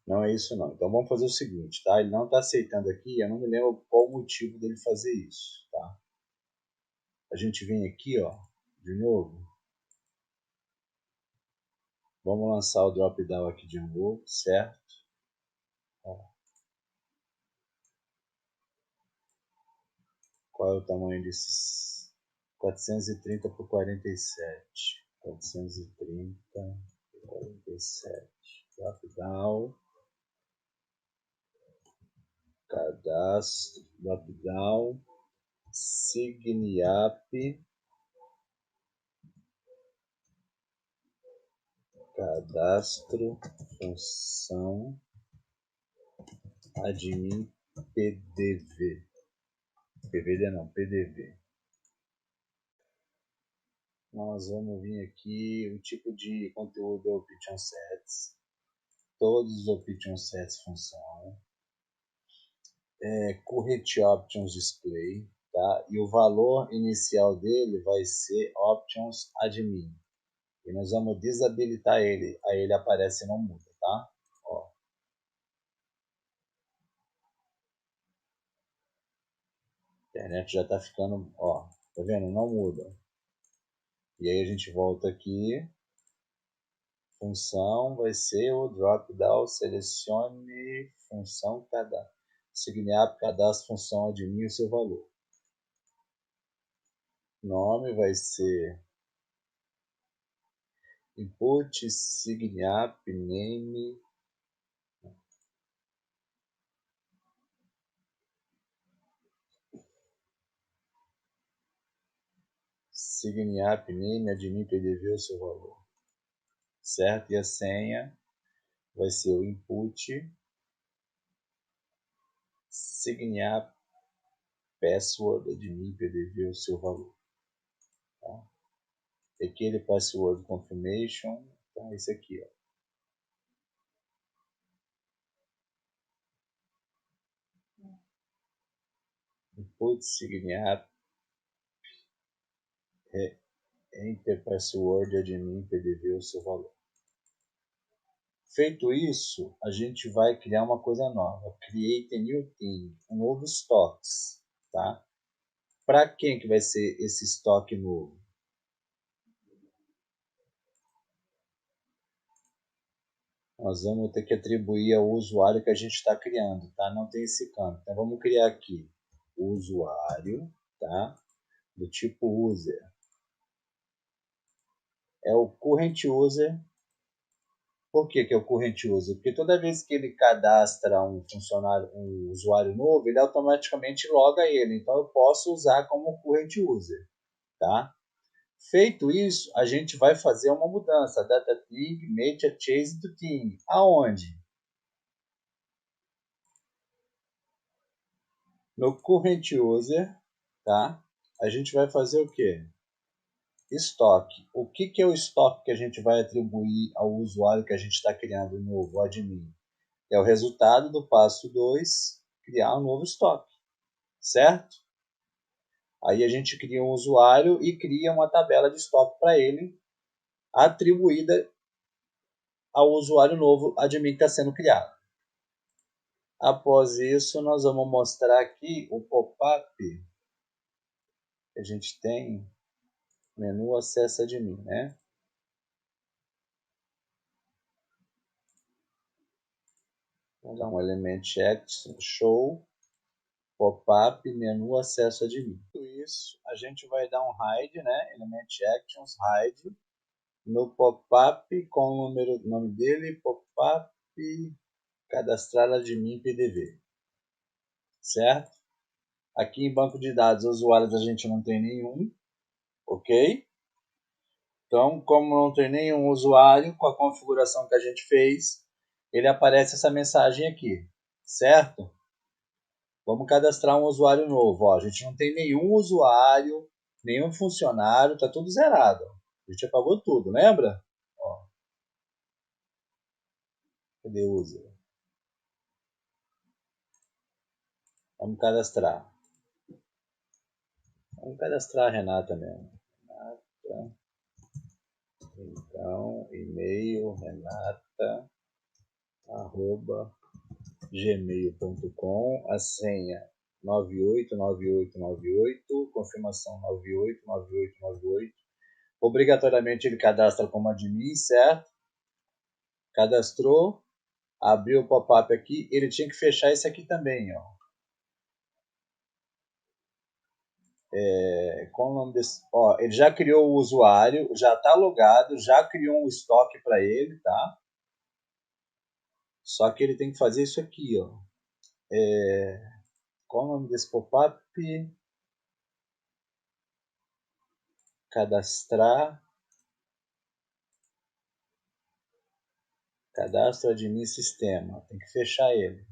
Não é isso não. Então vamos fazer o seguinte, tá? Ele não está aceitando aqui, eu não me lembro qual o motivo dele fazer isso, tá? A gente vem aqui, ó, de novo. Vamos lançar o drop down aqui de novo, certo? Ó. Qual é o tamanho desses? 430 por 47. 430 por 47. Drop down. Cadastro. Drop down. Signiap. Cadastro. Função. Admin pdv. PVD não, pdv. Nós vamos vir aqui, o tipo de conteúdo é o option sets. Todos os option sets funcionam. Current options display, tá? E o valor inicial dele vai ser options admin. E nós vamos desabilitar ele, aí ele aparece e não muda, tá? Ó. internet já está ficando, ó, tá vendo? Não muda. E aí a gente volta aqui. Função vai ser o drop down, selecione função cadastro. Signiap cadastro função admin o seu valor. Nome vai ser input signiap name signiap name admin PDV o seu valor, certo? E a senha vai ser o input signiap password admin PDV o seu valor, tá? Aquele password confirmation, então esse aqui, ó. Input signiap enter password admin PDV o seu valor. Feito isso, a gente vai criar uma coisa nova. Create a new thing, um novo stocks, tá? Para quem que vai ser esse estoque novo? Nós vamos ter que atribuir ao usuário que a gente está criando, tá? Não tem esse campo. Então vamos criar aqui o usuário, tá? Do tipo user. É o current user. Por que é o current user? Porque toda vez que ele cadastra um funcionário, um usuário novo, ele automaticamente loga ele. Então eu posso usar como current user, tá? Feito isso, a gente vai fazer uma mudança. Data thing, make a change to thing. Aonde? No current user, tá? A gente vai fazer o quê? Estoque. O que é o estoque que a gente vai atribuir ao usuário que a gente está criando um novo, o admin? É o resultado do passo 2, criar um novo estoque, certo? Aí a gente cria um usuário e cria uma tabela de estoque para ele, atribuída ao usuário novo admin que está sendo criado. Após isso, nós vamos mostrar aqui o pop-up que a gente tem, menu acesso admin, né? Vamos dar um element action, show, pop-up, menu acesso admin. Tudo isso, a gente vai dar um hide, né? Element actions, hide, no pop-up com o nome dele, pop-up, cadastrar admin PDV, certo? Aqui em banco de dados, usuários a gente não tem nenhum, ok? Então, como não tem nenhum usuário com a configuração que a gente fez, ele aparece essa mensagem aqui, certo? Vamos cadastrar um usuário novo. Ó, a gente não tem nenhum usuário, nenhum funcionário, está tudo zerado. A gente apagou tudo, lembra? Ó, cadê o user? Vamos cadastrar. Vamos cadastrar a Renata mesmo. Renata. Então, e-mail renata arroba gmail.com, a senha 989898, confirmação 989898. Obrigatoriamente ele cadastra como admin, certo? Cadastrou, abriu o pop-up aqui, ele tinha que fechar esse aqui também, ó. Qual o nome desse? Ó, ele já criou o usuário, já está logado, já criou um estoque para ele, tá? Só que ele tem que fazer isso aqui, ó. Qual o nome desse pop-up? Cadastrar. Cadastro admin sistema. Tem que fechar ele.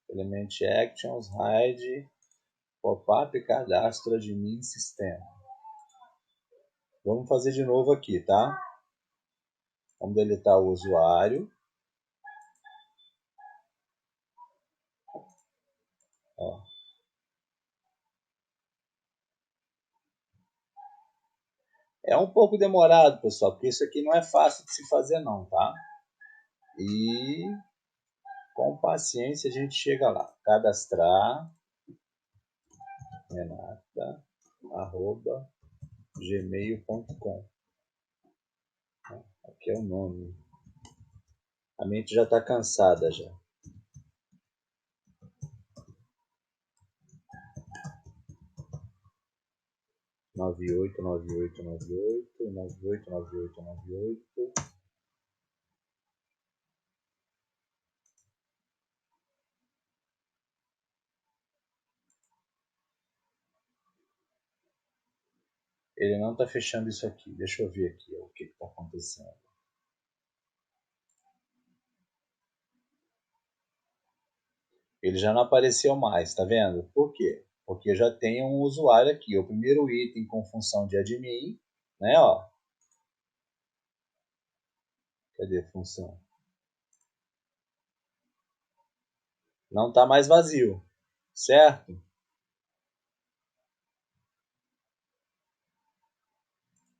Element actions, hide, pop-up, cadastro admin sistema. Vamos fazer de novo aqui, tá? Vamos deletar o usuário. Ó. É um pouco demorado, pessoal, porque isso aqui não é fácil de se fazer não, tá? E com paciência a gente chega lá. Cadastrar. renata@gmail.com. Aqui é o nome. A mente já está cansada já. Nove oito. Ele não está fechando isso aqui. Deixa eu ver aqui o que está acontecendo. Ele já não apareceu mais, tá vendo? Por quê? Porque já tem um usuário aqui. O primeiro item com função de admin, né? Ó. Cadê a função? Não está mais vazio, certo?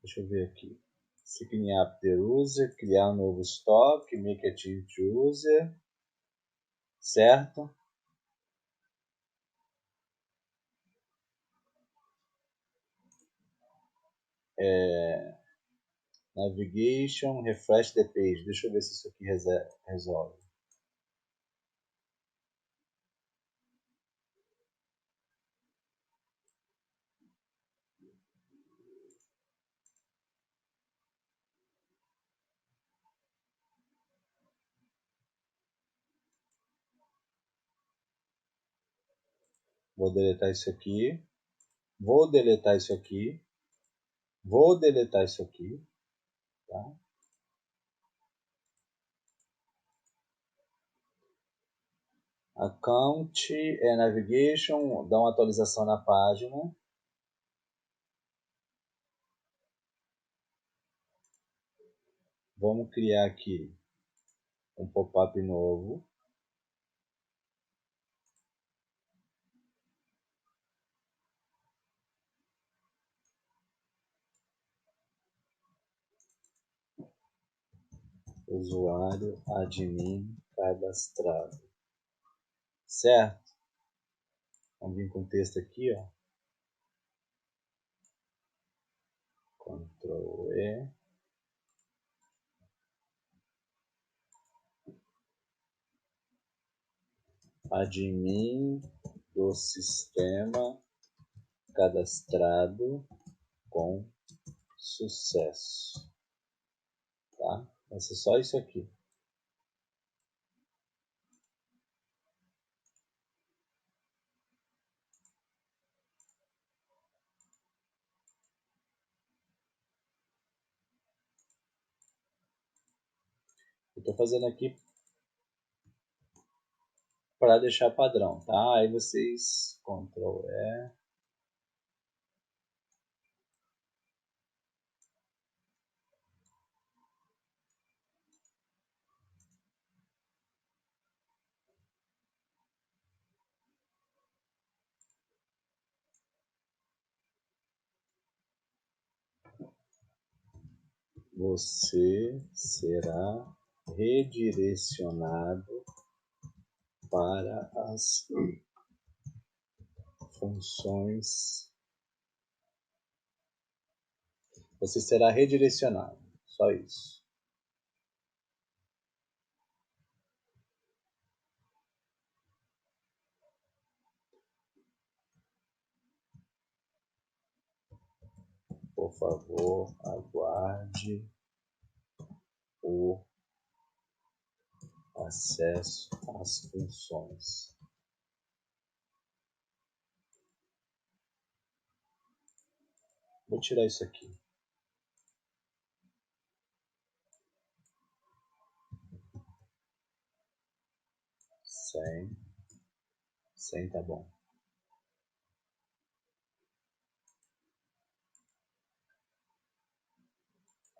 Deixa eu ver aqui. Sign up the user, criar um novo estoque, make a change to user, certo? Navigation, refresh the page. Deixa eu ver se isso aqui resolve. Vou deletar isso aqui. Vou deletar isso aqui. Vou deletar isso aqui. Tá? Account, navigation, dá uma atualização na página. Vamos criar aqui um pop-up novo. Usuário admin cadastrado. Certo? Vamos vir com o texto aqui, ó. Ctrl E. Admin do sistema cadastrado com sucesso. Tá? Vai ser só isso aqui. Eu estou fazendo aqui para deixar padrão, tá? Aí vocês Ctrl E. Você será redirecionado para as funções. Você será redirecionado. Só isso. Por favor, aguarde o acesso às funções. Vou tirar isso aqui. Sem tá bom.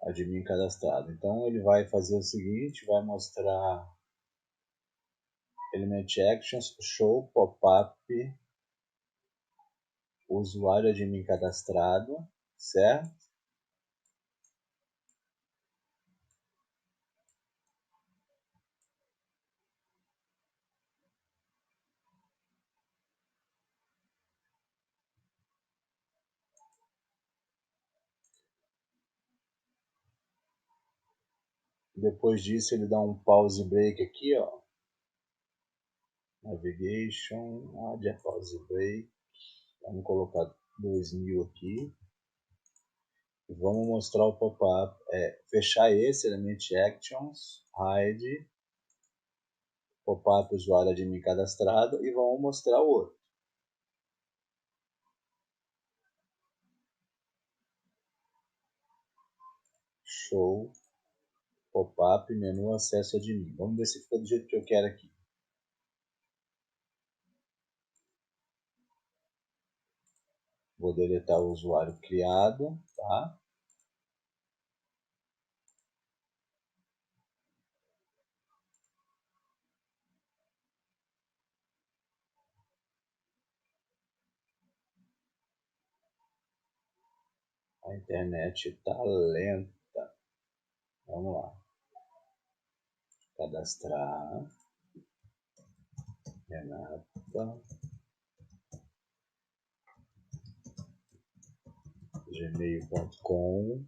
Admin cadastrado. Então ele vai fazer o seguinte, vai mostrar Element Actions, Show, Pop-up, usuário admin cadastrado, certo? Depois disso ele dá um pause break aqui, ó. Navigation, add a pause break. Vamos colocar 2000 aqui. E vamos mostrar o pop-up. Fechar esse Element Actions, hide, pop-up usuário admin cadastrado e vamos mostrar o outro. Show, pop-up, menu acesso admin. Vamos ver se ficou do jeito que eu quero aqui. Vou deletar o usuário criado, tá? A internet tá lenta. Vamos lá. Cadastrar. Renata. gmail.com.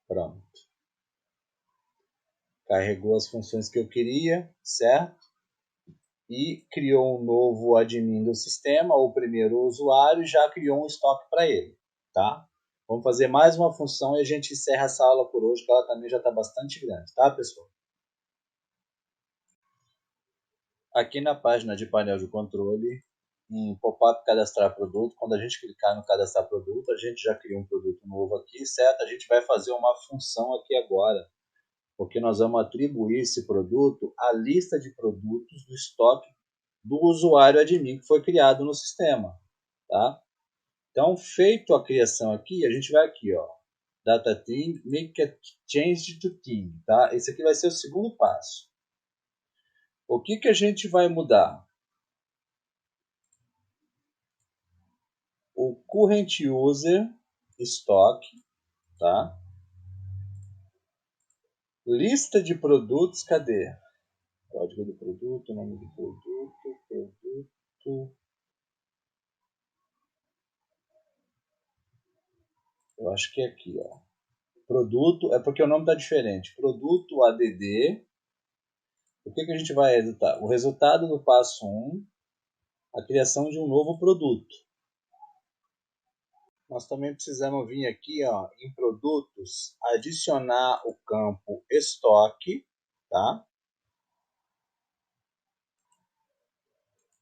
Pronto. Carregou as funções que eu queria, certo? E criou um novo admin do sistema, o primeiro usuário, e já criou um estoque para ele, tá? Vamos fazer mais uma função e a gente encerra essa aula por hoje, que ela também já está bastante grande, tá, pessoal? Aqui na página de painel de controle, em pop-up cadastrar produto, quando a gente clicar no cadastrar produto, a gente já cria um produto novo aqui, certo? A gente vai fazer uma função aqui agora, porque nós vamos atribuir esse produto à lista de produtos do estoque do usuário admin que foi criado no sistema, tá? Então, feito a criação aqui, a gente vai aqui, ó, data theme, make a change to theme, tá? Esse aqui vai ser o segundo passo. O que a gente vai mudar? O current user stock, tá? Lista de produtos, cadê? Código do produto, nome do produto. Eu acho que é aqui, ó. Produto, é porque o nome está diferente. Produto ADD. O que a gente vai resultar? O resultado do passo 1, a criação de um novo produto. Nós também precisamos vir aqui, ó, em produtos, adicionar o campo estoque, tá?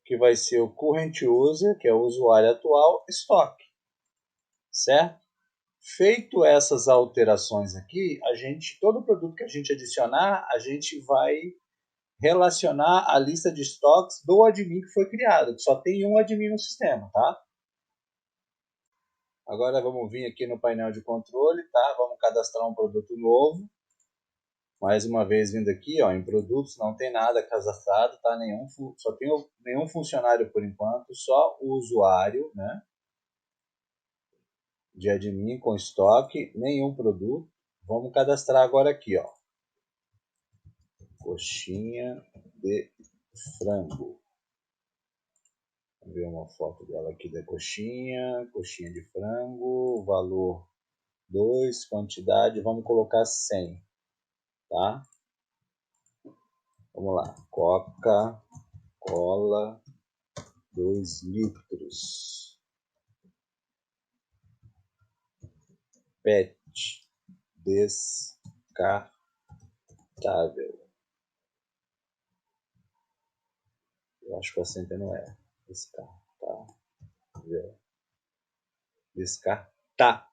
Que vai ser o current user, que é o usuário atual, estoque, certo? Feito essas alterações aqui, todo produto que a gente adicionar, a gente vai relacionar a lista de estoques do admin que foi criado, que só tem um admin no sistema, tá? Agora vamos vir aqui no painel de controle, tá? Vamos cadastrar um produto novo. Mais uma vez vindo aqui, ó, em produtos não tem nada cadastrado, tá? Só tem nenhum funcionário por enquanto, só o usuário, né? De admin com estoque, nenhum produto. Vamos cadastrar agora aqui, ó. Coxinha de frango. Vamos ver uma foto dela aqui da coxinha de frango, valor 2, quantidade, vamos colocar 100, tá? Vamos lá, Coca-Cola 2 litros, PET descartável. Eu acho que o acento não é descartável. Descartar. Tá.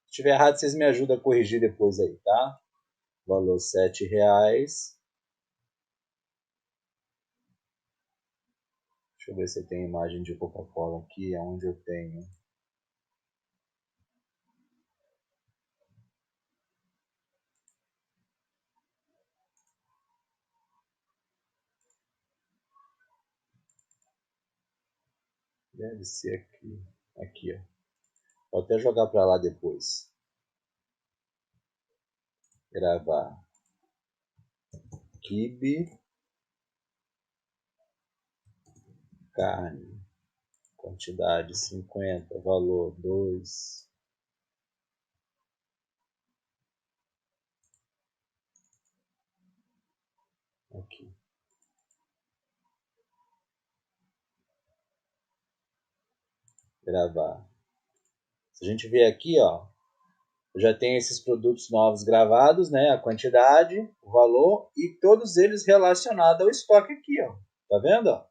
Se tiver errado, vocês me ajudam a corrigir depois aí, tá? Valor R$7. Deixa eu ver se tem imagem de Coca-Cola aqui, onde eu tenho. Deve ser aqui. Aqui, ó. Vou até jogar para lá depois. Gravar. Kibe. carne, quantidade 50, valor 2. Aqui. Gravar. Se a gente ver aqui, ó, eu já tenho esses produtos novos gravados, né? A quantidade, o valor e todos eles relacionados ao estoque aqui, ó. Tá vendo? Ó?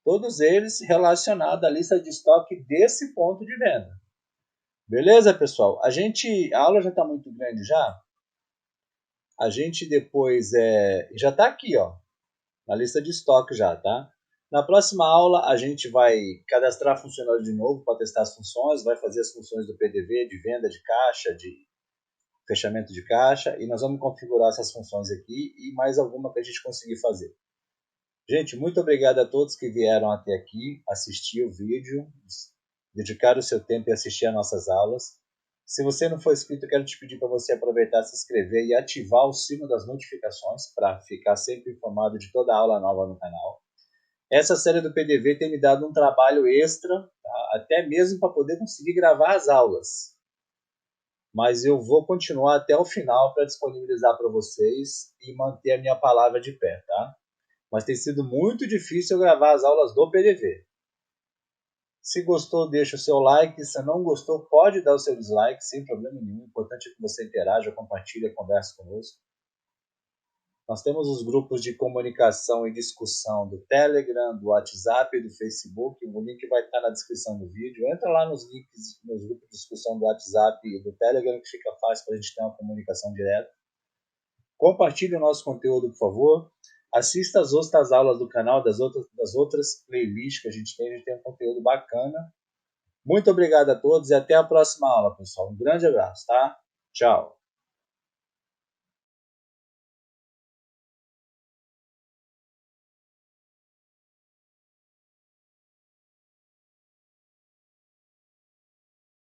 Todos eles relacionados à lista de estoque desse ponto de venda. Beleza, pessoal? A aula já está muito grande já. A gente depois já está aqui, ó, na lista de estoque já, tá? Na próxima aula a gente vai cadastrar funcionário de novo para testar as funções, vai fazer as funções do PDV, de venda de caixa, de fechamento de caixa, e nós vamos configurar essas funções aqui e mais alguma que a gente conseguir fazer. Gente, muito obrigado a todos que vieram até aqui, assistir o vídeo, dedicar o seu tempo e assistir às nossas aulas. Se você não for inscrito, eu quero te pedir para você aproveitar, se inscrever e ativar o sino das notificações para ficar sempre informado de toda aula nova no canal. Essa série do PDV tem me dado um trabalho extra, tá? Até mesmo para poder conseguir gravar as aulas. Mas eu vou continuar até o final para disponibilizar para vocês e manter a minha palavra de pé, tá? Mas tem sido muito difícil gravar as aulas do PDV. Se gostou, deixa o seu like. Se não gostou, pode dar o seu dislike, sem problema nenhum. O importante é que você interaja, compartilhe, converse conosco. Nós temos os grupos de comunicação e discussão do Telegram, do WhatsApp e do Facebook. O link vai estar na descrição do vídeo. Entra lá nos links, nos grupos de discussão do WhatsApp e do Telegram, que fica fácil para a gente ter uma comunicação direta. Compartilhe o nosso conteúdo, por favor. Assista as outras aulas do canal, das outras playlists que a gente tem um conteúdo bacana. Muito obrigado a todos e até a próxima aula, pessoal. Um grande abraço, tá? Tchau!